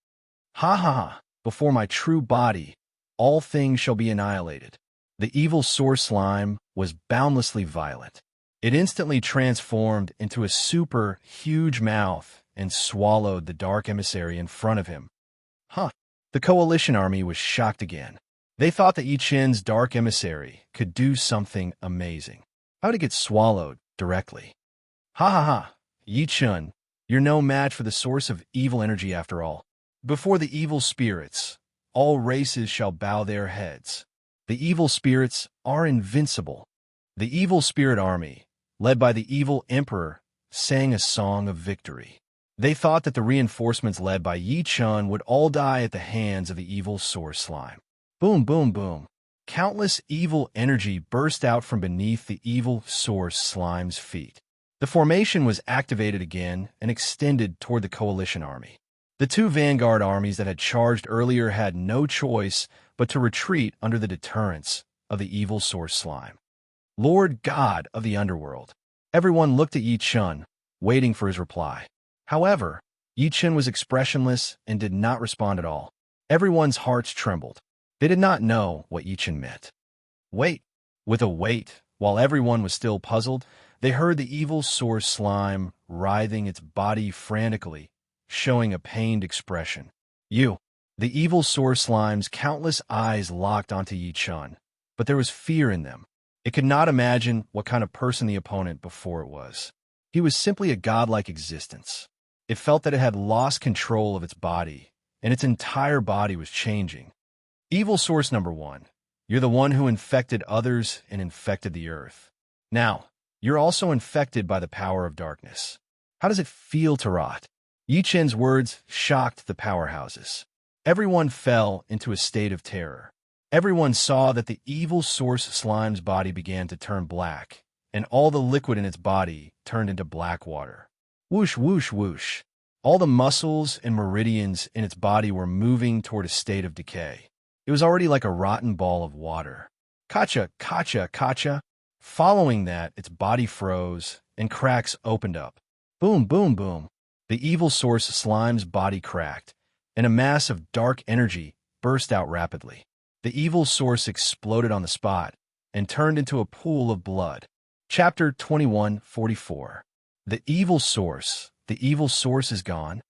Ha ha ha! Before my true body, all things shall be annihilated. The evil source slime was boundlessly violent. It instantly transformed into a super huge mouth and swallowed the Dark Emissary in front of him. The coalition army was shocked again. They thought that Yi Chun's Dark Emissary could do something amazing. How did it get swallowed directly? Ha ha ha! Yi Chun, you're no match for the source of evil energy after all. Before the evil spirits, all races shall bow their heads. The evil spirits are invincible. The evil spirit army, led by the evil emperor, sang a song of victory. They thought that the reinforcements led by Yi Chun would all die at the hands of the evil source slime. Boom, boom, boom. Countless evil energy burst out from beneath the evil source slime's feet. The formation was activated again and extended toward the coalition army. The two vanguard armies that had charged earlier had no choice but to retreat under the deterrence of the evil source slime. Lord God of the underworld. Everyone looked at Yi Chun, waiting for his reply. However, Yi Chun was expressionless and did not respond at all. Everyone's hearts trembled. They did not know what Yi Chun meant. Wait. With a wait, while everyone was still puzzled, they heard the evil source slime writhing its body frantically, showing a pained expression. You. The evil source slime's countless eyes locked onto Yi Chun, but there was fear in them. It could not imagine what kind of person the opponent before it was. He was simply a godlike existence. It felt that it had lost control of its body, and its entire body was changing. Evil source number 1. You're the one who infected others and infected the earth. Now, you're also infected by the power of darkness. How does it feel to rot? Yi Chen's words shocked the powerhouses. Everyone fell into a state of terror. Everyone saw that the evil source slime's body began to turn black, and all the liquid in its body turned into black water. Whoosh, whoosh, whoosh. All the muscles and meridians in its body were moving toward a state of decay. It was already like a rotten ball of water. Kacha, kacha, kacha. Following that, its body froze, and cracks opened up. Boom, boom, boom. The evil source slime's body cracked, and a mass of dark energy burst out rapidly. The evil source exploded on the spot and turned into a pool of blood. Chapter 21:44. The evil source is gone.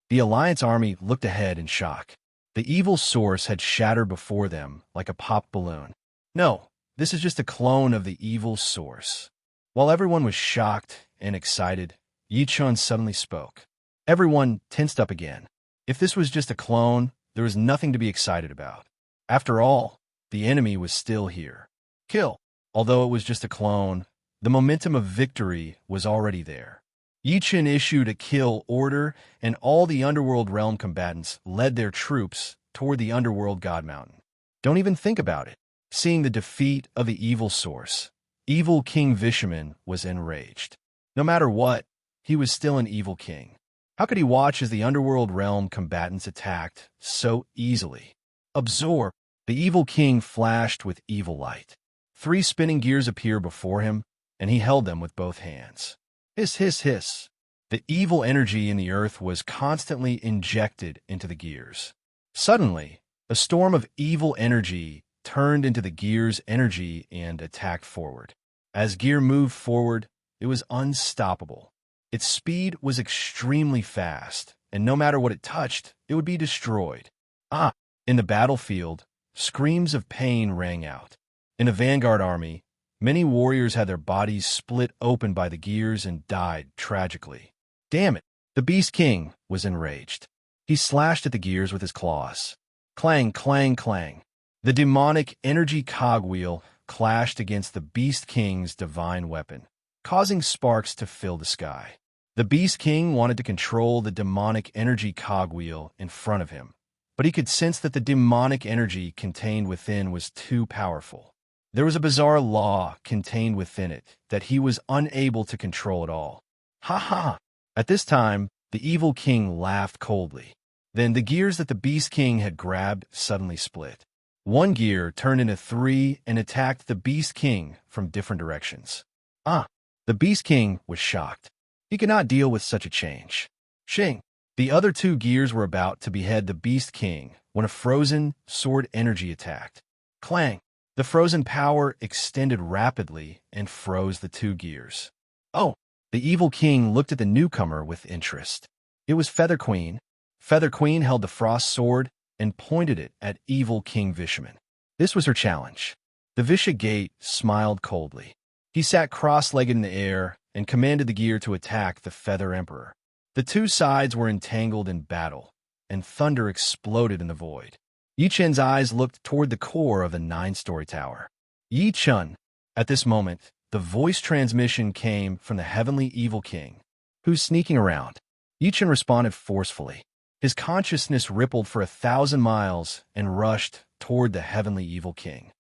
The Alliance army looked ahead in shock. The evil source had shattered before them like a popped balloon. No, this is just a clone of the evil source. While everyone was shocked and excited, Yi Chun suddenly spoke. Everyone tensed up again. If this was just a clone, there was nothing to be excited about. After all, the enemy was still here. Kill. Although it was just a clone, the momentum of victory was already there. Yi Chun issued a kill order, and all the Underworld Realm combatants led their troops toward the Underworld God Mountain. Don't even think about it. Seeing the defeat of the evil source, evil King Vishaman was enraged. No matter what, he was still an evil king. How could he watch as the Underworld Realm combatants attacked so easily? Absorb. The evil king flashed with evil light. 3 spinning gears appeared before him, and he held them with both hands. Hiss, hiss, hiss. The evil energy in the earth was constantly injected into the gears. Suddenly, a storm of evil energy turned into the gear's energy and attacked forward. As gear moved forward, it was unstoppable. Its speed was extremely fast, and no matter what it touched, it would be destroyed. In the battlefield, screams of pain rang out. In the vanguard army, many warriors had their bodies split open by the gears and died tragically. Damn it! The Beast King was enraged. He slashed at the gears with his claws. Clang, clang, clang. The demonic energy cogwheel clashed against the Beast King's divine weapon, causing sparks to fill the sky. The Beast King wanted to control the demonic energy cogwheel in front of him, but he could sense that the demonic energy contained within was too powerful. There was a bizarre law contained within it that he was unable to control at all. Ha ha! At this time, the evil king laughed coldly. Then the gears that the Beast King had grabbed suddenly split. One gear turned into 3 and attacked the Beast King from different directions. The Beast King was shocked. He could not deal with such a change. Shing! The other 2 gears were about to behead the Beast King when a frozen sword energy attacked. Clang! The frozen power extended rapidly and froze the 2 gears. Oh! The evil king looked at the newcomer with interest. It was Feather Queen. Feather Queen held the frost sword and pointed it at evil King Vishaman. This was her challenge. The Visha Gate smiled coldly. He sat cross-legged in the air and commanded the gear to attack the Feather Emperor. The 2 sides were entangled in battle, and thunder exploded in the void. Yi Chun's eyes looked toward the core of the 9-story tower. Yi Chun. At this moment, the voice transmission came from the heavenly evil king. Who's sneaking around? Yi Chun responded forcefully. His consciousness rippled for 1,000 miles and rushed toward the heavenly evil king.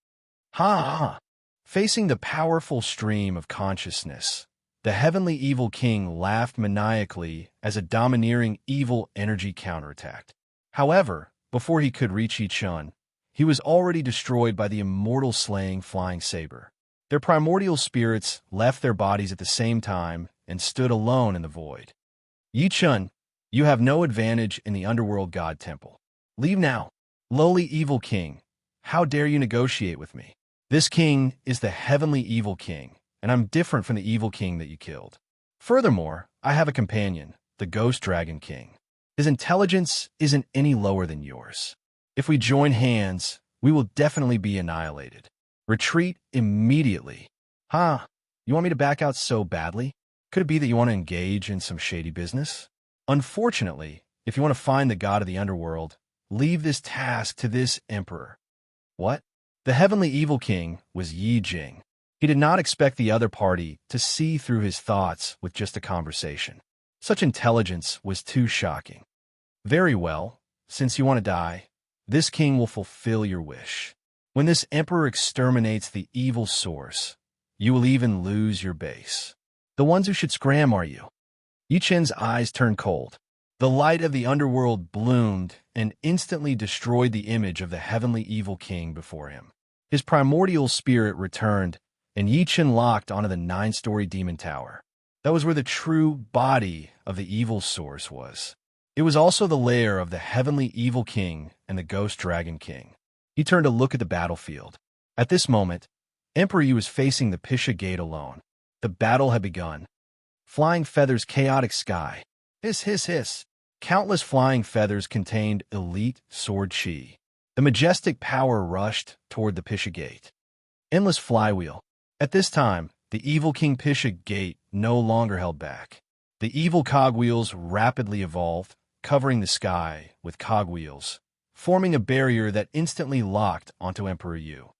Ha ha! Facing the powerful stream of consciousness, the heavenly evil king laughed maniacally as a domineering evil energy counterattacked. However, before he could reach Yi Chun, he was already destroyed by the immortal slaying flying saber. Their primordial spirits left their bodies at the same time and stood alone in the void. Yi Chun, you have no advantage in the Underworld God Temple. Leave now. Lowly evil king, how dare you negotiate with me? This king is the heavenly evil king, and I'm different from the evil king that you killed. Furthermore, I have a companion, the Ghost Dragon King. His intelligence isn't any lower than yours. If we join hands, we will definitely be annihilated. Retreat immediately. Huh? You want me to back out so badly? Could it be that you want to engage in some shady business? Unfortunately, if you want to find the god of the underworld, leave this task to this emperor. What? The heavenly evil king was Yi Jing. He did not expect the other party to see through his thoughts with just a conversation. Such intelligence was too shocking. Very well, since you want to die, this king will fulfill your wish. When this emperor exterminates the evil source, you will even lose your base. The ones who should scram are you. Yi Chen's eyes turned cold. The light of the underworld bloomed and instantly destroyed the image of the heavenly evil king before him. His primordial spirit returned, and Yi Chen locked onto the 9-story demon tower. That was where the true body of the evil source was. It was also the lair of the heavenly evil king and the ghost dragon king. He turned to look at the battlefield. At this moment, Emperor Yu was facing the Pisha Gate alone. The battle had begun. Flying feathers, chaotic sky. Hiss, hiss, hiss. Countless flying feathers contained elite sword chi. The majestic power rushed toward the Pisha Gate. Endless flywheel. At this time, the evil King Pisha Gate no longer held back. The evil cogwheels rapidly evolved, covering the sky with cogwheels, forming a barrier that instantly locked onto Emperor Yu.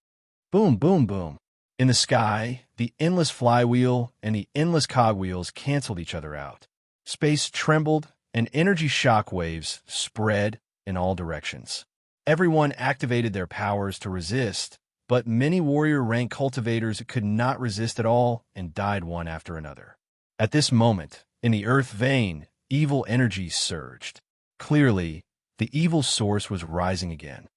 Boom, boom, boom. In the sky, the endless flywheel and the endless cogwheels canceled each other out. Space trembled, and energy shockwaves spread in all directions. Everyone activated their powers to resist, but many warrior rank cultivators could not resist at all and died one after another. At this moment, in the earth vein, evil energy surged. Clearly, the evil source was rising again.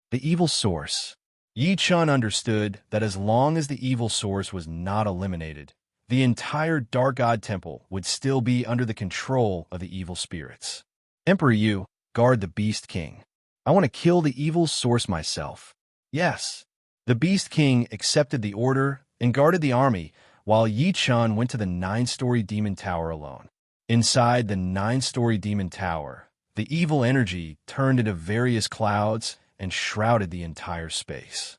The evil source. Yi Chun understood that as long as the evil source was not eliminated, the entire Dark God Temple would still be under the control of the evil spirits. Emperor Yu, guard the Beast King. I want to kill the evil source myself. Yes. The Beast King accepted the order and guarded the army, while Yi Chun went to the 9-story demon tower alone. Inside the 9-story demon tower, the evil energy turned into various clouds and shrouded the entire space.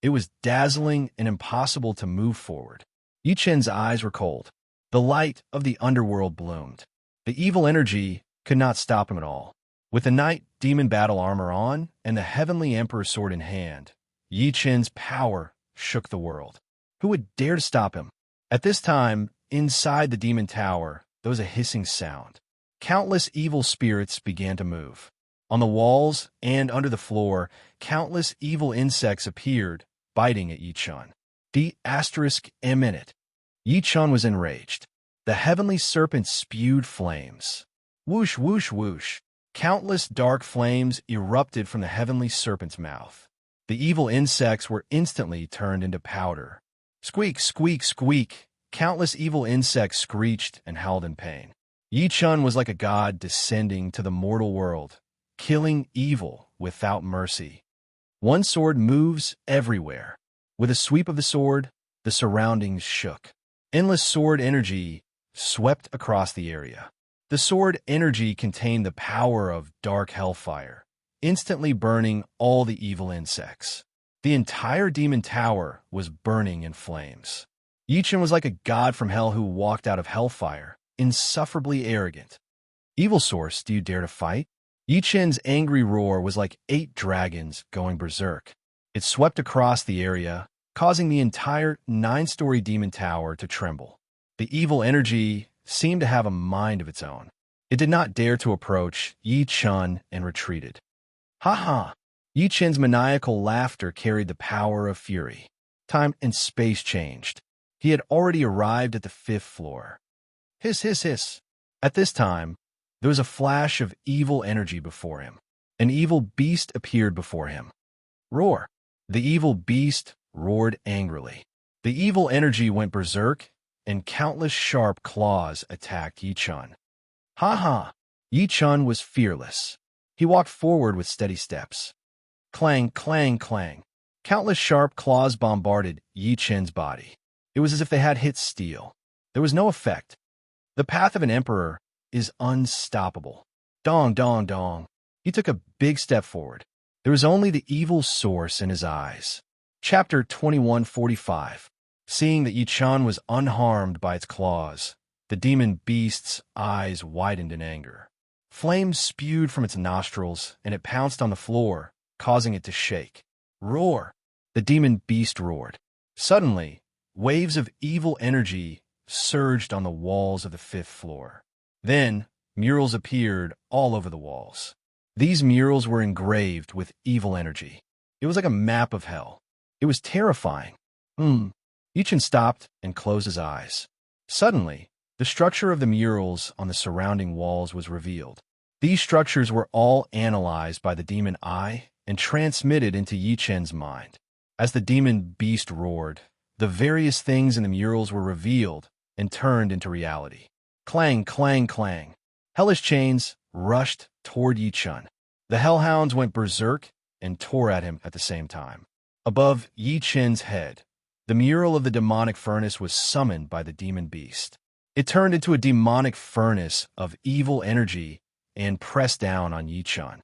It was dazzling and impossible to move forward. Yi Chen's eyes were cold. The light of the underworld bloomed. The evil energy could not stop him at all. With the Night Demon battle armor on and the Heavenly Emperor sword in hand, Yi Chen's power shook the world. Who would dare to stop him? At this time, inside the demon tower, there was a hissing sound. Countless evil spirits began to move. On the walls and under the floor, countless evil insects appeared, biting at Yi Chun. *M in it. Yi Chun was enraged. The heavenly serpent spewed flames. Whoosh, whoosh, whoosh. Countless dark flames erupted from the heavenly serpent's mouth. The evil insects were instantly turned into powder. Squeak, squeak, squeak. Countless evil insects screeched and howled in pain. Yi Chun was like a god descending to the mortal world, killing evil without mercy. One sword moves everywhere. With a sweep of the sword, the surroundings shook. Endless sword energy swept across the area. The sword energy contained the power of dark hellfire, instantly burning all the evil insects. The entire demon tower was burning in flames. Yi Chen was like a god from hell who walked out of hellfire, insufferably arrogant. Evil source, do you dare to fight? Yi Chen's angry roar was like 8 dragons going berserk. It swept across the area, causing the entire 9-story demon tower to tremble. The evil energy seemed to have a mind of its own. It did not dare to approach Yi Chun and retreated. Ha ha! Yi Chen's maniacal laughter carried the power of fury. Time and space changed. He had already arrived at the 5th floor. Hiss, hiss, hiss. At this time, there was a flash of evil energy before him. An evil beast appeared before him. Roar! The evil beast roared angrily. The evil energy went berserk, and countless sharp claws attacked Yi Chun. Ha ha! Yi Chun was fearless. He walked forward with steady steps. Clang, clang, clang. Countless sharp claws bombarded Yi Chen's body. It was as if they had hit steel. There was no effect. The path of an emperor is unstoppable. Dong, dong, dong. He took a big step forward. There was only the evil source in his eyes. Chapter 2145. Seeing that Yi-chan was unharmed by its claws, the demon beast's eyes widened in anger. Flames spewed from its nostrils, and it pounced on the floor, causing it to shake. Roar! The demon beast roared. Suddenly, waves of evil energy surged on the walls of the 5th floor. Then, murals appeared all over the walls. These murals were engraved with evil energy. It was like a map of hell. It was terrifying. Yi-chan stopped and closed his eyes. Suddenly, the structure of the murals on the surrounding walls was revealed. These structures were all analyzed by the demon eye and transmitted into Yi-chan's mind. As the demon beast roared, the various things in the murals were revealed and turned into reality. Clang, clang, clang. Hellish chains rushed toward Yi-chan. The hellhounds went berserk and tore at him at the same time. Above Yi-chan's head, the mural of the demonic furnace was summoned by the demon beast. It turned into a demonic furnace of evil energy and pressed down on Yi-chan.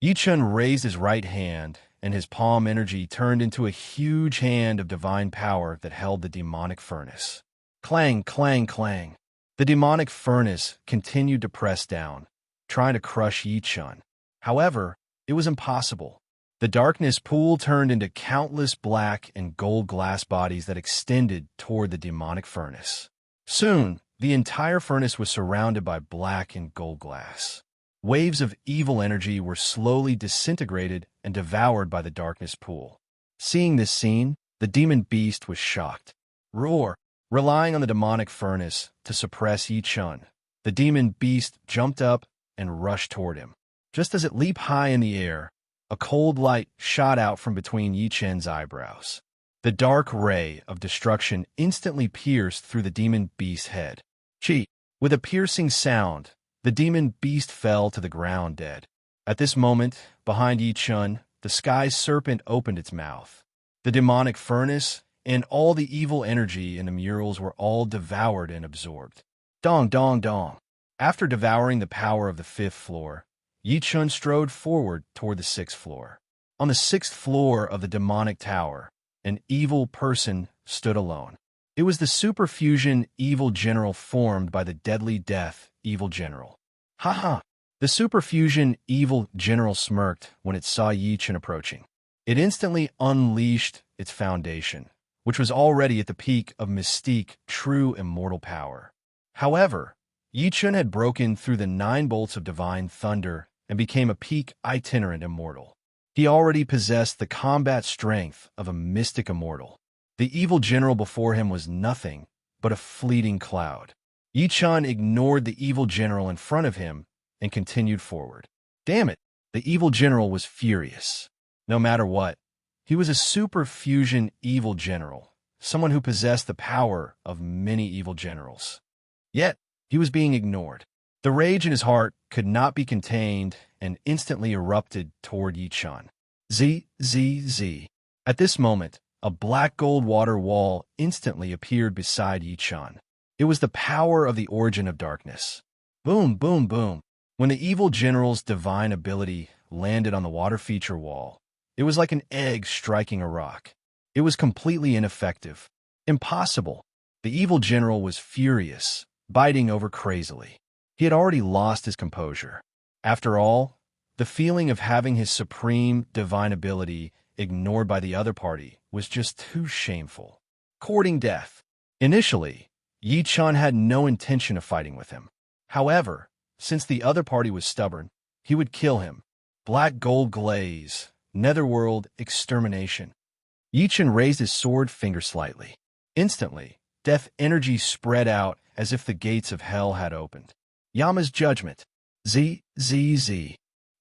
Yi-chan raised his right hand, and his palm energy turned into a huge hand of divine power that held the demonic furnace. Clang, clang, clang. The demonic furnace continued to press down, trying to crush Yi-chan. However, it was impossible. The darkness pool turned into countless black and gold glass bodies that extended toward the demonic furnace. Soon, the entire furnace was surrounded by black and gold glass. Waves of evil energy were slowly disintegrated and devoured by the darkness pool. Seeing this scene, the demon beast was shocked. Roar! Relying on the demonic furnace to suppress Yi-chan, the demon beast jumped up and rushed toward him. Just as it leaped high in the air, a cold light shot out from between Yi-chan's eyebrows. The dark ray of destruction instantly pierced through the demon beast's head. Chi! With a piercing sound, the demon beast fell to the ground dead. At this moment, behind Yi-chan, the sky serpent opened its mouth. The demonic furnace and all the evil energy in the murals were all devoured and absorbed. Dong, dong, dong. After devouring the power of the 5th floor, Yi-chan strode forward toward the 6th floor. On the 6th floor of the demonic tower, an evil person stood alone. It was the superfusion evil general formed by the deadly death evil general. Ha ha! The superfusion evil general smirked when it saw Yi-chan approaching. It instantly unleashed its foundation, which was already at the peak of mystique true immortal power. However, Yi-chan had broken through the 9 bolts of divine thunder and became a peak itinerant immortal. He already possessed the combat strength of a mystic immortal. The evil general before him was nothing but a fleeting cloud. Yi-chan ignored the evil general in front of him and continued forward. Damn it! The evil general was furious. No matter what, he was a superfusion evil general, someone who possessed the power of many evil generals. Yet, he was being ignored. The rage in his heart could not be contained and instantly erupted toward Yi-chan. Z. At this moment, a black gold water wall instantly appeared beside Yi-chan. It was the power of the origin of darkness. Boom, boom, boom. When the evil general's divine ability landed on the water feature wall, it was like an egg striking a rock. It was completely ineffective. Impossible. The evil general was furious, biting over crazily. He had already lost his composure. After all, the feeling of having his supreme divine ability ignored by the other party was just too shameful. Courting death. Initially, Yi-chan had no intention of fighting with him. However, since the other party was stubborn, he would kill him. Black gold glaze, netherworld extermination. Yi-chan raised his sword finger slightly. Instantly, death energy spread out as if the gates of hell had opened. Yama's judgment. Z.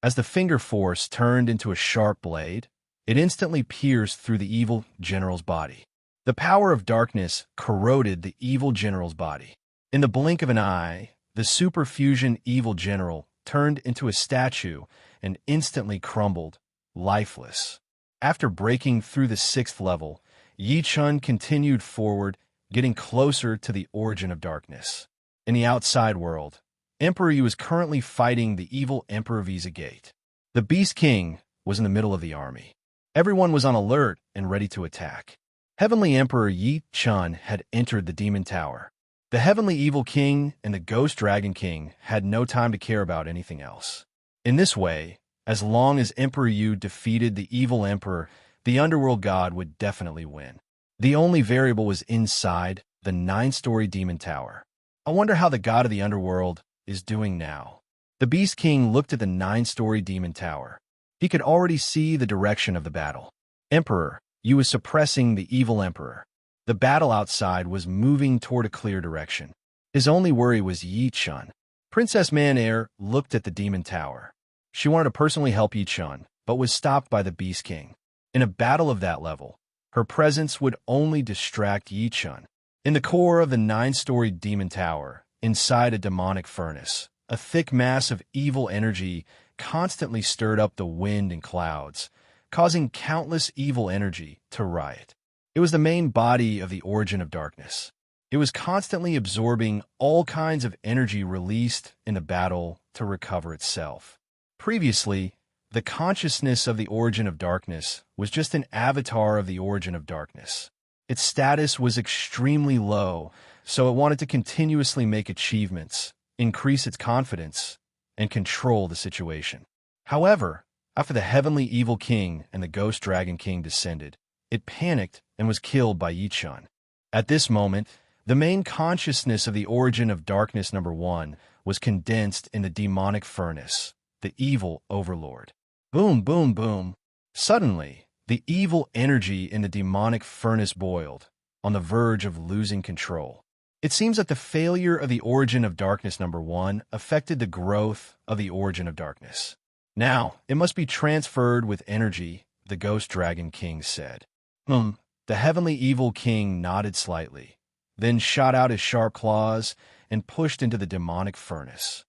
As the finger force turned into a sharp blade, it instantly pierced through the evil general's body. The power of darkness corroded the evil general's body. In the blink of an eye, the superfusion evil general turned into a statue and instantly crumbled, lifeless. After breaking through the 6th level, Yi-chan continued forward, getting closer to the origin of darkness. In the outside world, Emperor Yu was currently fighting the evil Emperor Visa Gate. The Beast King was in the middle of the army. Everyone was on alert and ready to attack. Heavenly Emperor Yi Chun had entered the Demon Tower. The Heavenly Evil King and the Ghost Dragon King had no time to care about anything else. In this way, as long as Emperor Yu defeated the evil Emperor, the Underworld God would definitely win. The only variable was inside the 9-story Demon Tower. I wonder how the God of the Underworld is doing now. The Beast King looked at the 9-story Demon Tower. He could already see the direction of the battle. Emperor Yu was suppressing the evil Emperor. The battle outside was moving toward a clear direction. His only worry was Yi Chun. Princess Man-Air looked at the Demon Tower. She wanted to personally help Yi Chun, but was stopped by the Beast King. In a battle of that level, her presence would only distract Yi Chun. In the core of the 9-story Demon Tower, inside a demonic furnace, a thick mass of evil energy constantly stirred up the wind and clouds, causing countless evil energy to riot. It was the main body of the origin of darkness. It was constantly absorbing all kinds of energy released in the battle to recover itself. Previously, the consciousness of the origin of darkness was just an avatar of the origin of darkness. Its status was extremely low, so it wanted to continuously make achievements, increase its confidence, and control the situation. However, after the Heavenly Evil King and the Ghost Dragon King descended, it panicked and was killed by Yi Chun. At this moment, the main consciousness of the origin of darkness number 1 was condensed in the demonic furnace, the evil overlord. Boom, boom, boom. Suddenly, the evil energy in the demonic furnace boiled, on the verge of losing control. It seems that the failure of the origin of darkness number 1 affected the growth of the origin of darkness. Now, it must be transferred with energy, the Ghost Dragon King said. The Heavenly Evil King nodded slightly, then shot out his sharp claws and pushed into the demonic furnace.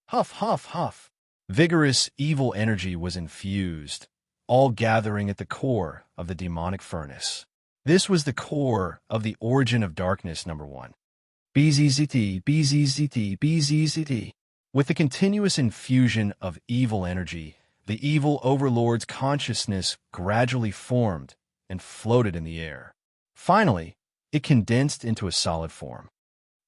Huff, huff, huff. Vigorous evil energy was infused, all gathering at the core of the demonic furnace. This was the core of the origin of darkness number 1. BZZT, BZZT, BZZT. With the continuous infusion of evil energy, the evil overlord's consciousness gradually formed and floated in the air. Finally, it condensed into a solid form.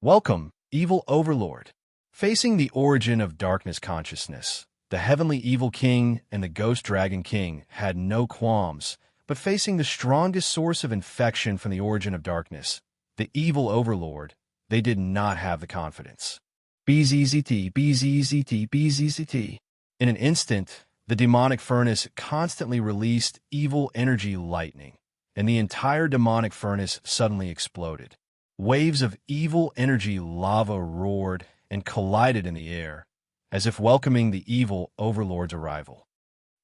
Welcome, evil overlord. Facing the origin of darkness consciousness, the Heavenly Evil King and the Ghost Dragon King had no qualms, but facing the strongest source of infection from the origin of darkness, the evil overlord, they did not have the confidence. BZZT, BZZT, BZZT. In an instant, the demonic furnace constantly released evil energy lightning, and the entire demonic furnace suddenly exploded. Waves of evil energy lava roared and collided in the air, as if welcoming the evil overlord's arrival.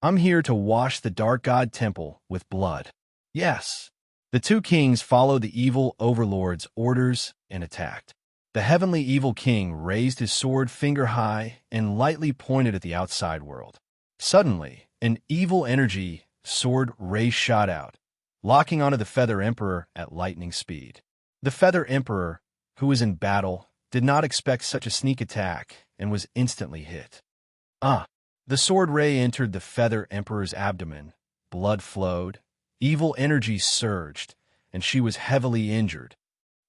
I'm here to wash the Dark God Temple with blood. Yes. The two kings followed the evil overlord's orders and attacked. The Heavenly Evil King raised his sword finger high and lightly pointed at the outside world. Suddenly, an evil energy sword ray shot out, locking onto the Feather Emperor at lightning speed. The Feather Emperor, who was in battle, did not expect such a sneak attack and was instantly hit. The sword ray entered the Feather Emperor's abdomen, blood flowed, evil energy surged, and she was heavily injured.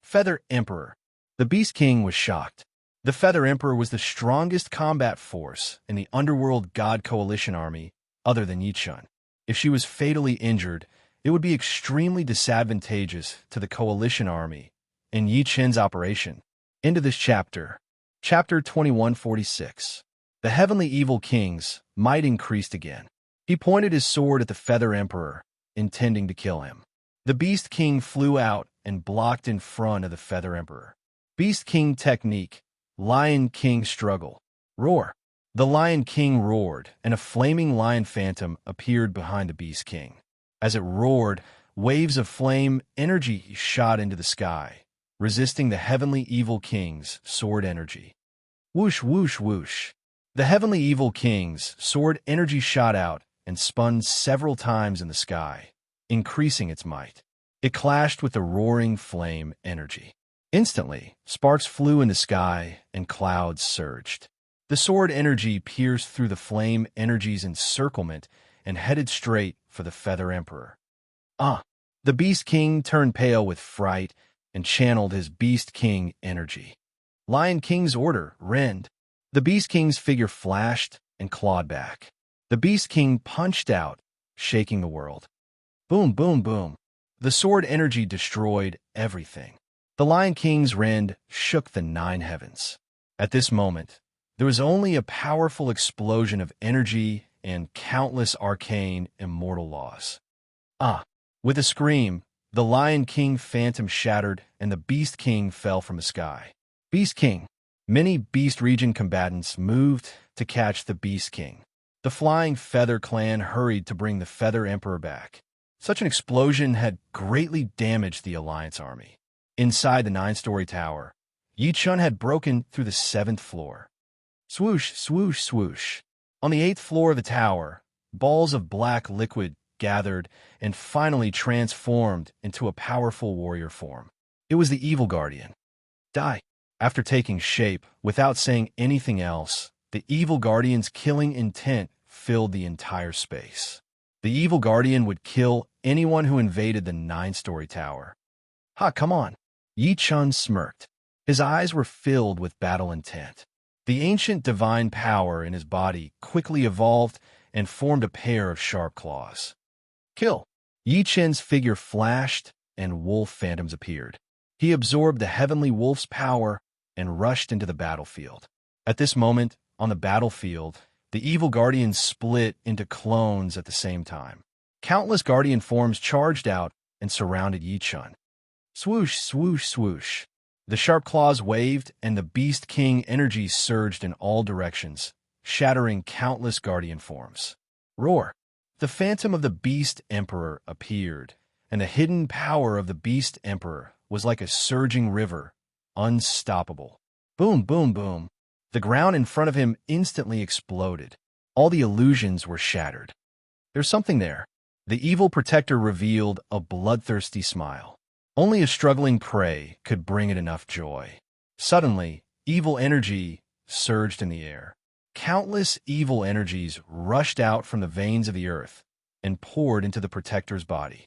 Feather Emperor. The Beast King was shocked. The Feather Emperor was the strongest combat force in the Underworld God Coalition army other than Yi Chun. If she was fatally injured, it would be extremely disadvantageous to the Coalition army in Yi Chun's operation. Into this chapter. Chapter 2146. The Heavenly Evil King's might increased again. He pointed his sword at the Feather Emperor, intending to kill him. The Beast King flew out and blocked in front of the Feather Emperor. Beast King technique. Lion King struggle. Roar. The Lion King roared, and a flaming lion phantom appeared behind the Beast King. As it roared, waves of flame energy shot into the sky, resisting the Heavenly Evil King's sword energy. Whoosh, whoosh, whoosh. The Heavenly Evil King's sword energy shot out and spun several times in the sky, increasing its might. It clashed with the roaring flame energy. Instantly, sparks flew in the sky and clouds surged. The sword energy pierced through the flame energy's encirclement and headed straight for the Feather Emperor. Ah! The Beast King turned pale with fright and channeled his Beast King energy. Lion King's order, rend. The Beast King's figure flashed and clawed back. The Beast King punched out, shaking the world. Boom, boom, boom. The sword energy destroyed everything. The Lion King's rend shook the 9 heavens. At this moment, there was only a powerful explosion of energy and countless arcane immortal laws. Ah! With a scream, the Lion King phantom shattered and the Beast King fell from the sky. Beast King. Many Beast Region combatants moved to catch the Beast King. The Flying Feather clan hurried to bring the Feather Emperor back. Such an explosion had greatly damaged the Alliance army. Inside the 9-story tower, Yi Chun had broken through the 7th floor. Swoosh, swoosh, swoosh. On the 8th floor of the tower, balls of black liquid gathered and finally transformed into a powerful warrior form. It was the Evil Guardian. Die. After taking shape, without saying anything else, the Evil Guardian's killing intent filled the entire space. The Evil Guardian would kill anyone who invaded the 9-story tower. Ha, come on. Yi Chun smirked. His eyes were filled with battle intent. The ancient divine power in his body quickly evolved and formed a pair of sharp claws. Kill! Yi Chun's figure flashed, and wolf phantoms appeared. He absorbed the heavenly wolf's power and rushed into the battlefield. At this moment, on the battlefield, the Evil Guardians split into clones at the same time. Countless Guardian forms charged out and surrounded Yi Chun. Swoosh, swoosh, swoosh. The sharp claws waved, and the Beast King energy surged in all directions, shattering countless Guardian forms. Roar! The phantom of the Beast Emperor appeared, and the hidden power of the Beast Emperor was like a surging river, unstoppable. Boom, boom, boom. The ground in front of him instantly exploded. All the illusions were shattered. There's something there. The evil protector revealed a bloodthirsty smile. Only a struggling prey could bring it enough joy. Suddenly, evil energy surged in the air. Countless evil energies rushed out from the veins of the earth and poured into the protector's body.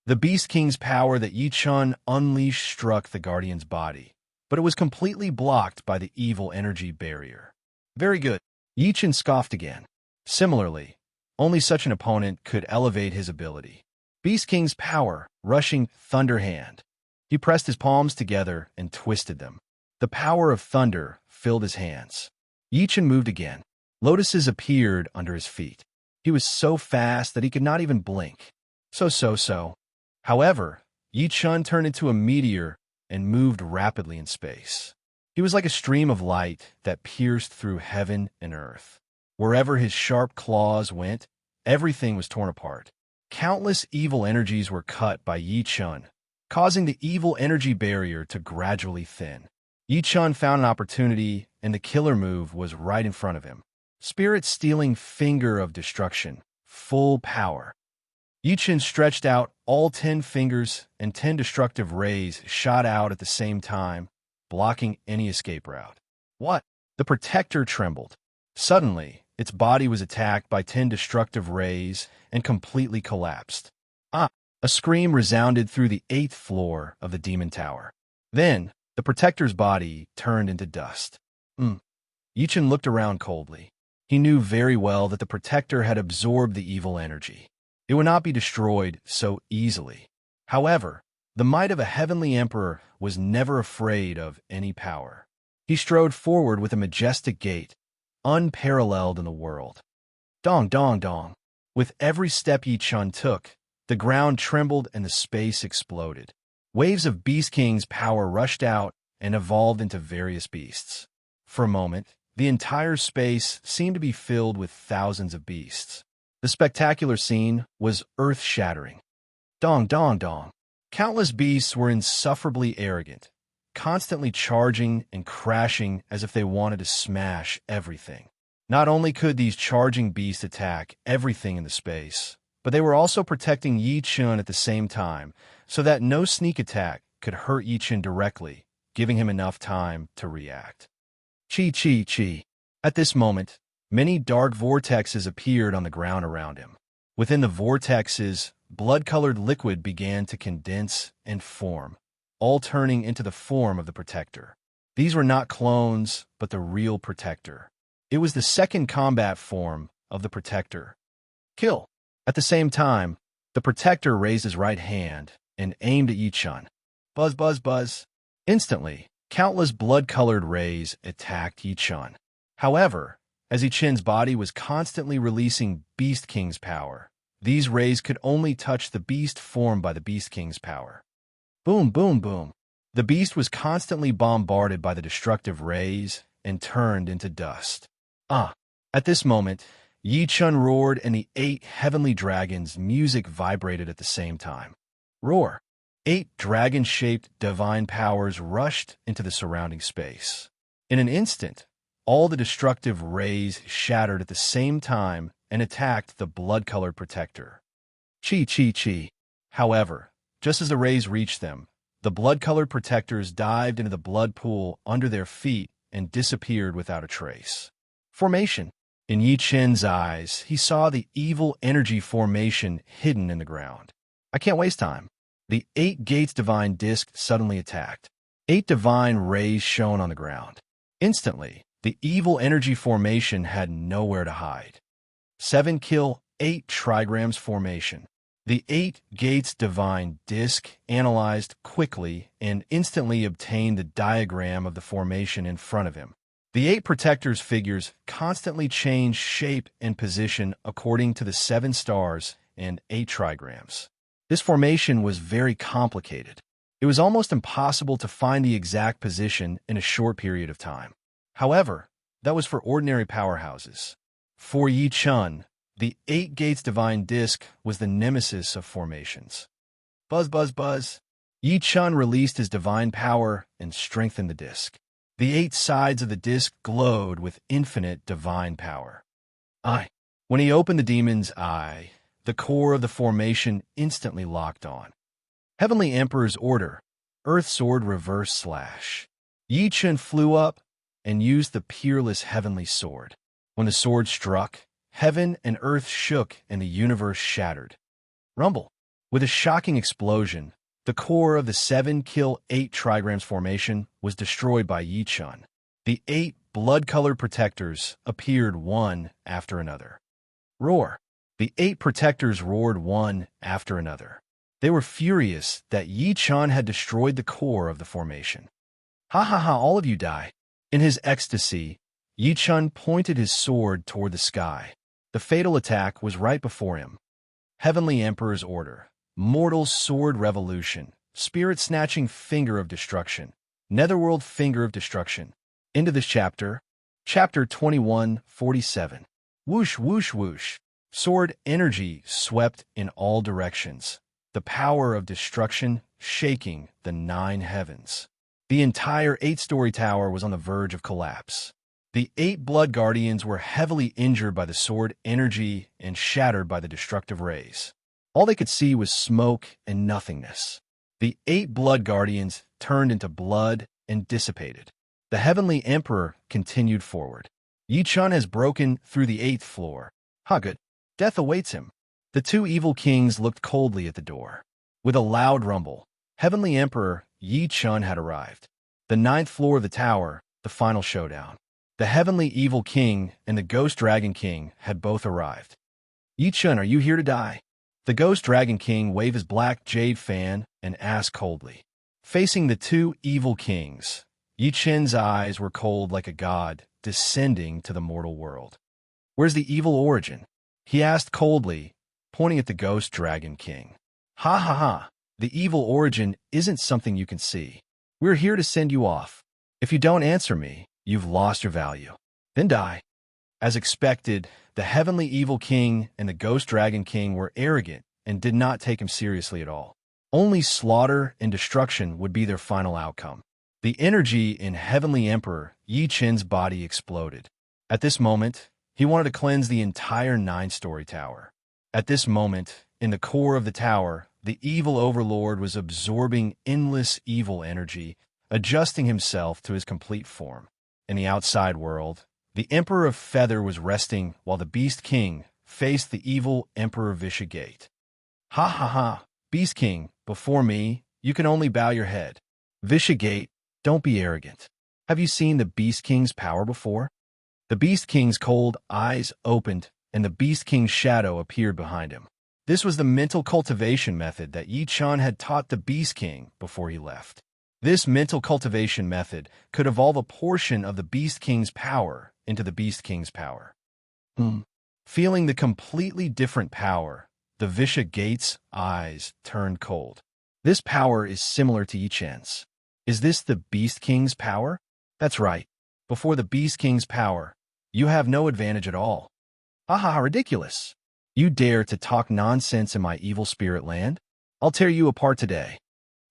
The Beast King's power that Yi Chun unleashed struck the Guardian's body, but it was completely blocked by the evil energy barrier. Very good. Yi Chun scoffed again. Similarly, only such an opponent could elevate his ability. Beast King's power, rushing Thunder Hand. He pressed his palms together and twisted them. The power of thunder filled his hands. Yi Chun moved again. Lotuses appeared under his feet. He was so fast that he could not even blink. So. However, Yi Chun turned into a meteor and moved rapidly in space. He was like a stream of light that pierced through heaven and earth. Wherever his sharp claws went, everything was torn apart. Countless evil energies were cut by Yi Chun, causing the evil energy barrier to gradually thin. Yi Chun found an opportunity, and the killer move was right in front of him. Spirit-stealing finger of destruction, full power. Yi Chun stretched out all 10 fingers, and 10 destructive rays shot out at the same time, blocking any escape route. What? The protector trembled. Suddenly, its body was attacked by 10 destructive rays and completely collapsed. Ah! A scream resounded through the 8th floor of the demon tower. Then, the protector's body turned into dust. Yi Chun looked around coldly. He knew very well that the protector had absorbed the evil energy. It would not be destroyed so easily. However, the might of a heavenly emperor was never afraid of any power. He strode forward with a majestic gait, unparalleled in the world. Dong, dong, dong. With every step Yi Chun took, the ground trembled and the space exploded. Waves of Beast King's power rushed out and evolved into various beasts. For a moment, the entire space seemed to be filled with thousands of beasts. The spectacular scene was earth-shattering. Dong, dong, dong. Countless beasts were insufferably arrogant, constantly charging and crashing as if they wanted to smash everything. Not only could these charging beasts attack everything in the space, but they were also protecting Yi Chun at the same time, so that no sneak attack could hurt Yi Chun directly, giving him enough time to react. Chi, chi, chi. At this moment, many dark vortexes appeared on the ground around him. Within the vortexes, blood-colored liquid began to condense and form, all turning into the form of the protector. These were not clones, but the real protector. It was the second combat form of the protector. Kill! At the same time, the protector raised his right hand and aimed at Yi-chun. Buzz, buzz, buzz. Instantly, countless blood-colored rays attacked Yi-chun. However, as Yi-chun's body was constantly releasing Beast King's power, these rays could only touch the beast formed by the Beast King's power. Boom, boom, boom. The beast was constantly bombarded by the destructive rays and turned into dust. At this moment, Yi-chun roared and the 8 heavenly dragons' music vibrated at the same time. Roar! 8 dragon-shaped divine powers rushed into the surrounding space. In an instant, all the destructive rays shattered at the same time and attacked the blood-colored protector. Chi, chi, chi. However, just as the rays reached them, the blood-colored protectors dived into the blood pool under their feet and disappeared without a trace. Formation. In Yi-chun's eyes, he saw the evil energy formation hidden in the ground. I can't waste time. The 8 gates divine disc suddenly attacked. 8 divine rays shone on the ground. Instantly, the evil energy formation had nowhere to hide. 7 kill 8 trigrams formation. The 8 gates divine disc analyzed quickly and instantly obtained the diagram of the formation in front of him. The 8 protectors' figures constantly changed shape and position according to the 7 stars and 8 trigrams. This formation was very complicated. It was almost impossible to find the exact position in a short period of time. However, that was for ordinary powerhouses. For Yi-chun, the 8 gates divine disc was the nemesis of formations. Buzz, buzz, buzz. Yi-chun released his divine power and strengthened the disc. The 8 sides of the disc glowed with infinite divine power. When he opened the demon's eye, the core of the formation instantly locked on. Heavenly Emperor's order, Earth Sword reverse slash. Yi-chun flew up and used the peerless heavenly sword. When the sword struck, heaven and earth shook and the universe shattered. Rumble. With a shocking explosion, the core of the 7 kill 8 trigrams formation was destroyed by Yi-chun. The 8 blood-colored protectors appeared one after another. Roar. The 8 protectors roared one after another. They were furious that Yi-chun had destroyed the core of the formation. Ha ha ha, all of you die. In his ecstasy, Yi-chun pointed his sword toward the sky. The fatal attack was right before him. Heavenly Emperor's order. Mortal sword revolution. Spirit-snatching finger of destruction. Netherworld finger of destruction. Into this chapter. Chapter 21:47. Whoosh, whoosh, whoosh. Sword energy swept in all directions. The power of destruction shaking the 9 heavens. The entire 8-story tower was on the verge of collapse. The 8 blood guardians were heavily injured by the sword energy and shattered by the destructive rays. All they could see was smoke and nothingness. The 8 blood guardians turned into blood and dissipated. The Heavenly Emperor continued forward. Yi-chun has broken through the 8th floor. Good. Death awaits him. The 2 evil kings looked coldly at the door. With a loud rumble, Heavenly Emperor Yi-chun had arrived. The 9th floor of the tower, the final showdown. The Heavenly Evil King and the Ghost Dragon King had both arrived. Yi-chun, are you here to die? The Ghost Dragon King waved his black jade fan and asked coldly. Facing the 2 evil kings, Yi-chun's eyes were cold like a god descending to the mortal world. Where's the evil origin? He asked coldly, pointing at the Ghost Dragon King. Ha ha ha, the evil origin isn't something you can see. We're here to send you off. If you don't answer me, you've lost your value. Then die. As expected, the Heavenly Evil King and the Ghost Dragon King were arrogant and did not take him seriously at all. Only slaughter and destruction would be their final outcome. The energy in Heavenly Emperor Yi-chun's body exploded. At this moment, he wanted to cleanse the entire 9-story tower. At this moment, in the core of the tower, the evil overlord was absorbing endless evil energy, adjusting himself to his complete form. In the outside world, The Emperor of Feather was resting while the Beast King faced the evil Emperor Vishagate. Ha ha ha, Beast King, before me, you can only bow your head. Vishagate, don't be arrogant. Have you seen the Beast King's power before? The Beast King's cold eyes opened, and the Beast King's shadow appeared behind him. This was the mental cultivation method that Yi Chun had taught the Beast King before he left. This mental cultivation method could evolve a portion of the Beast King's power into the Beast King's power. Feeling the completely different power, the Vishagate's eyes turned cold. This power is similar to Yi Chun's. Is this the Beast King's power? That's right. Before the Beast King's power, you have no advantage at all. Aha, ridiculous. You dare to talk nonsense in my evil spirit land? I'll tear you apart today.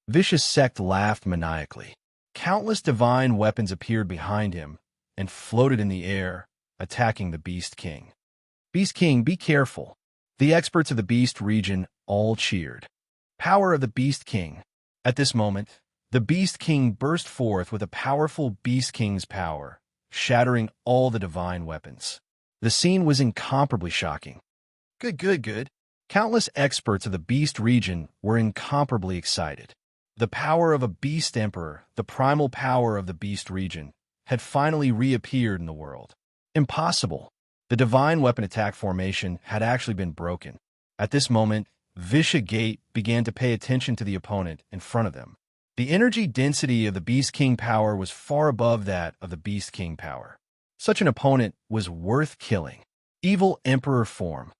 Vicious Sect laughed maniacally. Countless divine weapons appeared behind him and floated in the air, attacking the Beast King. Beast King, be careful. The experts of the Beast region all cheered. Power of the Beast King. At this moment, the Beast King burst forth with a powerful Beast King's power, shattering all the divine weapons. The scene was incomparably shocking. Good. Countless experts of the Beast region were incomparably excited. The power of a Beast Emperor, the primal power of the Beast region, had finally reappeared in the world. Impossible. The divine weapon attack formation had actually been broken. At this moment, Vishagate began to pay attention to the opponent in front of them. The energy density of the Beast King power was far above that of the Beast King power. Such an opponent was worth killing. Evil Emperor form.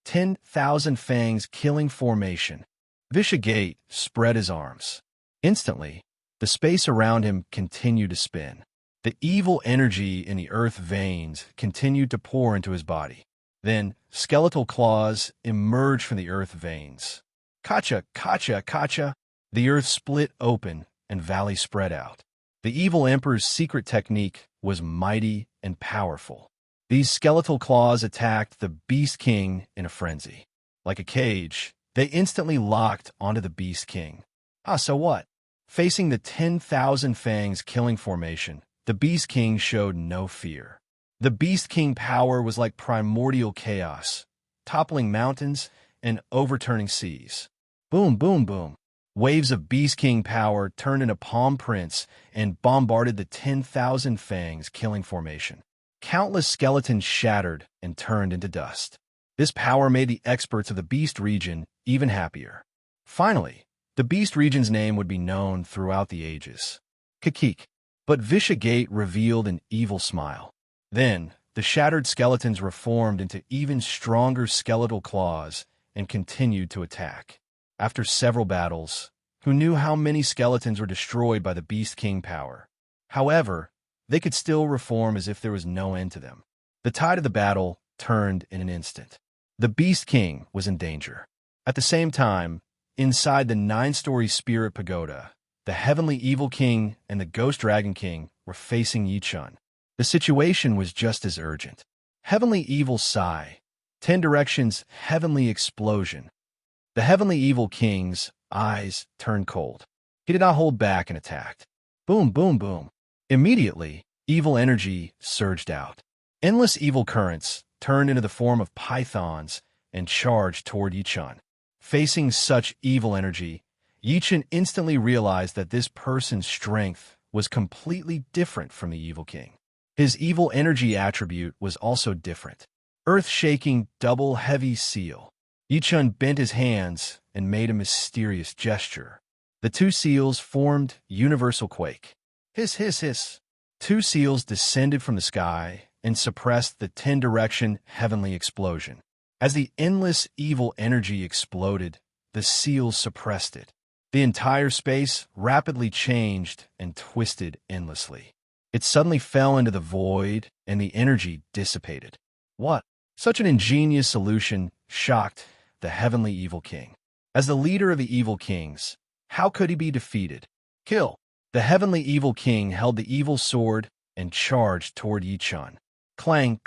10,000 fangs killing formation. Vishagate spread his arms. Instantly, the space around him continued to spin. The evil energy in the earth veins continued to pour into his body. Then, skeletal claws emerged from the earth veins. Kacha! The earth split open and valley spread out. The evil emperor's secret technique was mighty and powerful. These skeletal claws attacked the Beast King in a frenzy. Like a cage, they instantly locked onto the Beast King. So what? Facing the 10,000 fangs killing formation, the Beast King showed no fear. The Beast King power was like primordial chaos, toppling mountains and overturning seas. Boom. Waves of Beast King power turned into palm prints and bombarded the 10,000 fangs killing formation. Countless skeletons shattered and turned into dust. This power made the experts of the Beast region even happier. Finally, the Beast region's name would be known throughout the ages. Kakik. But Vishagate revealed an evil smile. Then, the shattered skeletons reformed into even stronger skeletal claws and continued to attack. After several battles, who knew how many skeletons were destroyed by the Beast King power? However, they could still reform as if there was no end to them. The tide of the battle turned in an instant. The Beast King was in danger. At the same time, inside the 9-story spirit pagoda, the Heavenly Evil King and the Ghost Dragon King were facing Yi Chun. The situation was just as urgent. Heavenly Evil sigh. 10 directions, heavenly explosion. The Heavenly Evil King's eyes turned cold. He did not hold back and attacked. Boom. Immediately, evil energy surged out. Endless evil currents turned into the form of pythons and charged toward Yi Chun. Facing such evil energy, Yi Chun instantly realized that this person's strength was completely different from the Evil King. His evil energy attribute was also different. Earth-shaking, double heavy seal. Yi Chun bent his hands and made a mysterious gesture. The two seals formed universal quake. Hiss. 2 seals descended from the sky and suppressed the 10-direction heavenly explosion. As the endless evil energy exploded, the seals suppressed it. The entire space rapidly changed and twisted endlessly. It suddenly fell into the void, and the energy dissipated. What? Such an ingenious solution shocked the Heavenly Evil King. As the leader of the Evil Kings, how could he be defeated? Kill! The Heavenly Evil King held the evil sword and charged toward Yi Chun. Clang.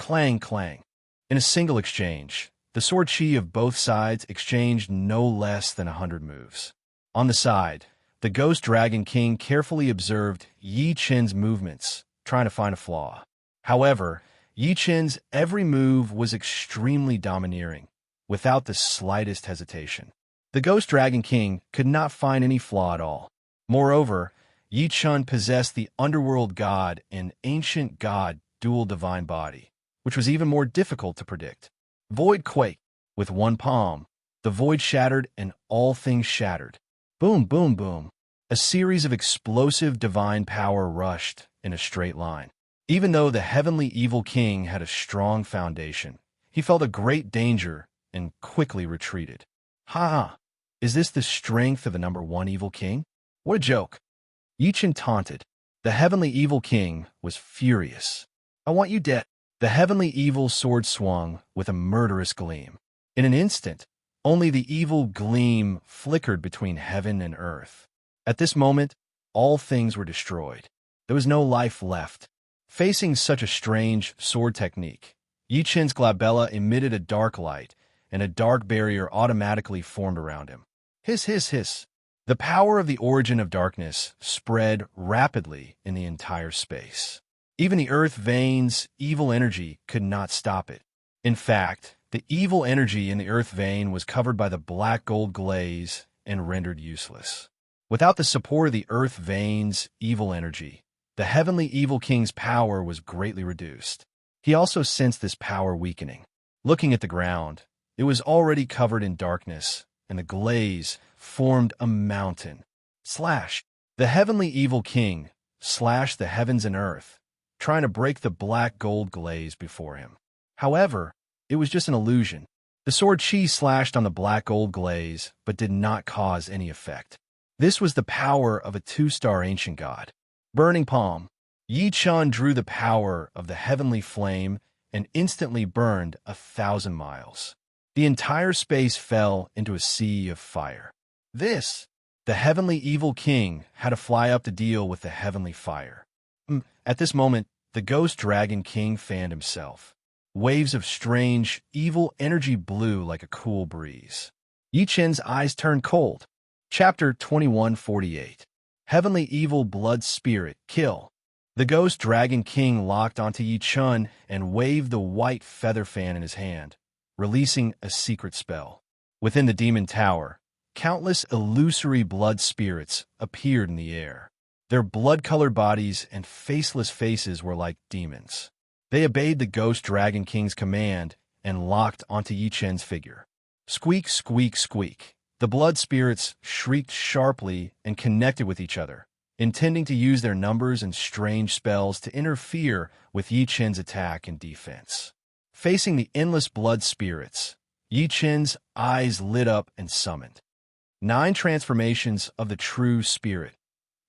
In a single exchange, the sword chi of both sides exchanged no less than 100 moves. On the side, the Ghost Dragon King carefully observed Yi Chun's movements, trying to find a flaw. However, Yi Chen's every move was extremely domineering, without the slightest hesitation. The Ghost Dragon King could not find any flaw at all. Moreover, Yi Chen possessed the underworld god and ancient god dual divine body, which was even more difficult to predict. Void quake. With one palm, the void shattered and all things shattered. Boom, boom, boom. A series of explosive divine power rushed in a straight line. Even though the heavenly evil king had a strong foundation, he felt a great danger and quickly retreated. Ha ha! Is this the strength of the number one evil king? What a joke! Yi Chen taunted. The heavenly evil king was furious. I want you dead. The heavenly evil sword swung with a murderous gleam. In an instant, only the evil gleam flickered between heaven and earth. At this moment, all things were destroyed. There was no life left. Facing such a strange sword technique, Yi Chen's glabella emitted a dark light, and a dark barrier automatically formed around him. Hiss, hiss, hiss. The power of the origin of darkness spread rapidly in the entire space. Even the earth vein's evil energy could not stop it. In fact, the evil energy in the earth vein was covered by the black gold glaze and rendered useless. Without the support of the earth vein's evil energy, the heavenly evil king's power was greatly reduced. He also sensed this power weakening. Looking at the ground, it was already covered in darkness, and the glaze formed a mountain. Slash! The heavenly evil king slashed the heavens and earth, trying to break the black gold glaze before him. However, it was just an illusion. The sword chi slashed on the black gold glaze, but did not cause any effect. This was the power of a two-star ancient god. Burning palm. Yi Chen drew the power of the heavenly flame and instantly burned 1,000 miles. The entire space fell into a sea of fire. The heavenly evil king had to fly up to deal with the heavenly fire. At this moment, the Ghost Dragon King fanned himself. Waves of strange, evil energy blew like a cool breeze. Yi Chen's eyes turned cold. Chapter 2148. Heavenly Evil Blood Spirit, Kill. The Ghost Dragon King locked onto Yi Chen and waved the white feather fan in his hand, releasing a secret spell. Within the demon tower, countless illusory blood spirits appeared in the air. Their blood-colored bodies and faceless faces were like demons. They obeyed the Ghost Dragon King's command and locked onto Yi Chen's figure. Squeak, squeak, squeak. The blood spirits shrieked sharply and connected with each other, intending to use their numbers and strange spells to interfere with Yi Chen's attack and defense. Facing the endless blood spirits, Yi Chen's eyes lit up and summoned 9 transformations of the true spirit.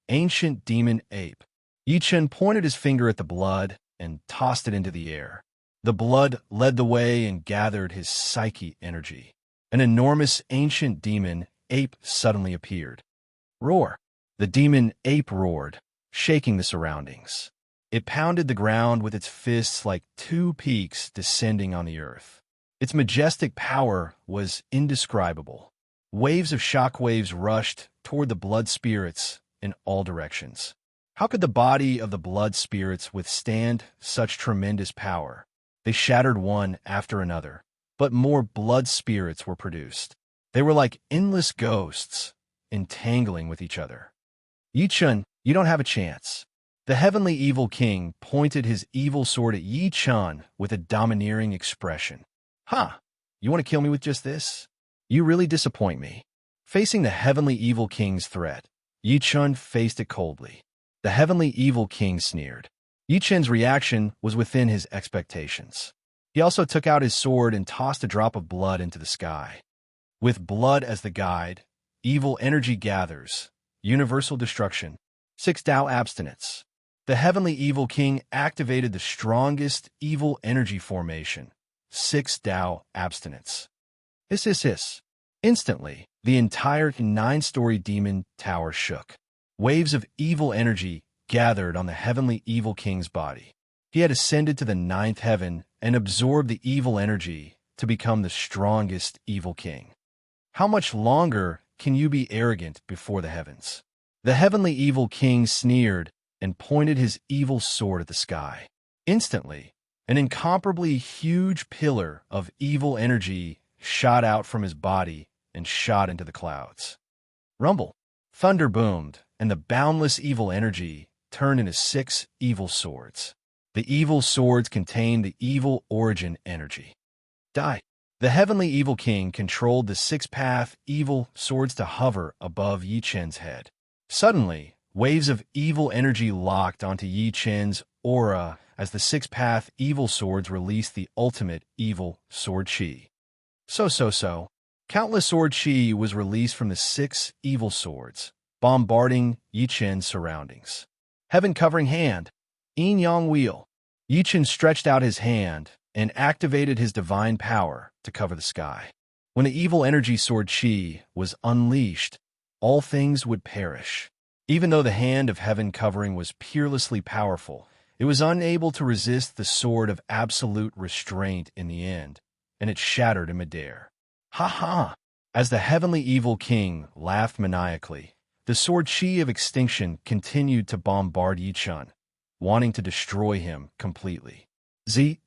Ancient demon ape. Yi Chen pointed his finger at the blood and tossed it into the air. The blood led the way and gathered his psyche energy. An enormous ancient demon ape suddenly appeared. Roar! The demon ape roared, shaking the surroundings. It pounded the ground with its fists like 2 peaks descending on the earth. Its majestic power was indescribable. Waves of shockwaves rushed toward the blood spirits in all directions. How could the body of the blood spirits withstand such tremendous power? They shattered one after another, but more blood spirits were produced. They were like endless ghosts, entangling with each other. Yi Chen, you don't have a chance. The heavenly evil king pointed his evil sword at Yi Chen with a domineering expression. Ha! You want to kill me with just this? You really disappoint me. Facing the heavenly evil king's threat, Yi Chen faced it coldly. The heavenly evil king sneered. Yi Chen's reaction was within his expectations. He also took out his sword and tossed a drop of blood into the sky. With blood as the guide, evil energy gathers, universal destruction, 6 Tao abstinence. The heavenly evil king activated the strongest evil energy formation, 6 Tao abstinence. Hiss, hiss, hiss. Instantly, the entire 9-story demon tower shook. Waves of evil energy gathered on the heavenly evil king's body. He had ascended to the 9th heaven and absorbed the evil energy to become the strongest evil king. How much longer can you be arrogant before the heavens? The heavenly evil king sneered and pointed his evil sword at the sky. Instantly, An incomparably huge pillar of evil energy shot out from his body and shot into the clouds. Rumble. Thunder boomed, and the boundless evil energy turned into 6 evil swords. The evil swords contained the evil origin energy. Die. The heavenly evil king controlled the 6-path evil swords to hover above Yi Chen's head. Suddenly, waves of evil energy locked onto Yi Chen's aura as the 6-path evil swords released the ultimate evil sword chi. So. Countless sword chi was released from the 6 evil swords, bombarding Yi Chen's surroundings. Heaven-covering hand. Yin-yang wheel. Yi Chen stretched out his hand and activated his divine power to cover the sky. When the evil energy sword chi was unleashed, all things would perish. Even though the hand of heaven covering was peerlessly powerful, it was unable to resist the sword of absolute restraint in the end, and it shattered in midair. Ha ha! As the heavenly evil king laughed maniacally, the sword chi of extinction continued to bombard Yi Chen, wanting to destroy him completely. Z.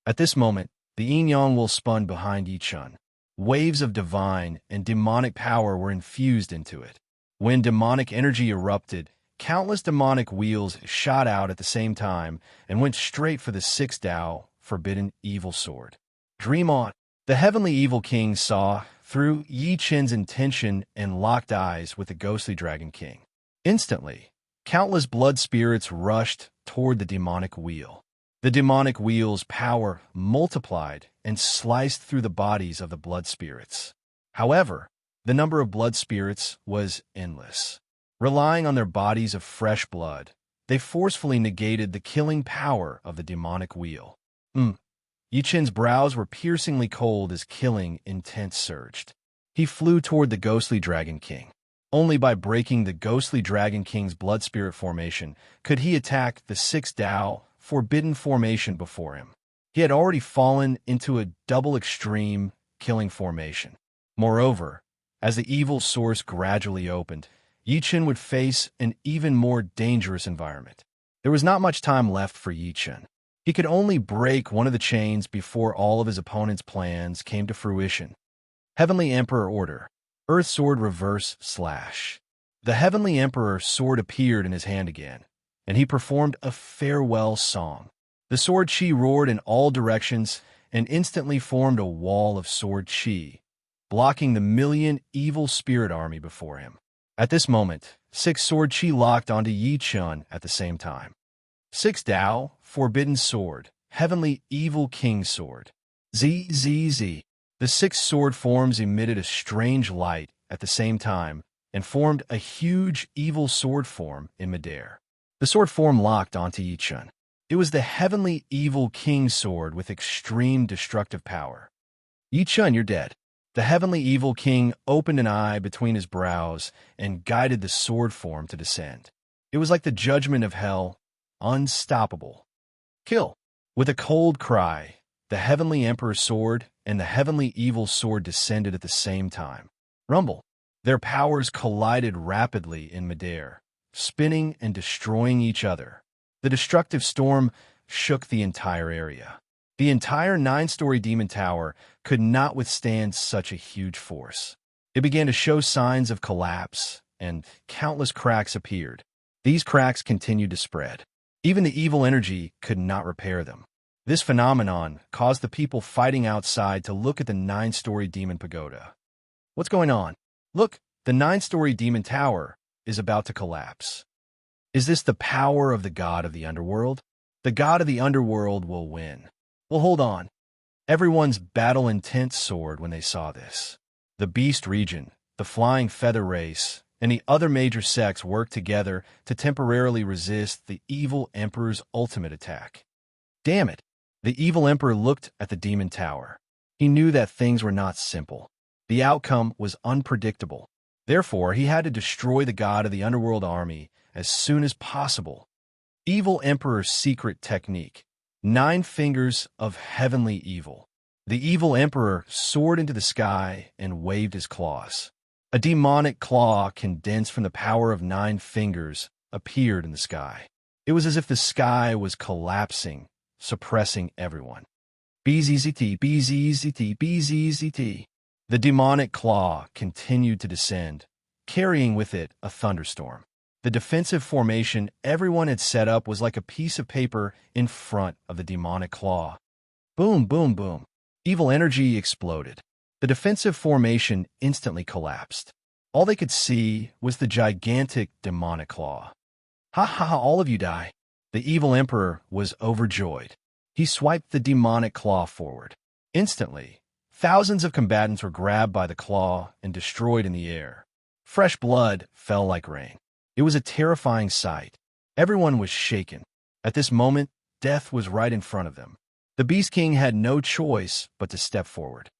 At this moment, the yin-yang will spun behind Yi Chen. Waves of divine and demonic power were infused into it. When demonic energy erupted, countless demonic wheels shot out at the same time and went straight for the 6th Tao, forbidden evil sword. Dream on. The heavenly evil king saw through Yi Chen's intention and locked eyes with the ghostly dragon king. Instantly, countless blood spirits rushed toward the demonic wheel. The demonic wheel's power multiplied and sliced through the bodies of the blood spirits. However, the number of blood spirits was endless. Relying on their bodies of fresh blood, they forcefully negated the killing power of the demonic wheel. Yi Chen's brows were piercingly cold as killing intent surged. He flew toward the ghostly dragon king. Only by breaking the ghostly dragon king's blood spirit formation could he attack the 6th Tao, forbidden formation before him. He had already fallen into a double extreme killing formation. Moreover, as the evil source gradually opened, Yi Chen would face an even more dangerous environment. There was not much time left for Yi Chen. He could only break one of the chains before all of his opponent's plans came to fruition. Heavenly Emperor Order. Earth Sword Reverse / The Heavenly Emperor's sword appeared in his hand again, and he performed a farewell song. The sword chi roared in all directions and instantly formed a wall of sword chi, blocking the million evil spirit army before him. At this moment, 6 sword chi locked onto Yi Chen at the same time. 6th Tao, Forbidden Sword, Heavenly Evil King Sword. Z. The 6 sword forms emitted a strange light at the same time and formed a huge evil sword form in midair. The sword form locked onto Yi Chen. It was the Heavenly Evil King Sword with extreme destructive power. Yi Chen, you're dead. The Heavenly Evil King opened an eye between his brows and guided the sword form to descend. It was like the judgment of hell, unstoppable. Kill. With a cold cry, the Heavenly Emperor's sword and the Heavenly Evil sword descended at the same time. Rumble. Their powers collided rapidly in midair, spinning and destroying each other. The destructive storm shook the entire area. The entire 9-story demon tower could not withstand such a huge force. It began to show signs of collapse, and countless cracks appeared. These cracks continued to spread. Even the evil energy could not repair them. This phenomenon caused the people fighting outside to look at the 9-story demon pagoda. What's going on? Look, the 9-story demon tower is about to collapse. Is this the power of the god of the underworld? The god of the underworld will win. Well, hold on. Everyone's battle-intent soared when they saw this. The beast region, the flying feather race, and the other major sects worked together to temporarily resist the evil emperor's ultimate attack. Damn it! The evil emperor looked at the demon tower. He knew that things were not simple. The outcome was unpredictable. Therefore, he had to destroy the god of the underworld army as soon as possible. Evil Emperor's secret technique. 9 fingers of heavenly evil. The evil emperor soared into the sky and waved his claws. A demonic claw condensed from the power of 9 fingers appeared in the sky. It was as if the sky was collapsing, suppressing everyone. BZZT, BZZT, BZZT. The demonic claw continued to descend, carrying with it a thunderstorm. The defensive formation everyone had set up was like a piece of paper in front of the demonic claw. Boom, boom, boom. Evil energy exploded. The defensive formation instantly collapsed. All they could see was the gigantic demonic claw. Ha ha ha, all of you die. The evil emperor was overjoyed. He swiped the demonic claw forward. Instantly, thousands of combatants were grabbed by the claw and destroyed in the air. Fresh blood fell like rain. It was a terrifying sight. Everyone was shaken. At this moment, death was right in front of them. The Beast King had no choice but to step forward.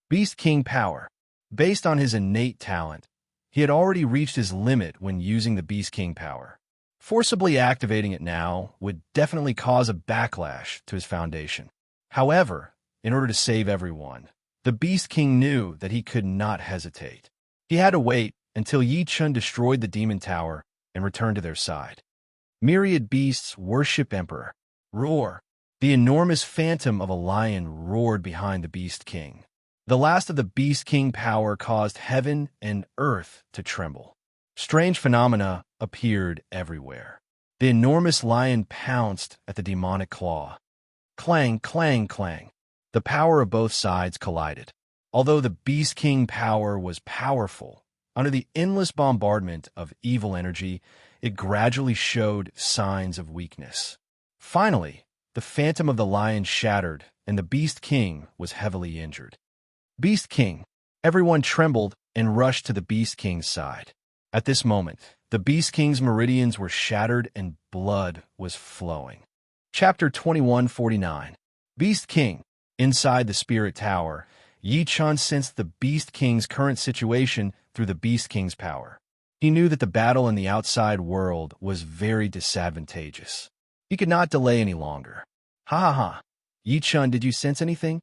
Beast King power. Based on his innate talent, he had already reached his limit when using the Beast King power. Forcibly activating it now would definitely cause a backlash to his foundation. However, in order to save everyone, the Beast King knew that he could not hesitate. He had to wait until Yi Chun destroyed the Demon Tower and returned to their side. Myriad beasts worship Emperor. Roar! The enormous phantom of a lion roared behind the Beast King. The last of the Beast King power caused heaven and earth to tremble. Strange phenomena appeared everywhere. The enormous lion pounced at the demonic claw. Clang, clang, clang. The power of both sides collided. Although the Beast King power was powerful, under the endless bombardment of evil energy, it gradually showed signs of weakness. Finally, the phantom of the lion shattered, and the Beast King was heavily injured. Beast King. Everyone trembled and rushed to the Beast King's side. At this moment, the Beast King's meridians were shattered and blood was flowing. Chapter 2149. Beast King. Inside the Spirit Tower, Yi Chun sensed the Beast King's current situation through the Beast King's power. He knew that the battle in the outside world was very disadvantageous. He could not delay any longer. Ha ha ha. Yi Chun, did you sense anything?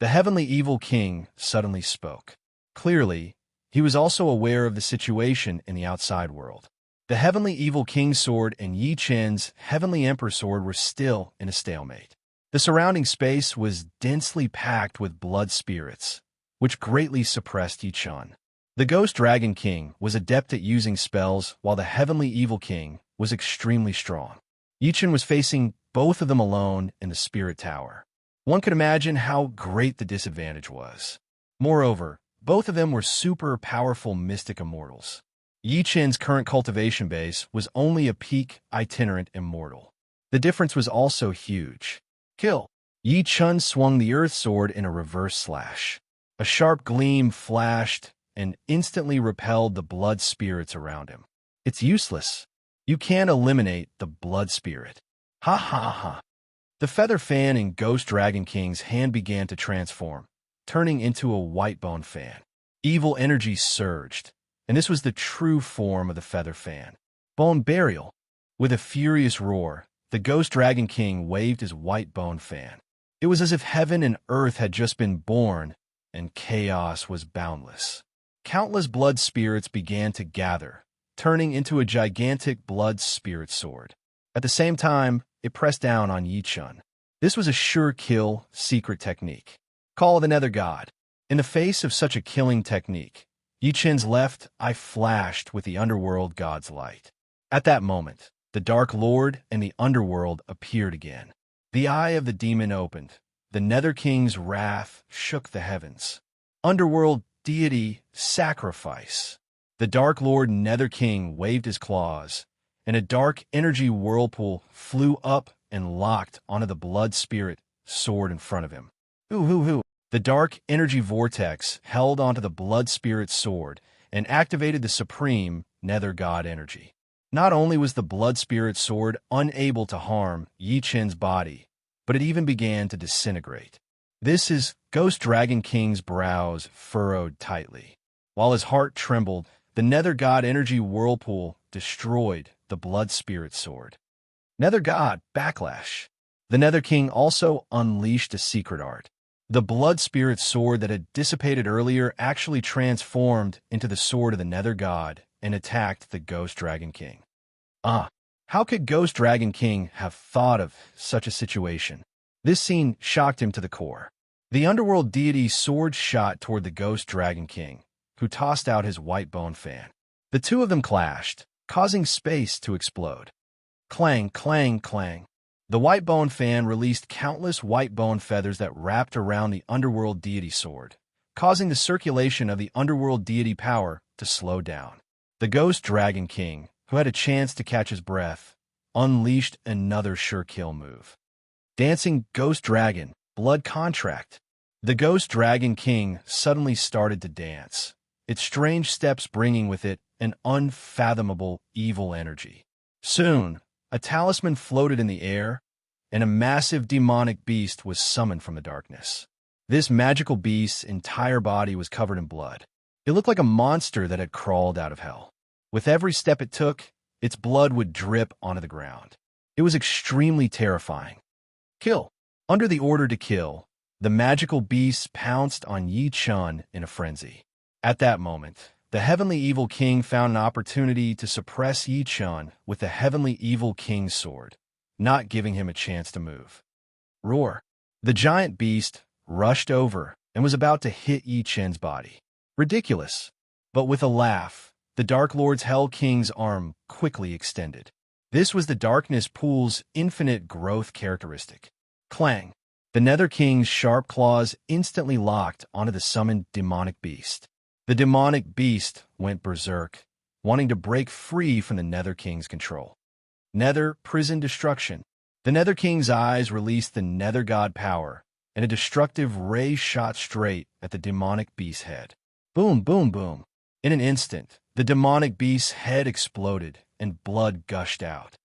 The Heavenly Evil King suddenly spoke. Clearly, he was also aware of the situation in the outside world. The Heavenly Evil King's sword and Yi Chun's Heavenly Emperor sword were still in a stalemate. The surrounding space was densely packed with blood spirits, which greatly suppressed Yi Chun. The Ghost Dragon King was adept at using spells, while the Heavenly Evil King was extremely strong. Yi Chun was facing both of them alone in the Spirit Tower. One could imagine how great the disadvantage was. Moreover, both of them were super powerful mystic immortals. Yi Chun's current cultivation base was only a peak itinerant immortal. The difference was also huge. Kill! Yi Chun swung the Earth Sword in a reverse slash. A sharp gleam flashed and instantly repelled the blood spirits around him. It's useless. You can't eliminate the blood spirit. Ha ha ha. The Feather Fan in Ghost Dragon King's hand began to transform, turning into a white bone fan. Evil energy surged, and this was the true form of the Feather Fan. Bone Burial. With a furious roar, the Ghost Dragon King waved his white bone fan. It was as if heaven and earth had just been born, and chaos was boundless. Countless blood spirits began to gather, turning into a gigantic blood spirit sword. At the same time, it pressed down on Yi Chun. This was a sure kill secret technique. Call of the Nether God. In the face of such a killing technique, Yi Chun's left eye flashed with the underworld god's light. At that moment, the Dark Lord and the underworld appeared again. The eye of the demon opened. The Nether King's wrath shook the heavens. Underworld deity sacrifice. The Dark Lord Nether King waved his claws, and a dark energy whirlpool flew up and locked onto the blood spirit sword in front of him. Hoo. The dark energy vortex held onto the blood spirit sword and activated the supreme Nether God energy. Not only was the blood spirit sword unable to harm Yi Chun's body, but it even began to disintegrate. This is Ghost Dragon King's brows furrowed tightly. While his heart trembled, the Nether God energy whirlpool destroyed the blood spirit sword. Nether God backlash. The Nether King also unleashed a secret art. The blood spirit sword that had dissipated earlier actually transformed into the sword of the Nether God and attacked the Ghost Dragon King. How could Ghost Dragon King have thought of such a situation? This scene shocked him to the core. The underworld deity's sword shot toward the ghost dragon king, who tossed out his white bone fan. The two of them clashed, causing space to explode. Clang, clang, clang. The white bone fan released countless white bone feathers that wrapped around the underworld deity sword, causing the circulation of the underworld deity power to slow down. The ghost dragon king, who had a chance to catch his breath, unleashed another sure kill move. Dancing ghost dragon, blood contract. The ghost dragon king suddenly started to dance, its strange steps bringing with it an unfathomable evil energy. Soon, a talisman floated in the air, and a massive demonic beast was summoned from the darkness. This magical beast's entire body was covered in blood. It looked like a monster that had crawled out of hell. With every step it took, its blood would drip onto the ground. It was extremely terrifying. Kill. Under the order to kill, the magical beast pounced on Yi Chun in a frenzy. At that moment, the heavenly evil king found an opportunity to suppress Yi Chun with the heavenly evil king's sword, not giving him a chance to move. Roar. The giant beast rushed over and was about to hit Yi Chun's body. Ridiculous. But with a laugh, the Dark Lord's Hell King's arm quickly extended. This was the Darkness Pool's infinite growth characteristic. Clang. The Nether King's sharp claws instantly locked onto the summoned demonic beast. The demonic beast went berserk, wanting to break free from the Nether King's control. Nether Prison Destruction. The Nether King's eyes released the Nether God power, and a destructive ray shot straight at the demonic beast's head. Boom, boom, boom. In an instant, the demonic beast's head exploded, and blood gushed out.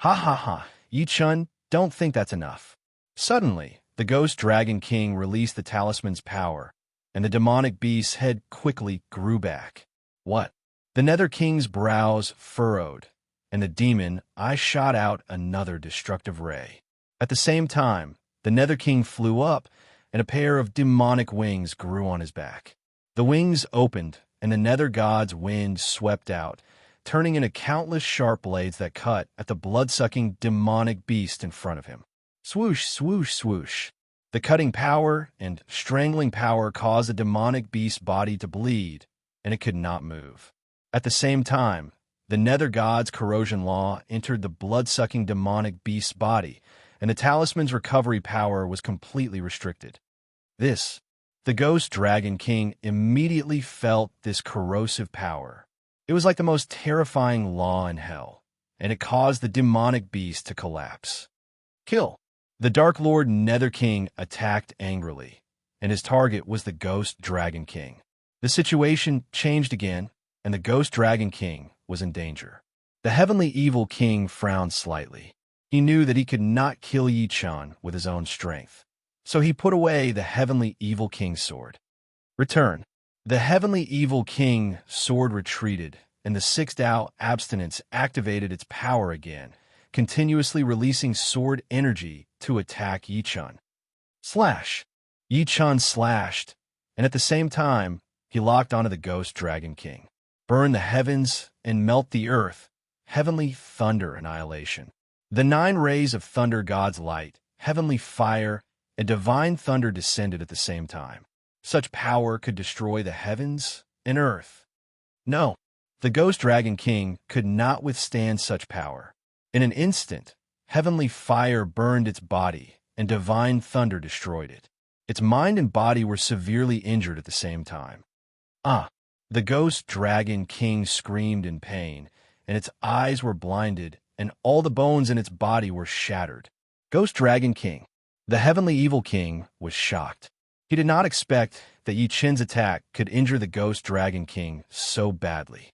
Ha ha ha, Yi Chun, don't think that's enough. Suddenly, the Ghost Dragon King released the talisman's power, and the demonic beast's head quickly grew back. What? The Nether King's brows furrowed, and the demon eye shot out another destructive ray. At the same time, the Nether King flew up, and a pair of demonic wings grew on his back. The wings opened, and the Nether God's wind swept out, turning into countless sharp blades that cut at the blood-sucking demonic beast in front of him. Swoosh, swoosh, swoosh. The cutting power and strangling power caused the demonic beast's body to bleed, and it could not move. At the same time, the Nether God's corrosion law entered the blood-sucking demonic beast's body, and the talisman's recovery power was completely restricted. The Ghost Dragon King immediately felt this corrosive power. It was like the most terrifying law in hell, and it caused the demonic beast to collapse. Kill. The Dark Lord Nether King attacked angrily, and his target was the Ghost Dragon King. The situation changed again, and the Ghost Dragon King was in danger. The Heavenly Evil King frowned slightly. He knew that he could not kill Yi Chun with his own strength, so he put away the Heavenly Evil King's sword. Return. The Heavenly Evil King's sword retreated, and the Sixth Dao Abstinence activated its power again, continuously releasing sword energy to attack Yi Chun. Slash! Yi Chun slashed, and at the same time, he locked onto the Ghost Dragon King. Burn the heavens and melt the earth. Heavenly thunder annihilation. The 9 rays of thunder God's light, heavenly fire, and divine thunder descended at the same time. Such power could destroy the heavens and earth. No, the Ghost Dragon King could not withstand such power. In an instant, heavenly fire burned its body, and divine thunder destroyed it. Its mind and body were severely injured at the same time. The Ghost Dragon King screamed in pain, and its eyes were blinded, and all the bones in its body were shattered. Ghost Dragon King. The Heavenly Evil King was shocked. He did not expect that Yi Chun's attack could injure the Ghost Dragon King so badly.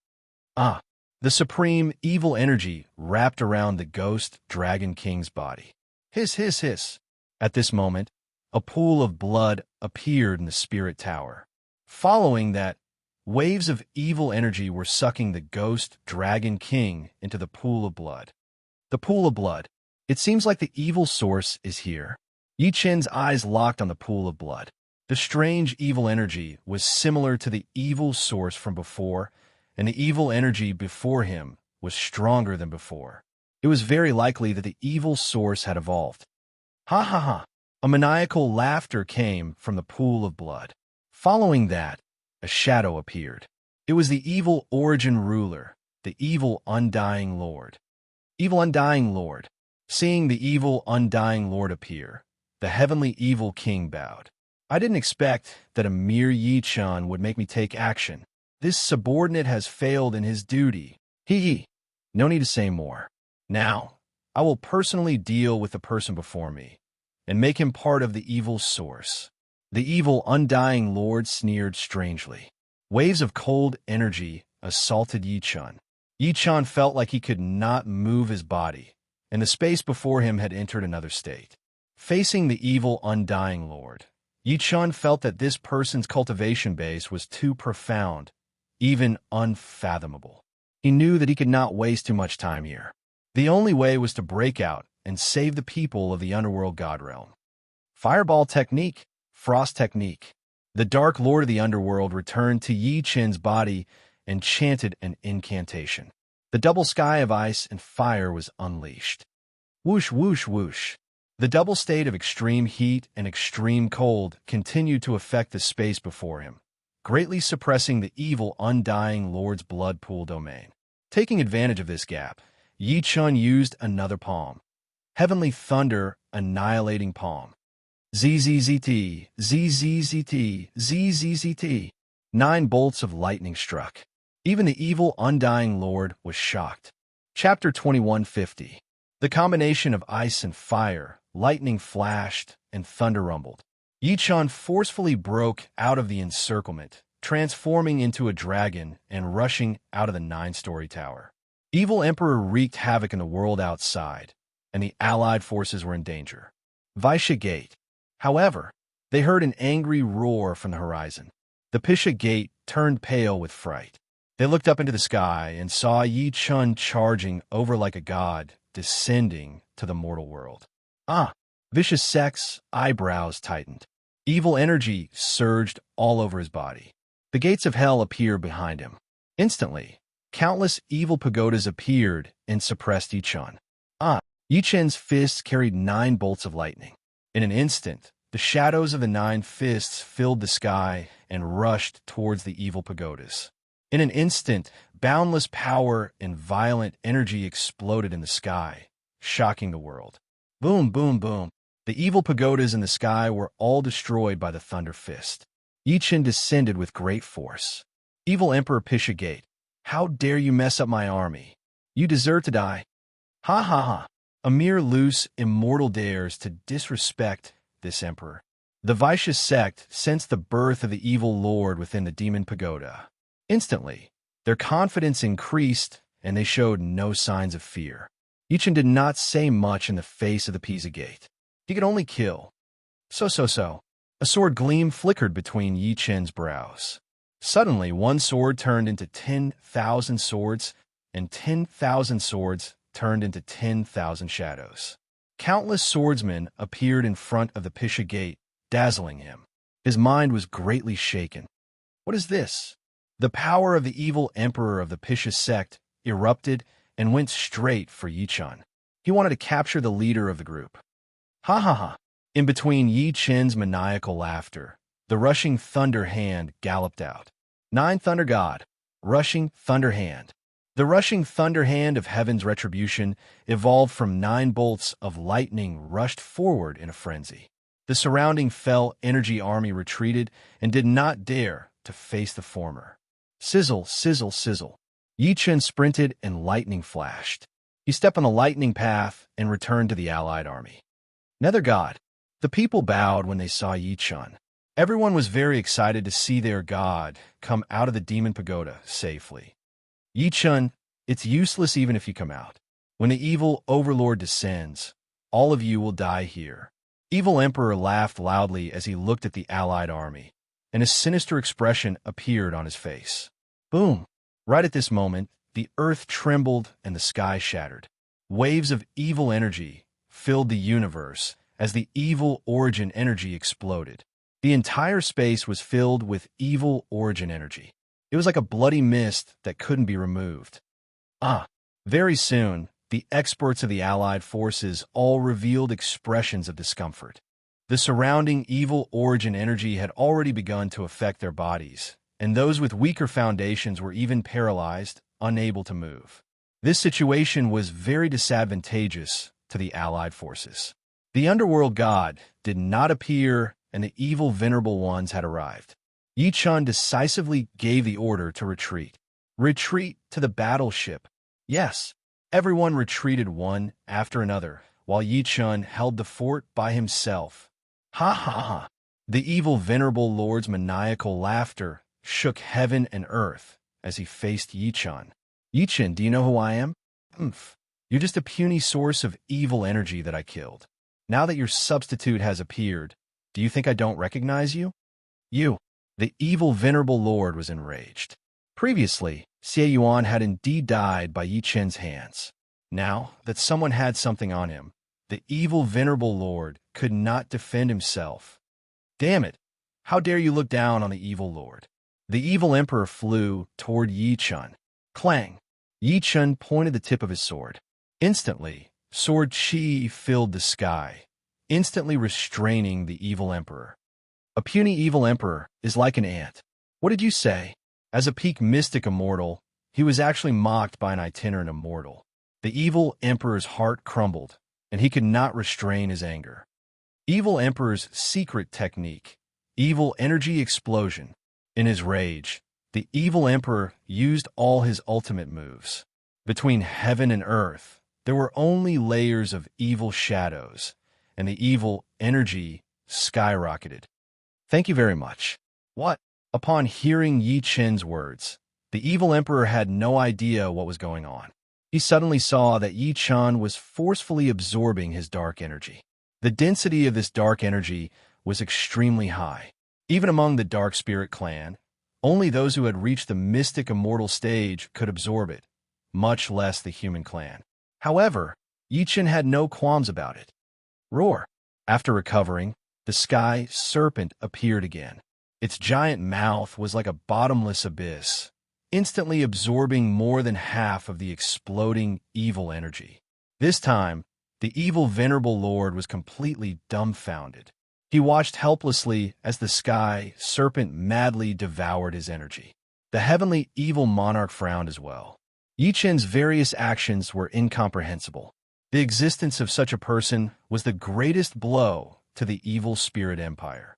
The supreme evil energy wrapped around the Ghost Dragon King's body. Hiss, hiss, hiss. At this moment, a pool of blood appeared in the spirit tower. Following that, waves of evil energy were sucking the Ghost Dragon King into the pool of blood. The pool of blood. It seems like the evil source is here. Yi Chun's eyes locked on the pool of blood. The strange evil energy was similar to the evil source from before, and the evil energy before him was stronger than before. It was very likely that the evil source had evolved. Ha ha ha! A maniacal laughter came from the pool of blood. Following that, a shadow appeared. It was the evil origin ruler, the evil undying lord. Evil undying lord. Seeing the evil undying lord appear, the heavenly evil king bowed. I didn't expect that a mere Yi-chan would make me take action. This subordinate has failed in his duty. Hee. No need to say more. Now, I will personally deal with the person before me, and make him part of the evil source. The evil undying lord sneered strangely. Waves of cold energy assaulted Yi-chan. Yi-chan felt like he could not move his body, and the space before him had entered another state. Facing the evil undying lord, Yi-chan felt that this person's cultivation base was too profound, even unfathomable. He knew that he could not waste too much time here. The only way was to break out and save the people of the underworld god realm. Fireball technique, frost technique. The Dark Lord of the underworld returned to Yi-chan's body and chanted an incantation. The double sky of ice and fire was unleashed. Whoosh, whoosh, whoosh. The double state of extreme heat and extreme cold continued to affect the space before him, greatly suppressing the evil undying lord's blood pool domain. Taking advantage of this gap, Yi-chan used another palm. Heavenly Thunder Annihilating Palm. ZZZT, ZZZT, ZZZT. 9 bolts of lightning struck. Even the evil undying lord was shocked. Chapter 2150. The combination of ice and fire, lightning flashed, and thunder rumbled. Yi-chan forcefully broke out of the encirclement, transforming into a dragon and rushing out of the 9-story tower. Evil Emperor wreaked havoc in the world outside, and the allied forces were in danger. Vaisha Gate. However, they heard an angry roar from the horizon. The Pisha Gate turned pale with fright. They looked up into the sky and saw Yi-chan charging over like a god, descending to the mortal world. Vicious Sek's eyebrows tightened. Evil energy surged all over his body. The gates of hell appeared behind him. Instantly, countless evil pagodas appeared and suppressed Yi-chan. Yi-chan's fists carried 9 bolts of lightning. In an instant, the shadows of the 9 fists filled the sky and rushed towards the evil pagodas. In an instant, boundless power and violent energy exploded in the sky, shocking the world. Boom, boom, boom. The evil pagodas in the sky were all destroyed by the thunder fist. Yi-chan descended with great force. Evil Emperor Pisha Gate, how dare you mess up my army? You deserve to die. Ha ha ha. A mere loose immortal dares to disrespect this emperor. The Vaishya sect sensed the birth of the evil lord within the demon pagoda. Instantly, their confidence increased, and they showed no signs of fear. Yi-chan did not say much in the face of the Pisa Gate. He could only kill. So. A sword gleam flickered between Yi-chan's brows. Suddenly, one sword turned into 10,000 swords, and 10,000 swords turned into 10,000 shadows. Countless swordsmen appeared in front of the Pisha Gate, dazzling him. His mind was greatly shaken. What is this? The power of the evil emperor of the Pisha sect erupted and went straight for Yi-chan. He wanted to capture the leader of the group. Ha ha ha. In between Yi-chan's maniacal laughter, the rushing thunder hand galloped out. 9 Thunder God, rushing thunder hand. The rushing thunder hand of heaven's retribution evolved from 9 bolts of lightning rushed forward in a frenzy. The surrounding fell energy army retreated and did not dare to face the former. Sizzle, sizzle, sizzle. Yi-chan sprinted and lightning flashed. He stepped on the lightning path and returned to the allied army. Nether God. The people bowed when they saw Yi-chan. Everyone was very excited to see their god come out of the demon pagoda safely. Yi-chan, it's useless even if you come out. When the evil overlord descends, all of you will die here. Evil Emperor laughed loudly as he looked at the allied army, and a sinister expression appeared on his face. Boom! Right at this moment, the earth trembled and the sky shattered. Waves of evil energy filled the universe as the evil origin energy exploded. The entire space was filled with evil origin energy. It was like a bloody mist that couldn't be removed. Very soon, the experts of the allied forces all revealed expressions of discomfort. The surrounding evil origin energy had already begun to affect their bodies, and those with weaker foundations were even paralyzed, unable to move. This situation was very disadvantageous to the allied forces. The underworld god did not appear, and the evil venerable ones had arrived. Yi Chun decisively gave the order to retreat. Retreat to the battleship. Yes, everyone retreated one after another, while Yi Chun held the fort by himself. Ha ha ha! The evil venerable lord's maniacal laughter shook heaven and earth as he faced Yi Chun. Yi Chun, do you know who I am? Humph. You're just a puny source of evil energy that I killed. Now that your substitute has appeared, do you think I don't recognize you? You. The evil venerable lord was enraged. Previously, Xie Yuan had indeed died by Yi Chun's hands. Now that someone had something on him, the evil venerable lord could not defend himself. Damn it! How dare you look down on the evil lord? The evil emperor flew toward Yi Chun. Clang! Yi Chun pointed the tip of his sword. Instantly, sword chi filled the sky, instantly restraining the evil emperor. A puny evil emperor is like an ant. What did you say? As a peak mystic immortal, he was actually mocked by an itinerant immortal. The evil emperor's heart crumbled, and he could not restrain his anger. Evil emperor's secret technique, evil energy explosion. In his rage, the evil emperor used all his ultimate moves. Between heaven and earth, there were only layers of evil shadows, and the evil energy skyrocketed. Thank you very much. What? Upon hearing Yi Chun's words, the evil emperor had no idea what was going on. He suddenly saw that Yi Chun was forcefully absorbing his dark energy. The density of this dark energy was extremely high. Even among the Dark Spirit clan, only those who had reached the mystic immortal stage could absorb it, much less the human clan. However, Yi Chun had no qualms about it. Roar! After recovering, the sky serpent appeared again. Its giant mouth was like a bottomless abyss, instantly absorbing more than half of the exploding evil energy. This time, the evil venerable lord was completely dumbfounded. He watched helplessly as the sky serpent madly devoured his energy. The heavenly evil monarch frowned as well. Yi Chun's various actions were incomprehensible. The existence of such a person was the greatest blow to the evil spirit empire.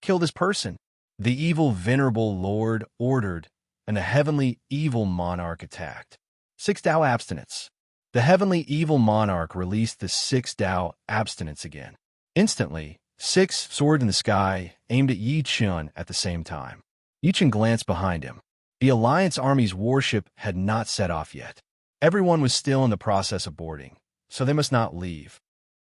Kill this person, the evil venerable lord ordered, and the heavenly evil monarch attacked. 6 Tao abstinence. The heavenly evil monarch released the 6 Tao abstinence again. Instantly, 6 swords in the sky aimed at Yi Chun at the same time. Yi Chun glanced behind him. The Alliance Army's warship had not set off yet. Everyone was still in the process of boarding, so they must not leave.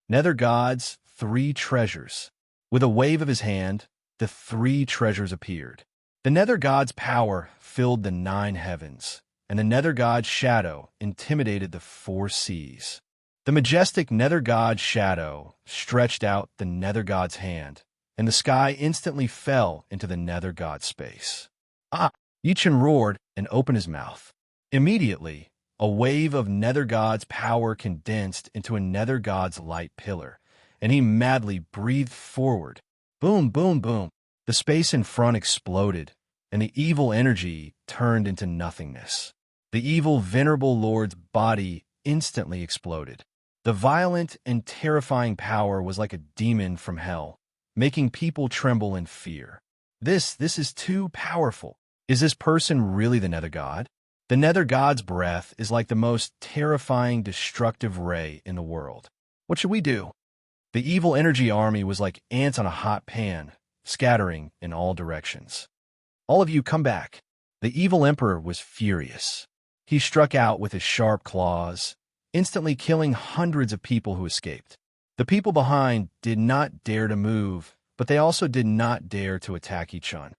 Nether God's 3 treasures. With a wave of his hand, the 3 treasures appeared. The Nether God's power filled the 9 heavens, and the Nether God's shadow intimidated the 4 seas. The majestic Nether God's shadow stretched out the Nether God's hand, and the sky instantly fell into the Nether God's space. Ah! Yi Chun roared and opened his mouth. Immediately, a wave of Nether God's power condensed into a Nether God's light pillar, and he madly breathed forward. Boom, boom, boom. The space in front exploded, and the evil energy turned into nothingness. The evil venerable lord's body instantly exploded. The violent and terrifying power was like a demon from hell, making people tremble in fear. This is too powerful. Is this person really the Nether God? The Nether God's breath is like the most terrifying, destructive ray in the world. What should we do? The evil energy army was like ants on a hot pan, scattering in all directions. All of you come back. The evil emperor was furious. He struck out with his sharp claws, instantly killing hundreds of people who escaped. The people behind did not dare to move, but they also did not dare to attack Yi Chun.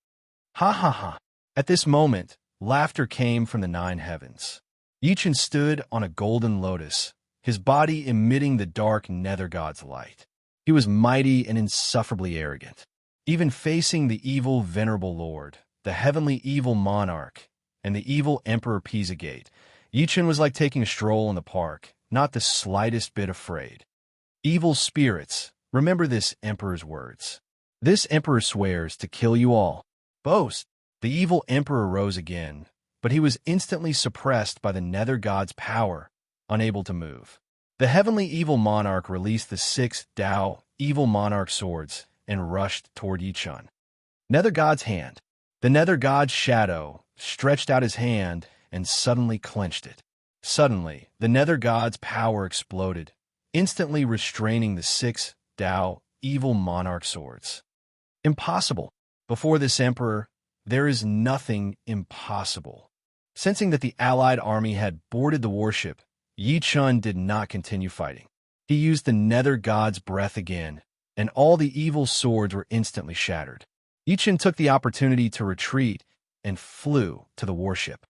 Ha ha ha! At this moment, laughter came from the 9 heavens. Yi Chun stood on a golden lotus, his body emitting the dark Nether God's light. He was mighty and insufferably arrogant. Even facing the evil venerable lord, the heavenly evil monarch, and the evil emperor Pizzagate, Yi Chun was like taking a stroll in the park, not the slightest bit afraid. Evil spirits, Remember this emperor's words. This emperor swears to kill you all. Boast. The evil emperor rose again, but he was instantly suppressed by the nether god's power, unable to move. The heavenly evil monarch released the 6 Tao evil monarch swords and rushed toward Yichun. Nether god's hand. The nether god's shadow stretched out his hand and suddenly clenched it. Suddenly, the nether god's power exploded, instantly restraining the 6 Tao evil monarch swords. Impossible. Before this emperor, there is nothing impossible. Sensing that the allied army had boarded the warship, Yi Chun did not continue fighting. He used the nether god's breath again, and all the evil swords were instantly shattered. Yi Chun took the opportunity to retreat and flew to the warship.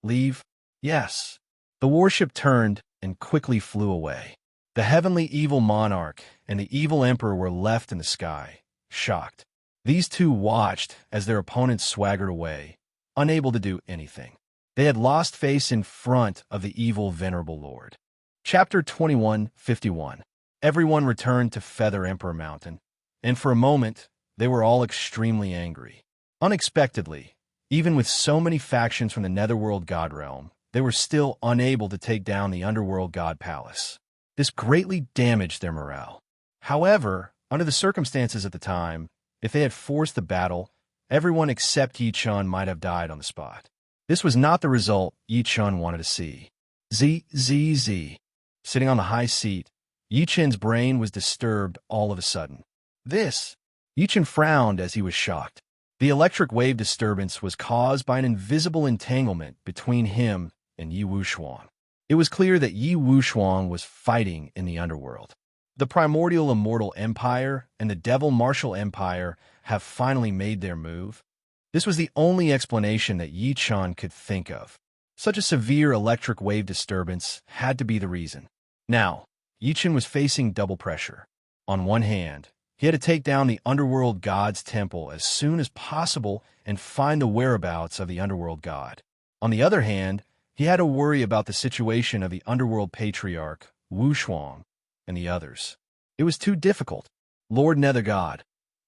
Leave? Yes. The warship turned and quickly flew away. The heavenly evil monarch and the evil emperor were left in the sky, shocked. These two watched as their opponents swaggered away, unable to do anything. They had lost face in front of the evil venerable lord. Chapter 21:51. Everyone returned to Feather Emperor Mountain, and for a moment, they were all extremely angry. Unexpectedly, even with so many factions from the Netherworld God Realm, they were still unable to take down the Underworld God Palace. This greatly damaged their morale. However, under the circumstances at the time, if they had forced the battle, everyone except Yi Chun might have died on the spot. This was not the result Yi Chun wanted to see. Z. Sitting on the high seat, Yi Chun's brain was disturbed all of a sudden. Yi Chun frowned as he was shocked. The electric wave disturbance was caused by an invisible entanglement between him and Yi Wushuang. It was clear that Yi Wushuang was fighting in the underworld. The Primordial Immortal Empire and the Devil Martial Empire have finally made their move. This was the only explanation that Yi Chun could think of. Such a severe electric wave disturbance had to be the reason. Now, Yi Chun was facing double pressure. On one hand, he had to take down the Underworld God's temple as soon as possible and find the whereabouts of the Underworld God. On the other hand, he had to worry about the situation of the Underworld Patriarch, Wu Shuang, and the others. It was too difficult. Lord Nether God,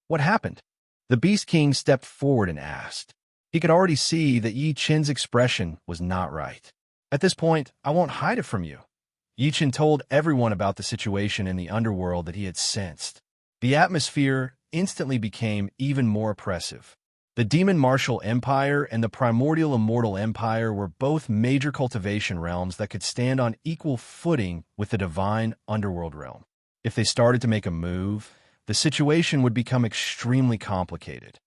what happened? The Beast King stepped forward and asked. He could already see that Yi Chun's expression was not right. At this point, I won't hide it from you. Yi Chun told everyone about the situation in the underworld that he had sensed. The atmosphere instantly became even more oppressive. The Demon Martial Empire and the Primordial Immortal Empire were both major cultivation realms that could stand on equal footing with the divine underworld realm. If they started to make a move, the situation would become extremely complicated.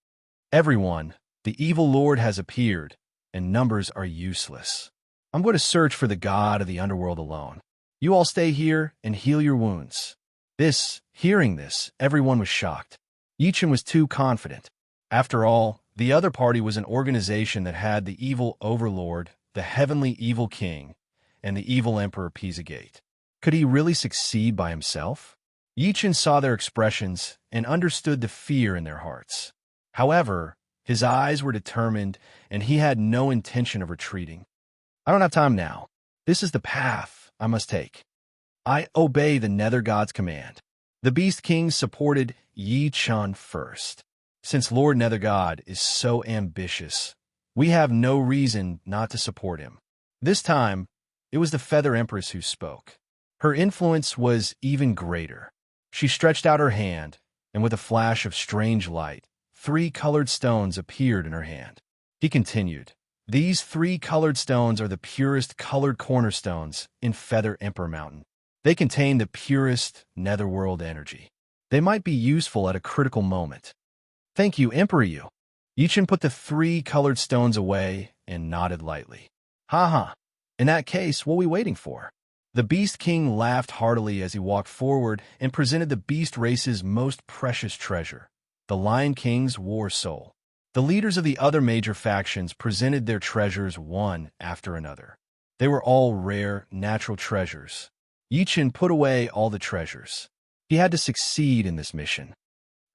Everyone, the evil lord has appeared, and numbers are useless. I'm going to search for the god of the underworld alone. You all stay here and heal your wounds. Hearing this, everyone was shocked. Yi Chun was too confident. After all, the other party was an organization that had the evil overlord, the heavenly evil king, and the evil emperor Pizzagate. Could he really succeed by himself? Yi Chun saw their expressions and understood the fear in their hearts. However, his eyes were determined, and he had no intention of retreating. I don't have time now. This is the path I must take. I obey the Nether God's command. The Beast King supported Yi Chun first. Since Lord Nether God is so ambitious, we have no reason not to support him. This time, it was the Feather Empress who spoke. Her influence was even greater. She stretched out her hand, and with a flash of strange light, 3 colored stones appeared in her hand. He continued, These 3 colored stones are the purest colored cornerstones in Feather Emperor Mountain. They contain the purest netherworld energy. They might be useful at a critical moment. Thank you, Emperor Yu. Yi Chun put the 3 colored stones away and nodded lightly. Ha. In that case, what are we waiting for? The Beast King laughed heartily as he walked forward and presented the beast race's most precious treasure, the Lion King's war soul. The leaders of the other major factions presented their treasures one after another. They were all rare, natural treasures. Yi Chun put away all the treasures. He had to succeed in this mission.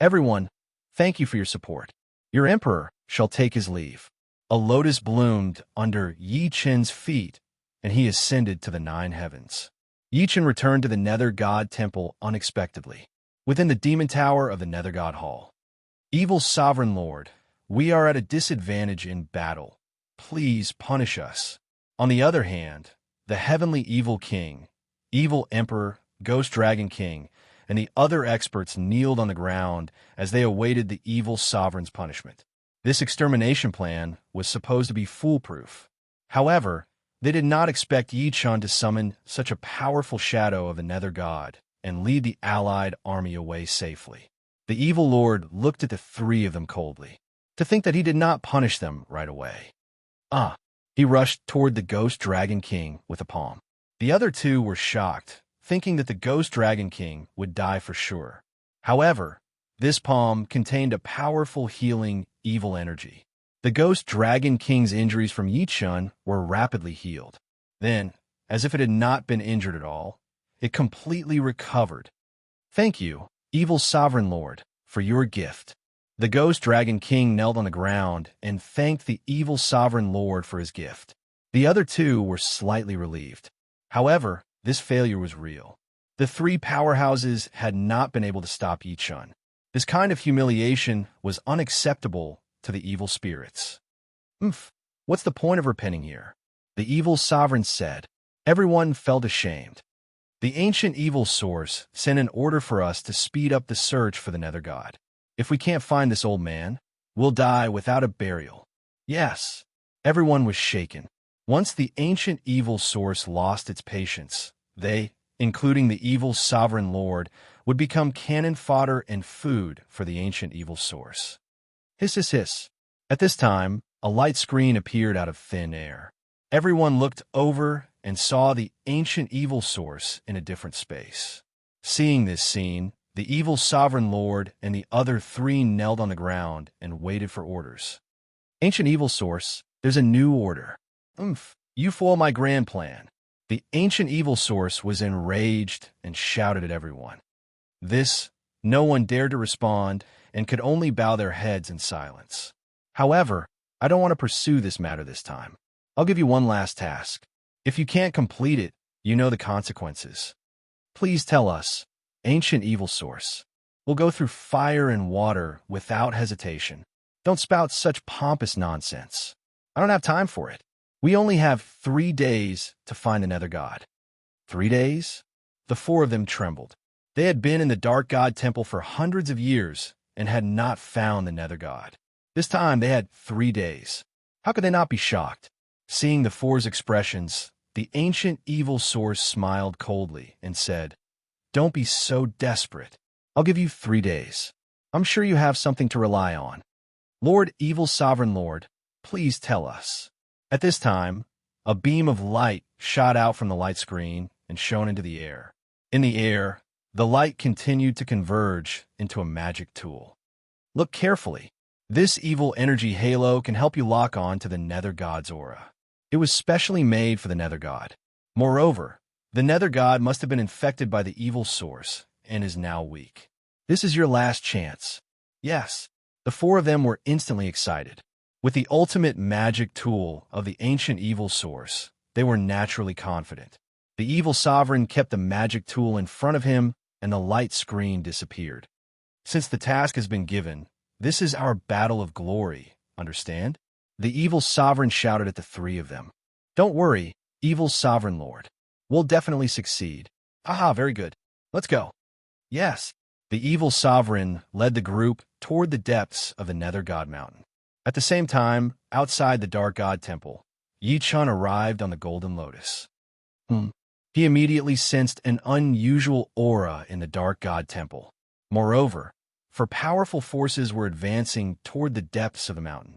Everyone, thank you for your support. Your emperor shall take his leave. A lotus bloomed under Yi Chun's feet, and he ascended to the 9 heavens. Yi Chun returned to the Nether God Temple unexpectedly. within the demon tower of the Nether God Hall. Evil Sovereign Lord, we are at a disadvantage in battle. Please punish us. On the other hand, the heavenly evil king, evil emperor, ghost dragon king, and the other experts kneeled on the ground as they awaited the evil sovereign's punishment. This extermination plan was supposed to be foolproof. However, they did not expect Yi Chun to summon such a powerful shadow of the Nether God and lead the allied army away safely. The evil lord looked at the three of them coldly, to think that he did not punish them right away. He rushed toward the Ghost Dragon King with a palm. The other two were shocked, thinking that the Ghost Dragon King would die for sure. However, this palm contained a powerful healing evil energy. The Ghost Dragon King's injuries from Yi Chun were rapidly healed. Then, as if it had not been injured at all, it completely recovered. Thank you, evil sovereign lord, for your gift. The Ghost Dragon King knelt on the ground and thanked the evil sovereign lord for his gift. The other two were slightly relieved. However, this failure was real. The three powerhouses had not been able to stop Yi Chun. This kind of humiliation was unacceptable to the evil spirits. What's the point of repenting here? The evil sovereign said. Everyone felt ashamed. The ancient evil source sent an order for us to speed up the search for the Nether God. If we can't find this old man, we'll die without a burial. Yes, everyone was shaken. Once the ancient evil source lost its patience, they, including the evil sovereign lord, would become cannon fodder and food for the ancient evil source. Hiss, hiss, hiss. At this time, a light screen appeared out of thin air. Everyone looked over and saw the ancient evil source in a different space. Seeing this scene, the evil sovereign lord and the other three knelt on the ground and waited for orders. Ancient evil source, there's a new order. You foil my grand plan. The ancient evil source was enraged and shouted at everyone. No one dared to respond and could only bow their heads in silence. However, I don't want to pursue this matter this time. I'll give you one last task. If you can't complete it, you know the consequences. Please tell us, ancient evil source. We'll go through fire and water without hesitation. Don't spout such pompous nonsense. I don't have time for it. We only have 3 days to find the Nether God. 3 days? The four of them trembled. They had been in the Dark God Temple for hundreds of years and had not found the Nether God. This time they had 3 days. How could they not be shocked? Seeing the four's expressions, the ancient evil source smiled coldly and said, Don't be so desperate. I'll give you 3 days. I'm sure you have something to rely on. Lord Evil Sovereign Lord, please tell us. At this time, a beam of light shot out from the light screen and shone into the air. In the air, the light continued to converge into a magic tool. Look carefully. This evil energy halo can help you lock on to the Nether God's aura. It was specially made for the Nether God. Moreover, the Nether God must have been infected by the evil source and is now weak. This is your last chance. Yes, the four of them were instantly excited. With the ultimate magic tool of the ancient evil source, they were naturally confident. The evil sovereign kept the magic tool in front of him, and the light screen disappeared. Since the task has been given, this is our battle of glory, understand? The evil sovereign shouted at the three of them. Don't worry, evil sovereign lord. We'll definitely succeed. Very good. Let's go. Yes, the evil sovereign led the group toward the depths of the Nether God Mountain. At the same time, outside the Dark God Temple, Yi Chun arrived on the Golden Lotus. He immediately sensed an unusual aura in the Dark God Temple. Moreover, powerful forces were advancing toward the depths of the mountain.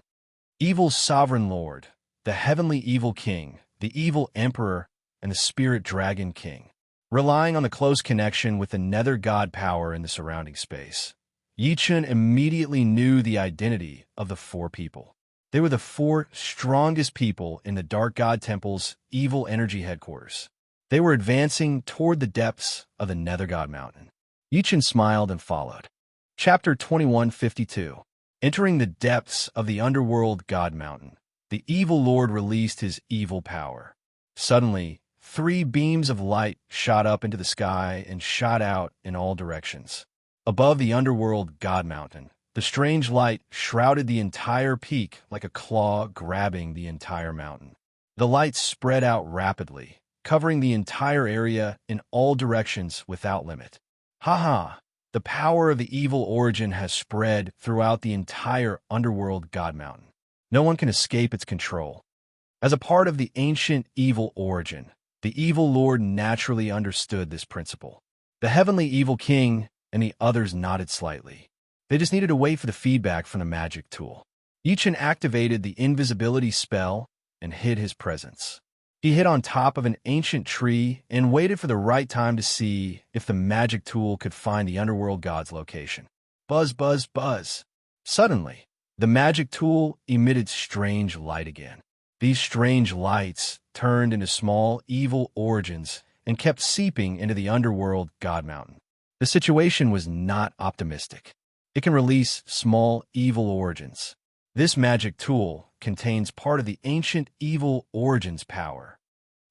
Evil Sovereign Lord, the Heavenly Evil King, the Evil Emperor, and the Spirit Dragon King. Relying on the close connection with the Nether God power in the surrounding space, Yi Chun immediately knew the identity of the four people. They were the four strongest people in the Dark God Temple's evil energy headquarters. They were advancing toward the depths of the Nether God Mountain. Yi Chun smiled and followed. Chapter 2152. Entering the depths of the underworld God Mountain, the evil lord released his evil power. Suddenly, 3 beams of light shot up into the sky and shot out in all directions. Above the underworld god mountain, the strange light shrouded the entire peak like a claw grabbing the entire mountain. The light spread out rapidly, covering the entire area in all directions without limit. Ha! The power of the evil origin has spread throughout the entire underworld god mountain. No one can escape its control. As a part of the ancient evil origin, the evil lord naturally understood this principle. The heavenly evil king and the others nodded slightly. They just needed to wait for the feedback from the magic tool. Yichen activated the invisibility spell and hid his presence. He hid on top of an ancient tree and waited for the right time to see if the magic tool could find the underworld god's location. Buzz, buzz, buzz. Suddenly, the magic tool emitted strange light again. These strange lights turned into small evil origins and kept seeping into the underworld god mountain. The situation was not optimistic. It can release small evil origins. This magic tool contains part of the ancient evil origins power.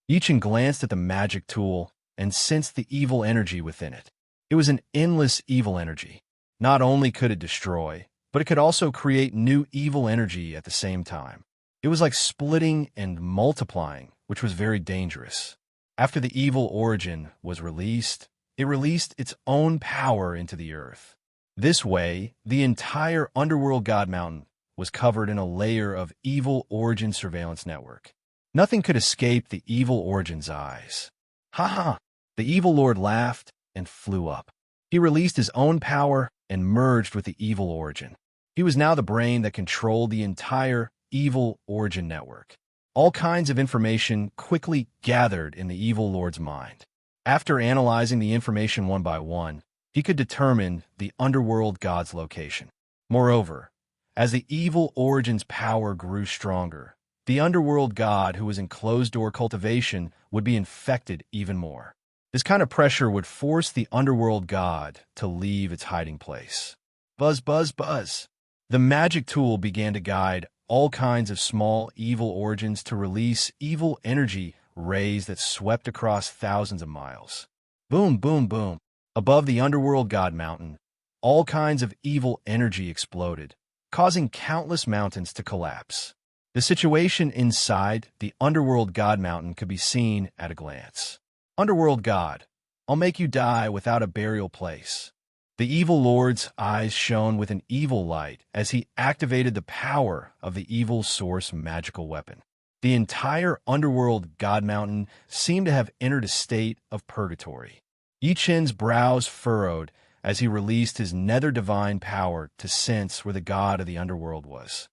Yichen glanced at the magic tool and sensed the evil energy within it. It was an endless evil energy. Not only could it destroy, but it could also create new evil energy at the same time. It was like splitting and multiplying, which was very dangerous. After the evil origin was released, it released its own power into the earth. This way, the entire underworld god mountain was covered in a layer of evil origin surveillance network. Nothing could escape the evil origin's eyes. Ha! The evil lord laughed and flew up. He released his own power and merged with the evil origin. He was now the brain that controlled the entire evil origin network. All kinds of information quickly gathered in the evil lord's mind. After analyzing the information one by one, he could determine the underworld god's location. Moreover, as the evil origin's power grew stronger, the underworld god who was in closed-door cultivation would be infected even more. This kind of pressure would force the underworld god to leave its hiding place. Buzz, buzz, buzz. The magic tool began to guide all kinds of small evil origins to release evil energy rays that swept across thousands of miles. Boom, boom, boom. Above the underworld god mountain, all kinds of evil energy exploded, causing countless mountains to collapse. The situation inside the underworld god mountain could be seen at a glance. Underworld god, I'll make you die without a burial place. The evil lord's eyes shone with an evil light as he activated the power of the evil source magical weapon. The entire underworld god mountain seemed to have entered a state of purgatory. Yichen's brows furrowed as he released his nether divine power to sense where the god of the underworld was.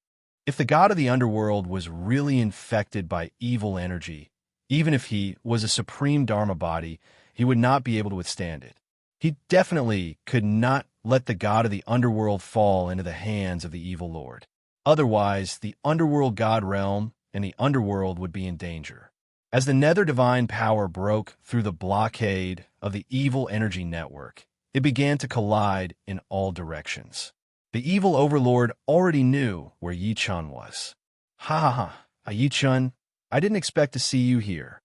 If the god of the underworld was really infected by evil energy, even if he was a supreme dharma body, he would not be able to withstand it. He definitely could not let the god of the underworld fall into the hands of the evil lord. Otherwise, the underworld god realm and the underworld would be in danger. As the nether divine power broke through the blockade of the evil energy network, it began to collide in all directions. The evil overlord already knew where Yichen was. Ha! Yichen, I didn't expect to see you here.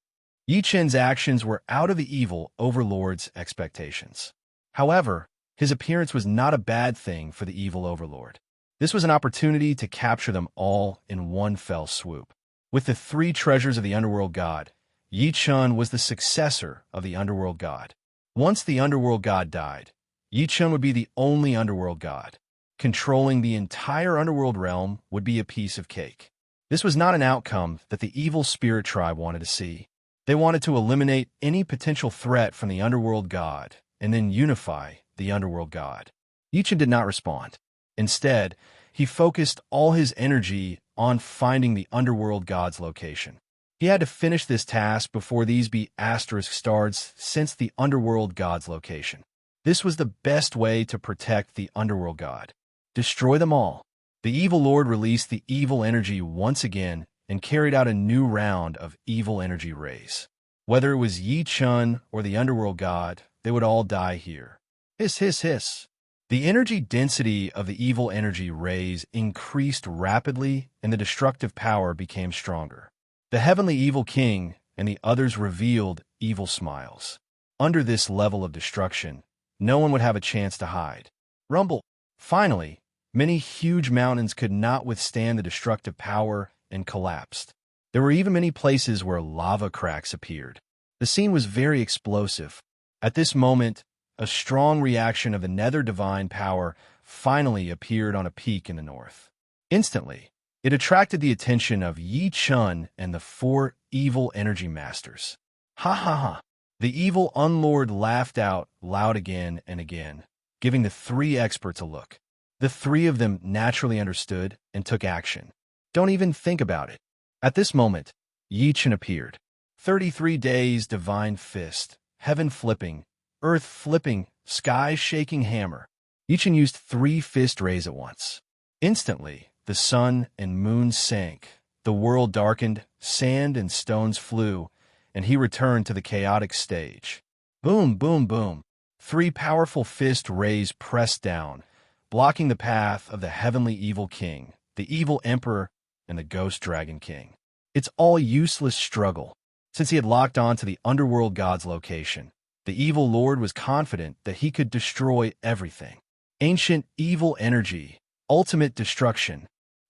Yichen's actions were out of the evil overlord's expectations. However, his appearance was not a bad thing for the evil overlord. This was an opportunity to capture them all in one fell swoop. With the 3 treasures of the underworld god, Yichen was the successor of the underworld god. Once the underworld god died, Yichen would be the only underworld god. Controlling the entire underworld realm would be a piece of cake. This was not an outcome that the evil spirit tribe wanted to see. They wanted to eliminate any potential threat from the underworld god and then unify the underworld god. Yichen did not respond. Instead, he focused all his energy on finding the underworld god's location. He had to finish this task before these be asterisk stars since the underworld god's location. This was the best way to protect the underworld god. Destroy them all. The evil lord released the evil energy once again and carried out a new round of evil energy rays. Whether it was Yichen or the underworld god, they would all die here. Hiss, hiss, hiss. The energy density of the evil energy rays increased rapidly and the destructive power became stronger. The heavenly evil king and the others revealed evil smiles. Under this level of destruction, no one would have a chance to hide. Rumble. Finally, many huge mountains could not withstand the destructive power and collapsed. There were even many places where lava cracks appeared. The scene was very explosive. At this moment, a strong reaction of the nether divine power finally appeared on a peak in the north. Instantly, it attracted the attention of Yi Chun and the four evil energy masters. Ha ha ha! The evil unlord laughed out loud again and again, giving the three experts a look. The three of them naturally understood and took action. Don't even think about it. At this moment, Yi Chun appeared. 33 days divine fist, heaven flipping, earth flipping, sky shaking hammer. Yi Chun used 3 fist rays at once. Instantly, the sun and moon sank, the world darkened, sand and stones flew, and he returned to the chaotic stage. Boom, boom, boom. 3 powerful fist rays pressed down, blocking the path of the heavenly evil king, the evil emperor, and the ghost dragon king. It's all useless struggle. Since he had locked on to the underworld god's location, the evil lord was confident that he could destroy everything. Ancient evil energy, ultimate destruction.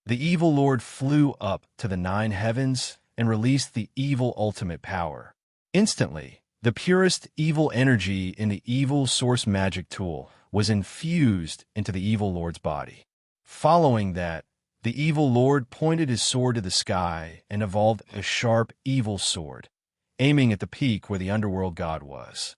The evil lord flew up to the 9 heavens and released the evil ultimate power. Instantly, the purest evil energy in the evil source magic tool was infused into the evil lord's body. Following that, the evil lord pointed his sword to the sky and evolved a sharp evil sword, aiming at the peak where the underworld god was.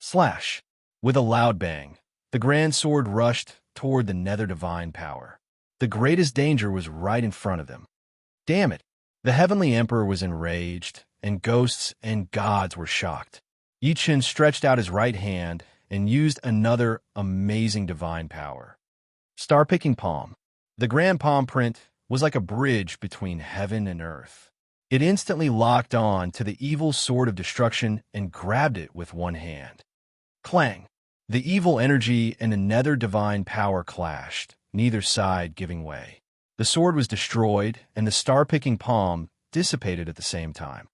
Slash! With a loud bang, the grand sword rushed toward the nether divine power. The greatest danger was right in front of them. Damn it! The heavenly emperor was enraged, and ghosts and gods were shocked. Yi Chun stretched out his right hand and used another amazing divine power. Star-picking palm. The grand palm print was like a bridge between heaven and earth. It instantly locked on to the evil sword of destruction and grabbed it with one hand. Clang! The evil energy and the nether divine power clashed, neither side giving way. The sword was destroyed, and the star-picking palm dissipated at the same time.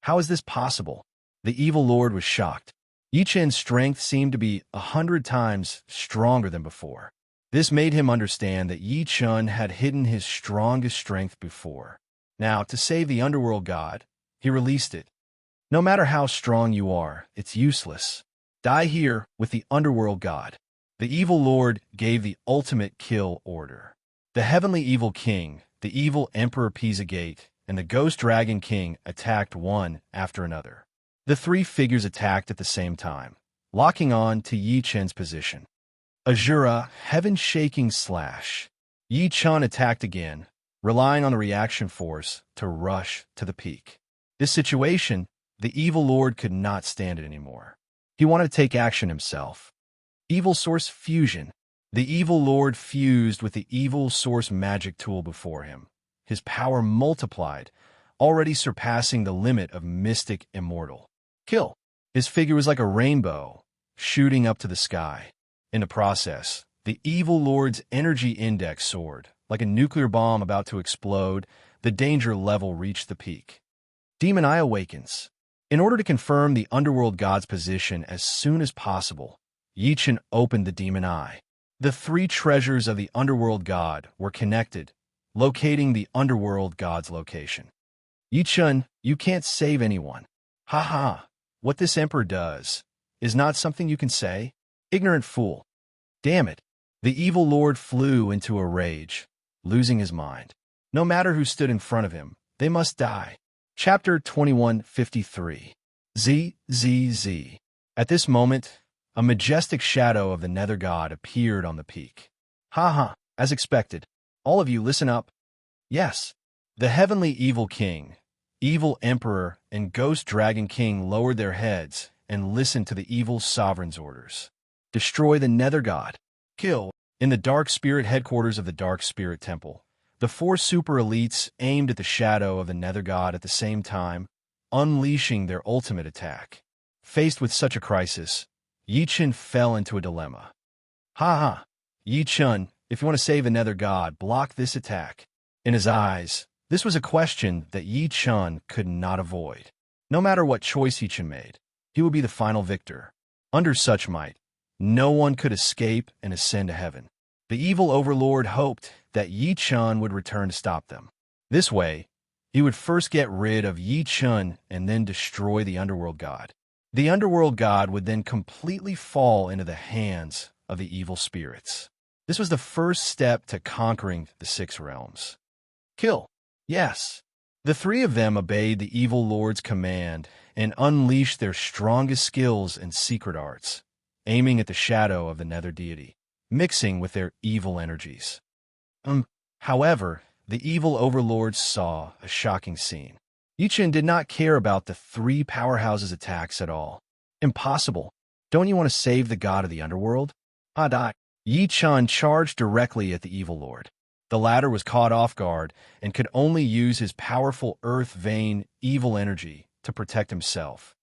How is this possible? The evil lord was shocked. Yi Chun's strength seemed to be 100 times stronger than before. This made him understand that Yi Chun had hidden his strongest strength before. Now, to save the underworld god, he released it. No matter how strong you are, it's useless. Die here with the underworld god. The evil lord gave the ultimate kill order. The heavenly evil king, the evil emperor Pizzagate, and the ghost dragon king attacked one after another. The 3 figures attacked at the same time, locking on to Yi Chun's position. Azura, heaven-shaking slash. Yi Chun attacked again, relying on the reaction force to rush to the peak. This situation, the evil lord could not stand it anymore. He wanted to take action himself. Evil source fusion. The evil lord fused with the evil source magic tool before him. His power multiplied, already surpassing the limit of mystic immortal. Kill. His figure was like a rainbow, shooting up to the sky. In the process, the evil lord's energy index soared. Like a nuclear bomb about to explode, the danger level reached the peak. Demon Eye awakens. In order to confirm the underworld god's position as soon as possible, Yi Chun opened the demon eye. The 3 treasures of the underworld god were connected, locating the underworld god's location. Yi Chun, you can't save anyone. Ha ha! What this emperor does is not something you can say. Ignorant fool. Damn it. The evil lord flew into a rage, losing his mind. No matter who stood in front of him, they must die. Chapter 2153. ZZZ. At this moment, a majestic shadow of the nether god appeared on the peak. Ha ha, as expected. All of you listen up. Yes. The heavenly evil king, evil emperor, and ghost dragon king lowered their heads and listened to the evil sovereign's orders. Destroy the nether god. Kill. In the dark spirit headquarters of the dark spirit temple, the 4 super elites aimed at the shadow of the nether god at the same time, unleashing their ultimate attack. Faced with such a crisis, Yi Chun fell into a dilemma. Ha ha! Yi Chun, if you want to save the nether god, block this attack. In his eyes, this was a question that Yi Chun could not avoid. No matter what choice Yi Chun made, he would be the final victor. Under such might, no one could escape and ascend to heaven. The evil overlord hoped that Yi Chun would return to stop them. This way, he would first get rid of Yi Chun and then destroy the underworld god. The underworld god would then completely fall into the hands of the evil spirits. This was the first step to conquering the six realms. Kill. Yes. The three of them obeyed the evil lord's command and unleashed their strongest skills and secret arts, aiming at the shadow of the nether deity, mixing with their evil energies. However, the evil overlords saw a shocking scene. Yi Chun did not care about the three powerhouses' attacks at all. Impossible. Don't you want to save the god of the underworld? Yi Chun charged directly at the evil lord. The latter was caught off guard and could only use his powerful earth vein evil energy to protect himself.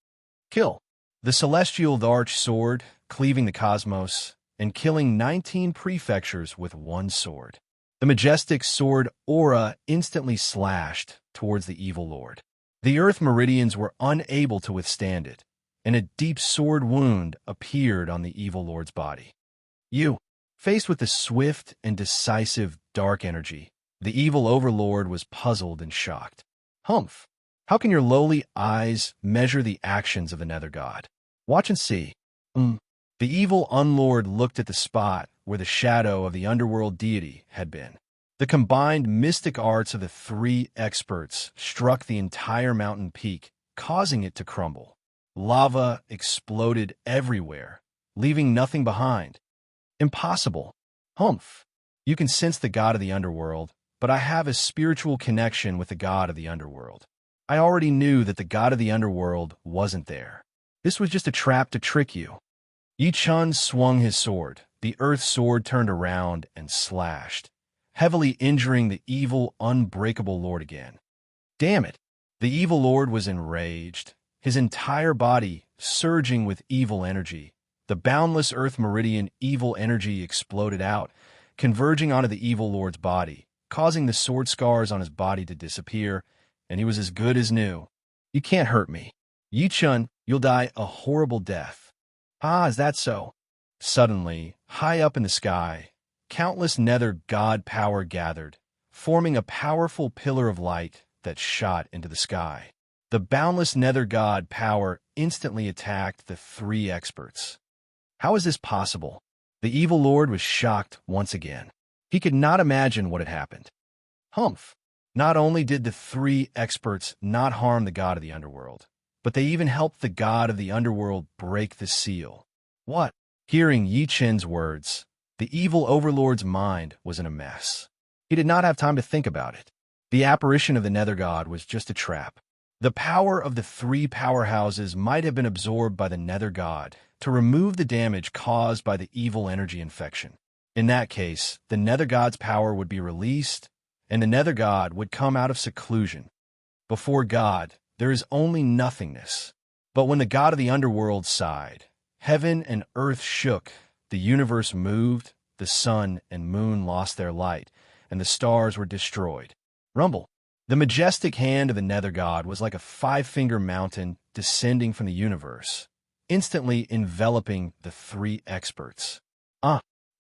Kill. The celestial arch sword, cleaving the cosmos, and killing 19 prefectures with one sword. The majestic sword aura instantly slashed towards the evil lord. The earth meridians were unable to withstand it, and a deep sword wound appeared on the evil lord's body. Faced with the swift and decisive dark energy, the evil overlord was puzzled and shocked. Humph! How can your lowly eyes measure the actions of the nether god? Watch and see. The evil unlord looked at the spot where the shadow of the underworld deity had been. The combined mystic arts of the three experts struck the entire mountain peak, causing it to crumble. Lava exploded everywhere, leaving nothing behind. Impossible. Humph. You can sense the god of the underworld, but I have a spiritual connection with the god of the underworld. I already knew that the god of the underworld wasn't there. This was just a trap to trick you. Yi Chun swung his sword. The earth sword turned around and slashed, heavily injuring the evil, unbreakable lord again. Damn it! The evil lord was enraged, his entire body surging with evil energy. The boundless earth meridian evil energy exploded out, converging onto the evil lord's body, causing the sword scars on his body to disappear, and he was as good as new. You can't hurt me. Yi Chun, you'll die a horrible death. Is that so? Suddenly, high up in the sky, countless nether god power gathered, forming a powerful pillar of light that shot into the sky. The boundless nether god power instantly attacked the three experts. How is this possible? The evil lord was shocked once again. He could not imagine what had happened. Humph! Not only did the three experts not harm the god of the underworld, but they even helped the god of the underworld break the seal. What? Hearing Yi Chun's words, the evil overlord's mind was in a mess. He did not have time to think about it. The apparition of the nether god was just a trap. The power of the three powerhouses might have been absorbed by the nether god to remove the damage caused by the evil energy infection. In that case, the nether god's power would be released, and the nether god would come out of seclusion. Before God, there is only nothingness. But when the god of the underworld sighed, heaven and earth shook, the universe moved, the sun and moon lost their light, and the stars were destroyed. Rumble. The majestic hand of the nether god was like a five-finger mountain descending from the universe, instantly enveloping the three experts.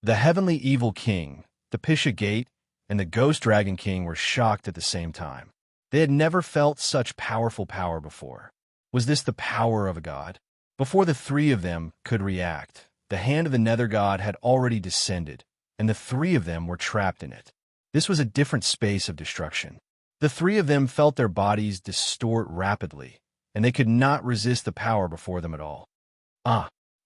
The heavenly evil king, the Pisha Gate, and the ghost dragon king were shocked at the same time. They had never felt such powerful power before. Was this the power of a god? Before the three of them could react, the hand of the nether god had already descended, and the three of them were trapped in it. This was a different space of destruction. The three of them felt their bodies distort rapidly, and they could not resist the power before them at all.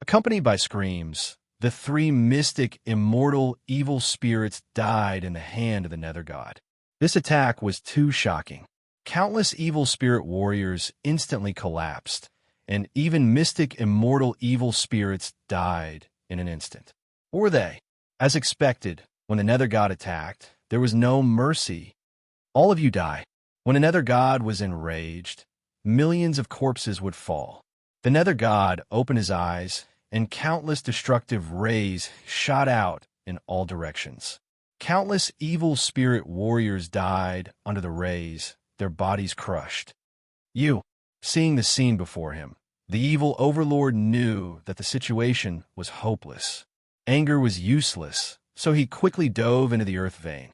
Accompanied by screams, the three mystic, immortal, evil spirits died in the hand of the nether god. This attack was too shocking. Countless evil spirit warriors instantly collapsed, and even mystic, immortal, evil spirits died in an instant. Or were they? As expected, when the nether god attacked, there was no mercy. All of you die. When a nether god was enraged, millions of corpses would fall. The nether god opened his eyes, and countless destructive rays shot out in all directions. Countless evil spirit warriors died under the rays, their bodies crushed. Seeing the scene before him, The evil overlord knew that the situation was hopeless. Anger was useless, so he quickly dove into the earth vein.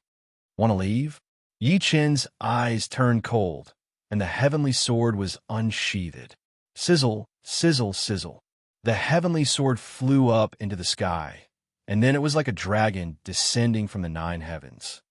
Want to leave? Yi Chen's eyes turned cold, and the heavenly sword was unsheathed. Sizzle, sizzle, sizzle. The heavenly sword flew up into the sky, and then it was like a dragon descending from the 9 heavens.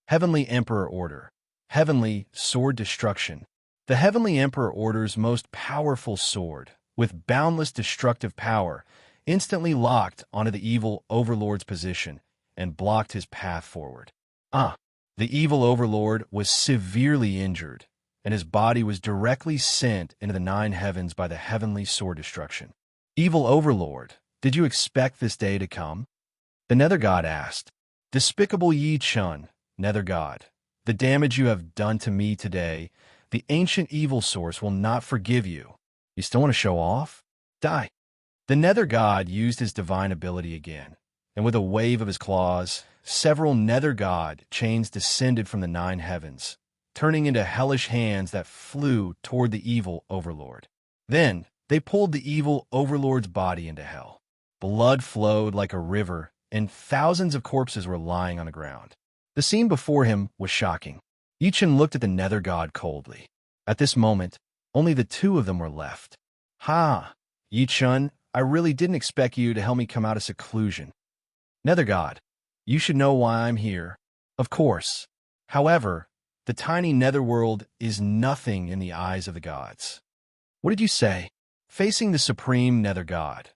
Heavenly Emperor Order. Heavenly Sword Destruction. The Heavenly Emperor Order's most powerful sword, with boundless destructive power, instantly locked onto the evil overlord's position and blocked his path forward. The evil overlord was severely injured, and his body was directly sent into the 9 heavens by the Heavenly Sword Destruction. Evil overlord, did you expect this day to come? The Nether God asked. Despicable Yi Chun, Nether God, the damage you have done to me today, the ancient evil source will not forgive you. You still want to show off? Die. The Nether God used his divine ability again, and with a wave of his claws, several Nether God chains descended from the 9 heavens, turning into hellish hands that flew toward the evil overlord. Then, they pulled the evil overlord's body into hell. Blood flowed like a river, and thousands of corpses were lying on the ground. The scene before him was shocking. Yi Chen looked at the Nether God coldly. At this moment, only the 2 of them were left. Ha! Yi Chen, I really didn't expect you to help me come out of seclusion. Nether God, you should know why I'm here. Of course. However, the tiny netherworld is nothing in the eyes of the gods. What did you say? Facing the supreme Nether God,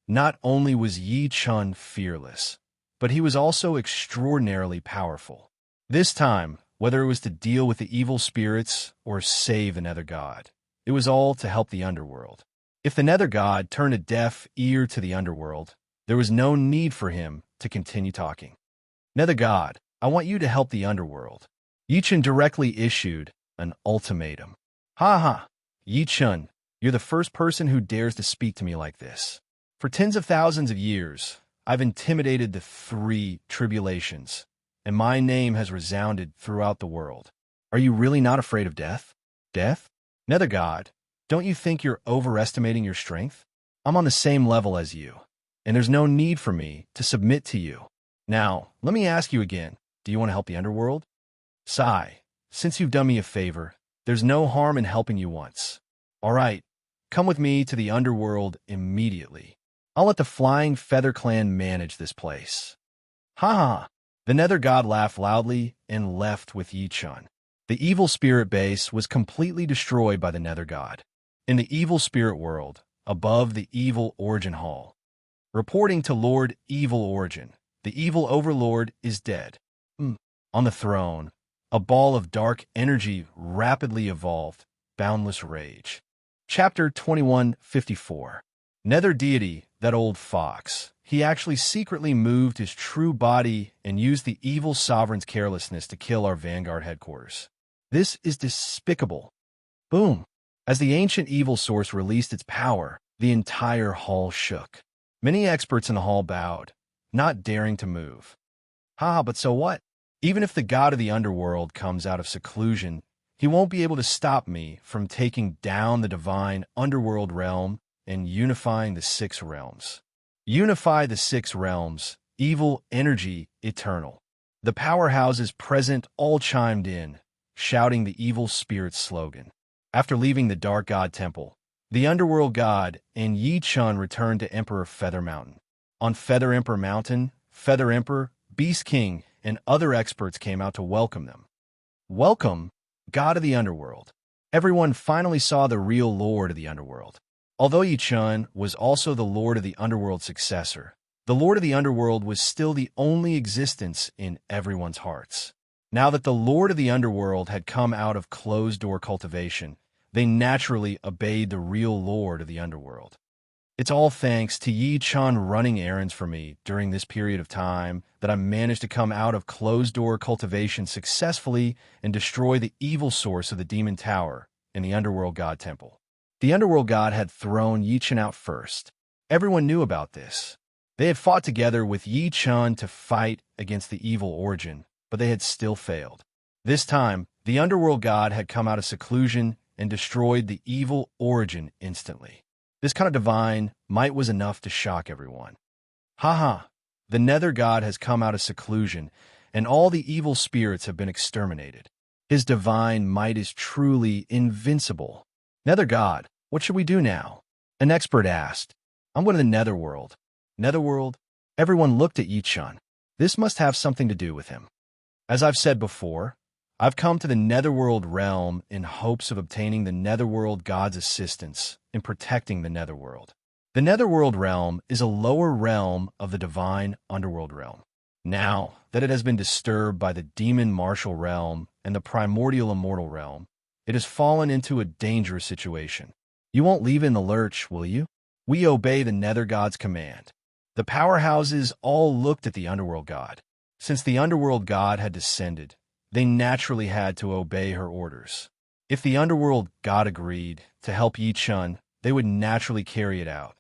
not only was Yi Chun fearless, but he was also extraordinarily powerful. This time, whether it was to deal with the evil spirits or save the Nether God, it was all to help the underworld. If the Nether God turned a deaf ear to the underworld, there was no need for him to continue talking. Nether God, I want you to help the underworld. Yi Chun directly issued an ultimatum. Ha ha! Yi Chun, you're the first person who dares to speak to me like this. For tens of thousands of years, I've intimidated the 3 tribulations, and my name has resounded throughout the world. Are you really not afraid of death? Death? Nether God, don't you think you're overestimating your strength? I'm on the same level as you, and there's no need for me to submit to you. Now, let me ask you again, do you want to help the underworld? Sigh, since you've done me a favor, there's no harm in helping you once. All right, come with me to the underworld immediately. I'll let the Flying Feather Clan manage this place. Ha ha! The Nether God laughed loudly and left with Yi Chun. The evil spirit base was completely destroyed by the Nether God. In the evil spirit world, above the evil origin hall. Reporting to Lord Evil Origin, the evil overlord is dead. On the throne, a ball of dark energy rapidly evolved, boundless rage. Chapter 2154. Nether deity, that old fox. He actually secretly moved his true body and used the evil sovereign's carelessness to kill our Vanguard headquarters. This is despicable. Boom. As the ancient evil source released its power, the entire hall shook. Many experts in the hall bowed, not daring to move. But so what? Even if the god of the underworld comes out of seclusion, he won't be able to stop me from taking down the divine underworld realm and unifying the 6 realms. Unify the 6 realms, evil energy eternal. The powerhouses present all chimed in, shouting the evil spirit's slogan. After leaving the Dark God Temple, the Underworld God and Yi Chun returned to Emperor Feather Mountain. On Feather Emperor Mountain, Feather Emperor, Beast King, and other experts came out to welcome them. Welcome, God of the Underworld. Everyone finally saw the real Lord of the Underworld. Although Yi Chun was also the Lord of the Underworld's successor, the Lord of the Underworld was still the only existence in everyone's hearts. Now that the Lord of the Underworld had come out of closed-door cultivation, they naturally obeyed the real Lord of the Underworld. It's all thanks to Yi Chun running errands for me during this period of time that I managed to come out of closed-door cultivation successfully and destroy the evil source of the Demon Tower in the Underworld God Temple. The Underworld God had thrown Yi Chun out first. Everyone knew about this. They had fought together with Yi Chun to fight against the evil origin, but they had still failed. This time, the Underworld God had come out of seclusion and destroyed the evil origin instantly. This kind of divine might was enough to shock everyone. Haha, the Nether God has come out of seclusion, and all the evil spirits have been exterminated. His divine might is truly invincible. Nether God, what should we do now? An expert asked. I'm going to the Netherworld. Netherworld? Everyone looked at Yichun. This must have something to do with him. As I've said before, I've come to the Netherworld realm in hopes of obtaining the Netherworld God's assistance in protecting the Netherworld. The Netherworld realm is a lower realm of the divine underworld realm. Now that it has been disturbed by the demon martial realm and the primordial immortal realm, it has fallen into a dangerous situation. You won't leave it in the lurch, will you? We obey the Nether God's command. The powerhouses all looked at the underworld god. Since the underworld god had descended, they naturally had to obey her orders. If the underworld god agreed to help Yichun, they would naturally carry it out.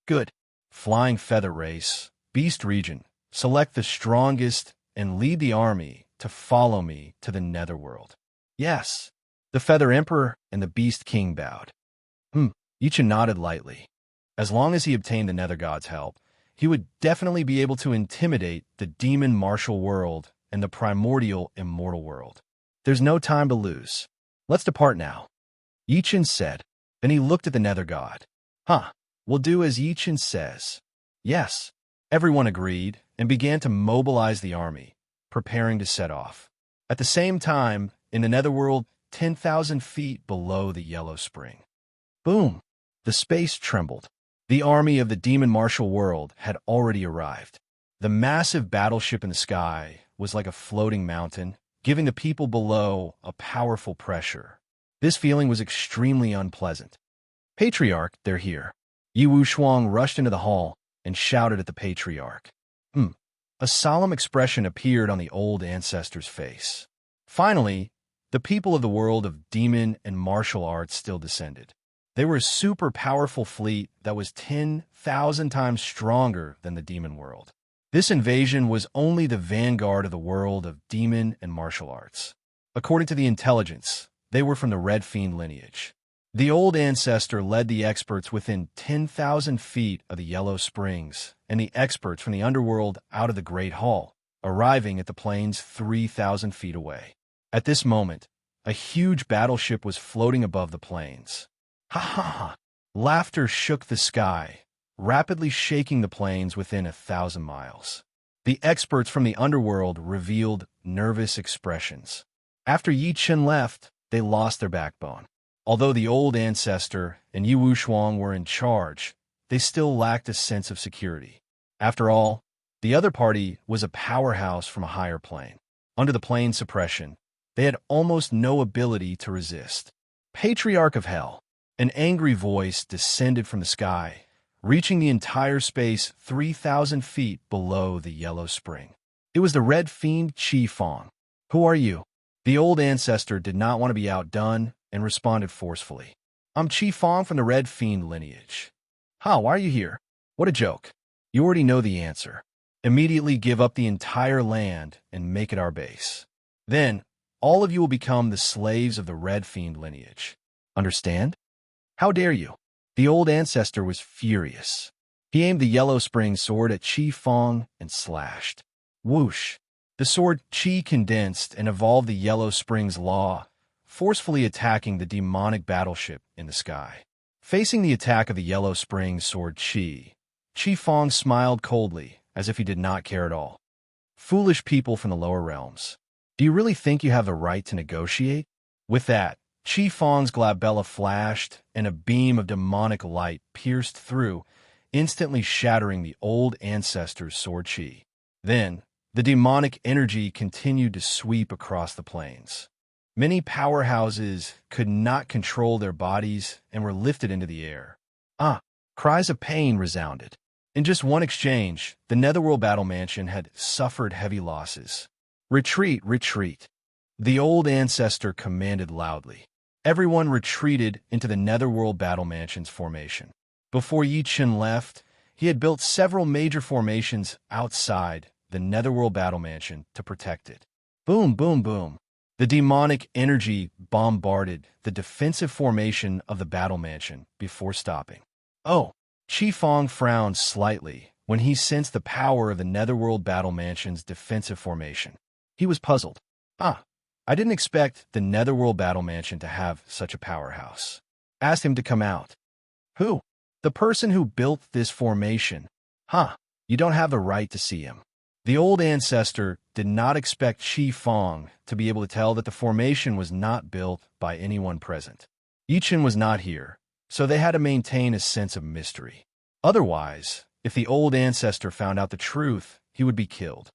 Good. Flying feather race, beast region, select the strongest and lead the army to follow me to the Netherworld. Yes. The feather emperor and the beast king bowed. Yichun nodded lightly. As long as he obtained the Nether God's help, he would definitely be able to intimidate the demon martial world and the primordial immortal world. There's no time to lose. Let's depart now. Yichun said. Then he looked at the Nether God. We'll do as Yichun says. Yes. Everyone agreed and began to mobilize the army, preparing to set off. At the same time, in the Netherworld, 10,000 feet below the Yellow Spring. Boom! The space trembled. The army of the demon martial world had already arrived. The massive battleship in the sky was like a floating mountain, giving the people below a powerful pressure. This feeling was extremely unpleasant. Patriarch, they're here. Yi Wushuang rushed into the hall and shouted at the Patriarch. A solemn expression appeared on the old ancestor's face. Finally, the people of the world of demon and martial arts still descended. They were a super powerful fleet that was 10,000 times stronger than the demon world. This invasion was only the vanguard of the world of demon and martial arts. According to the intelligence, they were from the Red Fiend lineage. The old ancestor led the experts within 10,000 feet of the Yellow Springs and the experts from the underworld out of the Great Hall, arriving at the plains 3,000 feet away. At this moment, a huge battleship was floating above the plains. Ha! Laughter shook the sky, rapidly shaking the plains within 1,000 miles. The experts from the underworld revealed nervous expressions. After Yichun left, they lost their backbone. Although the old ancestor and Yi Wushuang were in charge, they still lacked a sense of security. After all, the other party was a powerhouse from a higher plane. Under the plane suppression, they had almost no ability to resist. Patriarch of Hell, an angry voice descended from the sky, reaching the entire space 3,000 feet below the Yellow Spring. It was the Red Fiend Chi Fong. Who are you? The old ancestor did not want to be outdone and responded forcefully. I'm Chi Fong from the Red Fiend lineage. Why are you here? What a joke. You already know the answer. Immediately give up the entire land and make it our base. Then, all of you will become the slaves of the Red Fiend lineage. Understand? How dare you? The old ancestor was furious. He aimed the Yellow Spring sword at Chi Fong and slashed. Whoosh! The sword Chi condensed and evolved the Yellow Spring's law, forcefully attacking the demonic battleship in the sky. Facing the attack of the Yellow Spring sword Chi Fong smiled coldly, as if he did not care at all. Foolish people from the lower realms. Do you really think you have the right to negotiate? With that, Chi Fong's glabella flashed, and a beam of demonic light pierced through, instantly shattering the old ancestor's sword Chi. Then, the demonic energy continued to sweep across the plains. Many powerhouses could not control their bodies and were lifted into the air. Cries of pain resounded. In just one exchange, the Netherworld Battle Mansion had suffered heavy losses. Retreat, retreat. The old ancestor commanded loudly. Everyone retreated into the Netherworld Battle Mansion's formation. Before Yichun left, he had built several major formations outside the Netherworld Battle Mansion to protect it. Boom, boom, boom. The demonic energy bombarded the defensive formation of the Battle Mansion before stopping. Oh, Chi Fong frowned slightly when he sensed the power of the Netherworld Battle Mansion's defensive formation. He was puzzled. Ah, I didn't expect the Netherworld Battle Mansion to have such a powerhouse. Asked him to come out. Who? The person who built this formation. Huh, you don't have the right to see him. The old ancestor did not expect Chi Fong to be able to tell that the formation was not built by anyone present. Yichen was not here, so they had to maintain a sense of mystery. Otherwise, if the old ancestor found out the truth, he would be killed.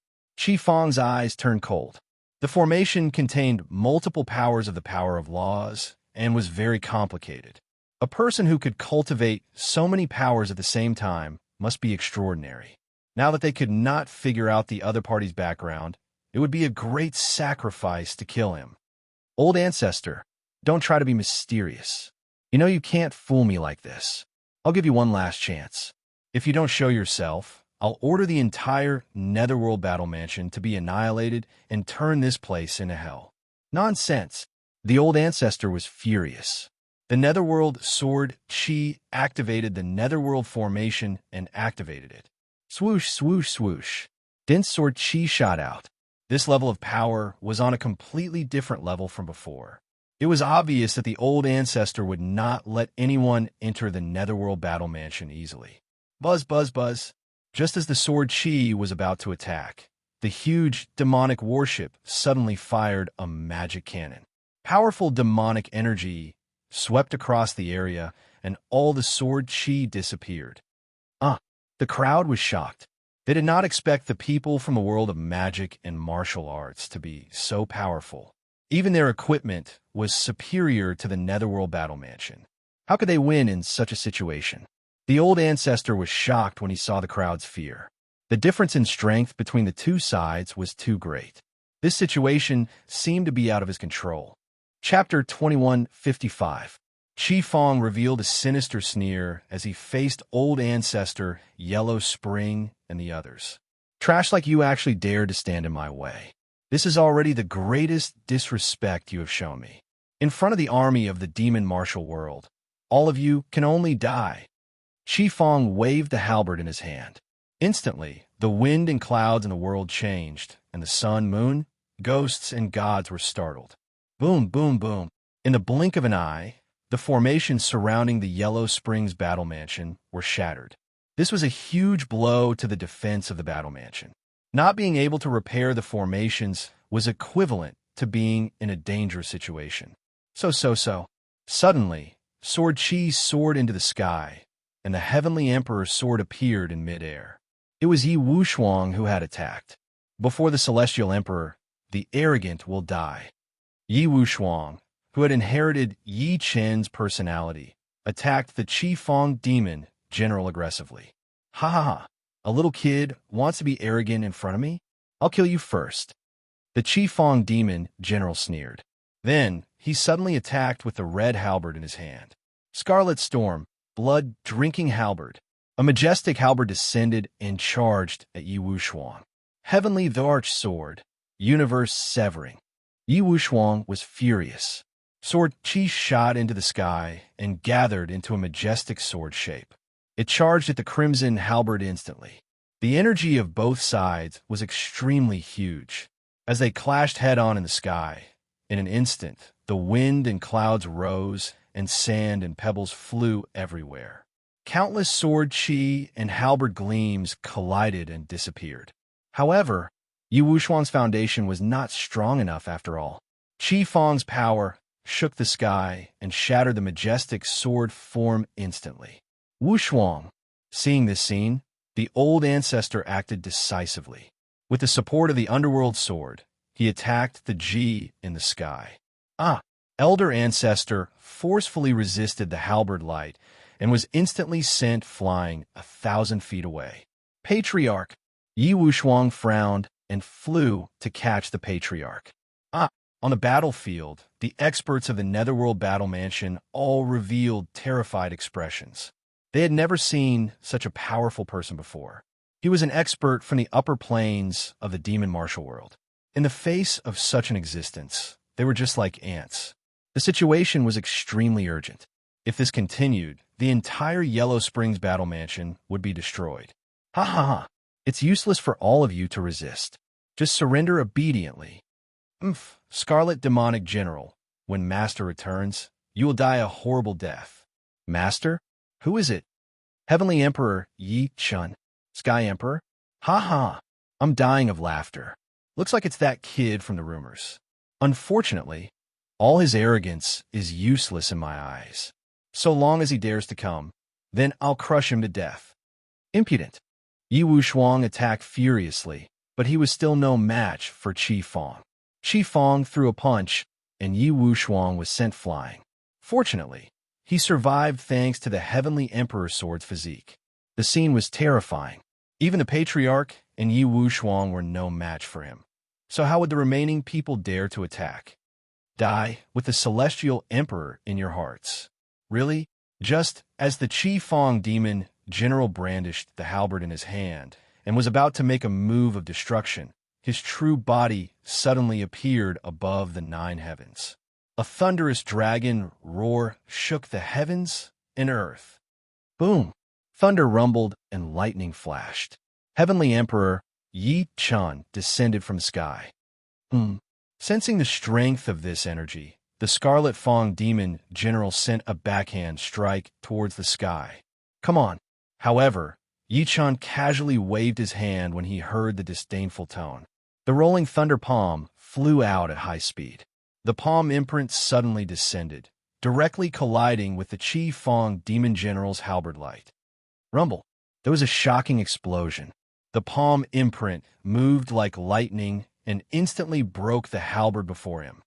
Chi Fong's eyes turned cold. The formation contained multiple powers of the power of laws and was very complicated. A person who could cultivate so many powers at the same time must be extraordinary. Now that they could not figure out the other party's background, it would be a great sacrifice to kill him. Old ancestor, don't try to be mysterious. You know you can't fool me like this. I'll give you one last chance. If you don't show yourself, I'll order the entire Netherworld Battle Mansion to be annihilated and turn this place into hell. Nonsense. The old ancestor was furious. The Netherworld Sword Chi activated the Netherworld formation and activated it. Swoosh, swoosh, swoosh. Dense Sword Chi shot out. This level of power was on a completely different level from before. It was obvious that the old ancestor would not let anyone enter the Netherworld Battle Mansion easily. Buzz, buzz, buzz. Just as the Sword Chi was about to attack, the huge demonic warship suddenly fired a magic cannon. Powerful demonic energy swept across the area, and all the Sword Chi disappeared. The crowd was shocked. They did not expect the people from the world of magic and martial arts to be so powerful. Even their equipment was superior to the Netherworld Battle Mansion. How could they win in such a situation? The old ancestor was shocked when he saw the crowd's fear. The difference in strength between the two sides was too great. This situation seemed to be out of his control. Chapter 2155. Chi Fong revealed a sinister sneer as he faced old ancestor, Yellow Spring, and the others. Trash like you actually dared to stand in my way. This is already the greatest disrespect you have shown me. In front of the army of the demon martial world, all of you can only die. Chi Fong waved the halberd in his hand. Instantly, the wind and clouds in the world changed, and the sun, moon, ghosts, and gods were startled. Boom, boom, boom. In the blink of an eye, the formations surrounding the Yellow Springs Battle Mansion were shattered. This was a huge blow to the defense of the Battle Mansion. Not being able to repair the formations was equivalent to being in a dangerous situation. So. Suddenly, Sword Chi soared into the sky, and the Heavenly Emperor's sword appeared in midair. It was Yi Wushuang who had attacked. Before the Celestial Emperor, the arrogant will die. Yi Wushuang, who had inherited Yi Chen's personality, attacked the Chi Fong demon general aggressively. Ha ha ha, a little kid wants to be arrogant in front of me? I'll kill you first. The Chi Fong demon general sneered. Then, he suddenly attacked with the red halberd in his hand. Scarlet Storm, blood-drinking halberd. A majestic halberd descended and charged at Yi Wushuang. Heavenly the Arch Sword, universe severing. Yi Wushuang was furious. Sword Chi shot into the sky and gathered into a majestic sword shape. It charged at the crimson halberd instantly. The energy of both sides was extremely huge. As they clashed head-on in the sky, in an instant, the wind and clouds rose, and sand and pebbles flew everywhere. Countless sword chi and halberd gleams collided and disappeared. However, Yi Wushuang's foundation was not strong enough after all. Chi Fong's power shook the sky and shattered the majestic sword form instantly. Wushuang, seeing this scene, the old ancestor acted decisively. With the support of the underworld sword, he attacked the Ji in the sky. Elder ancestor forcefully resisted the halberd light and was instantly sent flying 1,000 feet away. Patriarch! Yi Wushuang frowned and flew to catch the patriarch. On the battlefield, the experts of the Netherworld Battle Mansion all revealed terrified expressions. They had never seen such a powerful person before. He was an expert from the upper planes of the demon martial world. In the face of such an existence, they were just like ants. The situation was extremely urgent. If this continued, the entire Yellow Springs battle mansion would be destroyed. Ha ha ha. It's useless for all of you to resist. Just surrender obediently. Scarlet Demonic General, when Master returns, you will die a horrible death. Master? Who is it? Heavenly Emperor Yi Chun. Sky Emperor? Ha ha. I'm dying of laughter. Looks like it's that kid from the rumors. Unfortunately, all his arrogance is useless in my eyes. So long as he dares to come, then I'll crush him to death. Impudent. Yi Wuxuang attacked furiously, but he was still no match for Qi Fong. Qi Fong threw a punch, and Yi Wuxuang was sent flying. Fortunately, he survived thanks to the Heavenly Emperor Sword's physique. The scene was terrifying. Even the Patriarch and Yi Wuxuang were no match for him. So how would the remaining people dare to attack? Die with the Celestial Emperor in your hearts. Really? Just as the Qi Fong demon general brandished the halberd in his hand and was about to make a move of destruction, his true body suddenly appeared above the 9 heavens. A thunderous dragon roar shook the heavens and earth. Boom! Thunder rumbled and lightning flashed. Heavenly Emperor Yi Chun descended from the sky. Sensing the strength of this energy, the Scarlet Fong demon general sent a backhand strike towards the sky. Come on. However, Yi Chun casually waved his hand when he heard the disdainful tone. The rolling thunder palm flew out at high speed. The palm imprint suddenly descended, directly colliding with the Qi Fong demon general's halberd light. Rumble. There was a shocking explosion. The palm imprint moved like lightning and instantly broke the halberd before him.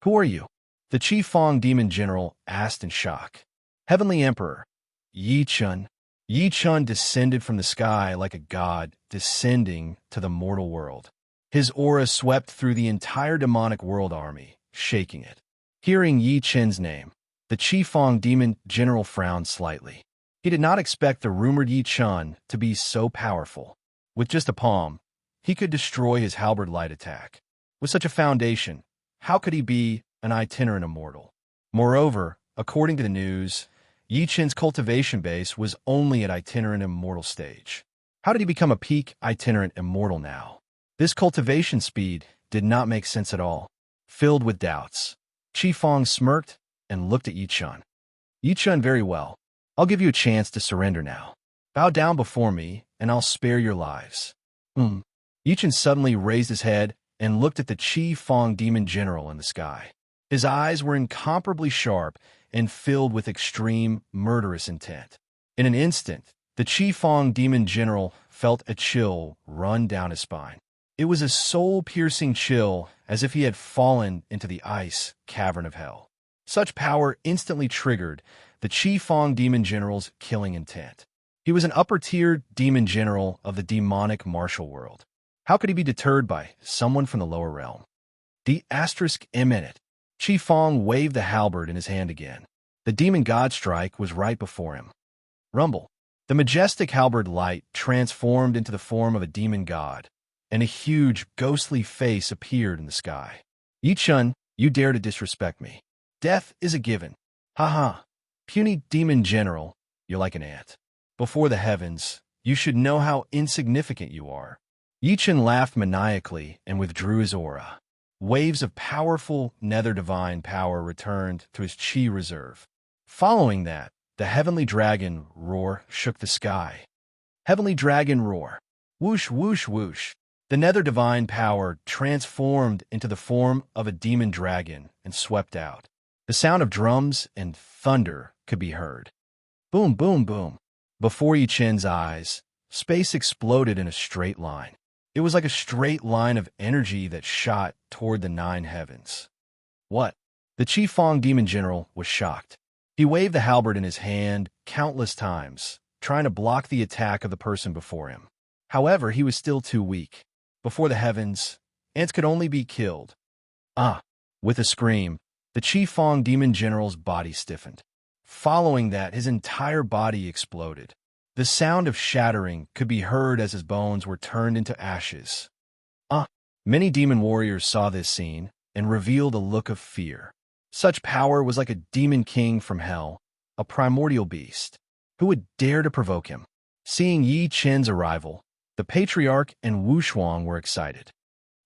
Who are you? The Qi Fong demon general asked in shock. Heavenly Emperor Yi Chun. Yi Chun descended from the sky like a god descending to the mortal world. His aura swept through the entire demonic world army, shaking it. Hearing Yi Chun's name, the Qi Fong demon general frowned slightly. He did not expect the rumored Yi Chun to be so powerful. With just a palm, he could destroy his halberd light attack. With such a foundation, how could he be an itinerant immortal? Moreover, according to the news, Yi Chun's cultivation base was only at itinerant immortal stage. How did he become a peak itinerant immortal now? This cultivation speed did not make sense at all. Filled with doubts, Qi Fong smirked and looked at Yi Chun. Yi Chun, very well. I'll give you a chance to surrender now. Bow down before me, and I'll spare your lives. Yi Chun suddenly raised his head and looked at the Qi Fong demon general in the sky. His eyes were incomparably sharp and filled with extreme, murderous intent. In an instant, the Qi Fong demon general felt a chill run down his spine. It was a soul-piercing chill, as if he had fallen into the ice cavern of hell. Such power instantly triggered the Qi Fong demon general's killing intent. He was an upper-tier demon general of the demonic martial world. How could he be deterred by someone from the lower realm? The asterisk eminent. Qi Fong waved the halberd in his hand again. The demon god strike was right before him. Rumble. The majestic halberd light transformed into the form of a demon god, and a huge, ghostly face appeared in the sky. Yi Chun, you dare to disrespect me. Death is a given. Ha ha. Puny demon general, you're like an ant. Before the heavens, you should know how insignificant you are. Yi Chun laughed maniacally and withdrew his aura. Waves of powerful nether divine power returned to his chi reserve. Following that, the heavenly dragon roar shook the sky. Heavenly dragon roar. Whoosh, whoosh, whoosh. The nether divine power transformed into the form of a demon dragon and swept out. The sound of drums and thunder could be heard. Boom, boom, boom. Before Yi Chun's eyes, space exploded in a straight line. It was like a straight line of energy that shot toward the 9 heavens. What? The Qi Fong demon general was shocked. He waved the halberd in his hand countless times, trying to block the attack of the person before him. However, he was still too weak. Before the heavens, ants could only be killed. With a scream, the Qi Fong demon general's body stiffened. Following that, his entire body exploded. The sound of shattering could be heard as his bones were turned into ashes. Many demon warriors saw this scene and revealed a look of fear. Such power was like a demon king from hell, a primordial beast. Who would dare to provoke him? Seeing Yi Qin's arrival, the Patriarch and Wu Shuang were excited.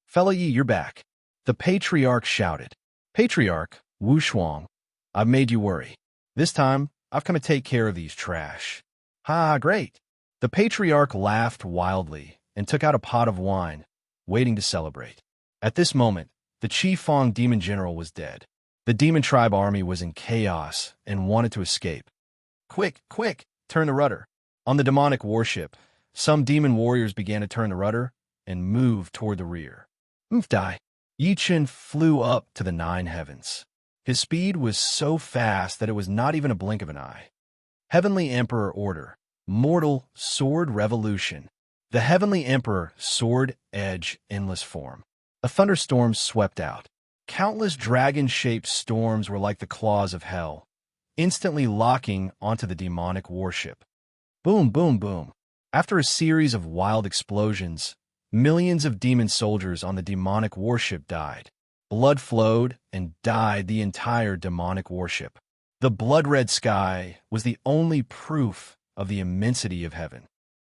"Fella Yi, you're back," the Patriarch shouted. "Patriarch, Wu Shuang, I've made you worry. This time, I've come to take care of these trash." "Ha, great." The Patriarch laughed wildly and took out a pot of wine, waiting to celebrate. At this moment, the Qifeng demon general was dead. The demon tribe army was in chaos and wanted to escape. "Quick, quick, turn the rudder." On the demonic warship, some demon warriors began to turn the rudder and move toward the rear. Umfdai! Yi Qin flew up to the 9 heavens. His speed was so fast that it was not even a blink of an eye. Heavenly Emperor order. Mortal sword revolution. The Heavenly Emperor sword edge endless form. A thunderstorm swept out. Countless dragon-shaped storms were like the claws of hell, instantly locking onto the demonic warship. Boom, boom, boom. After a series of wild explosions, millions of demon soldiers on the demonic warship died. Blood flowed and dyed the entire demonic warship. The blood-red sky was the only proof of the immensity of heaven.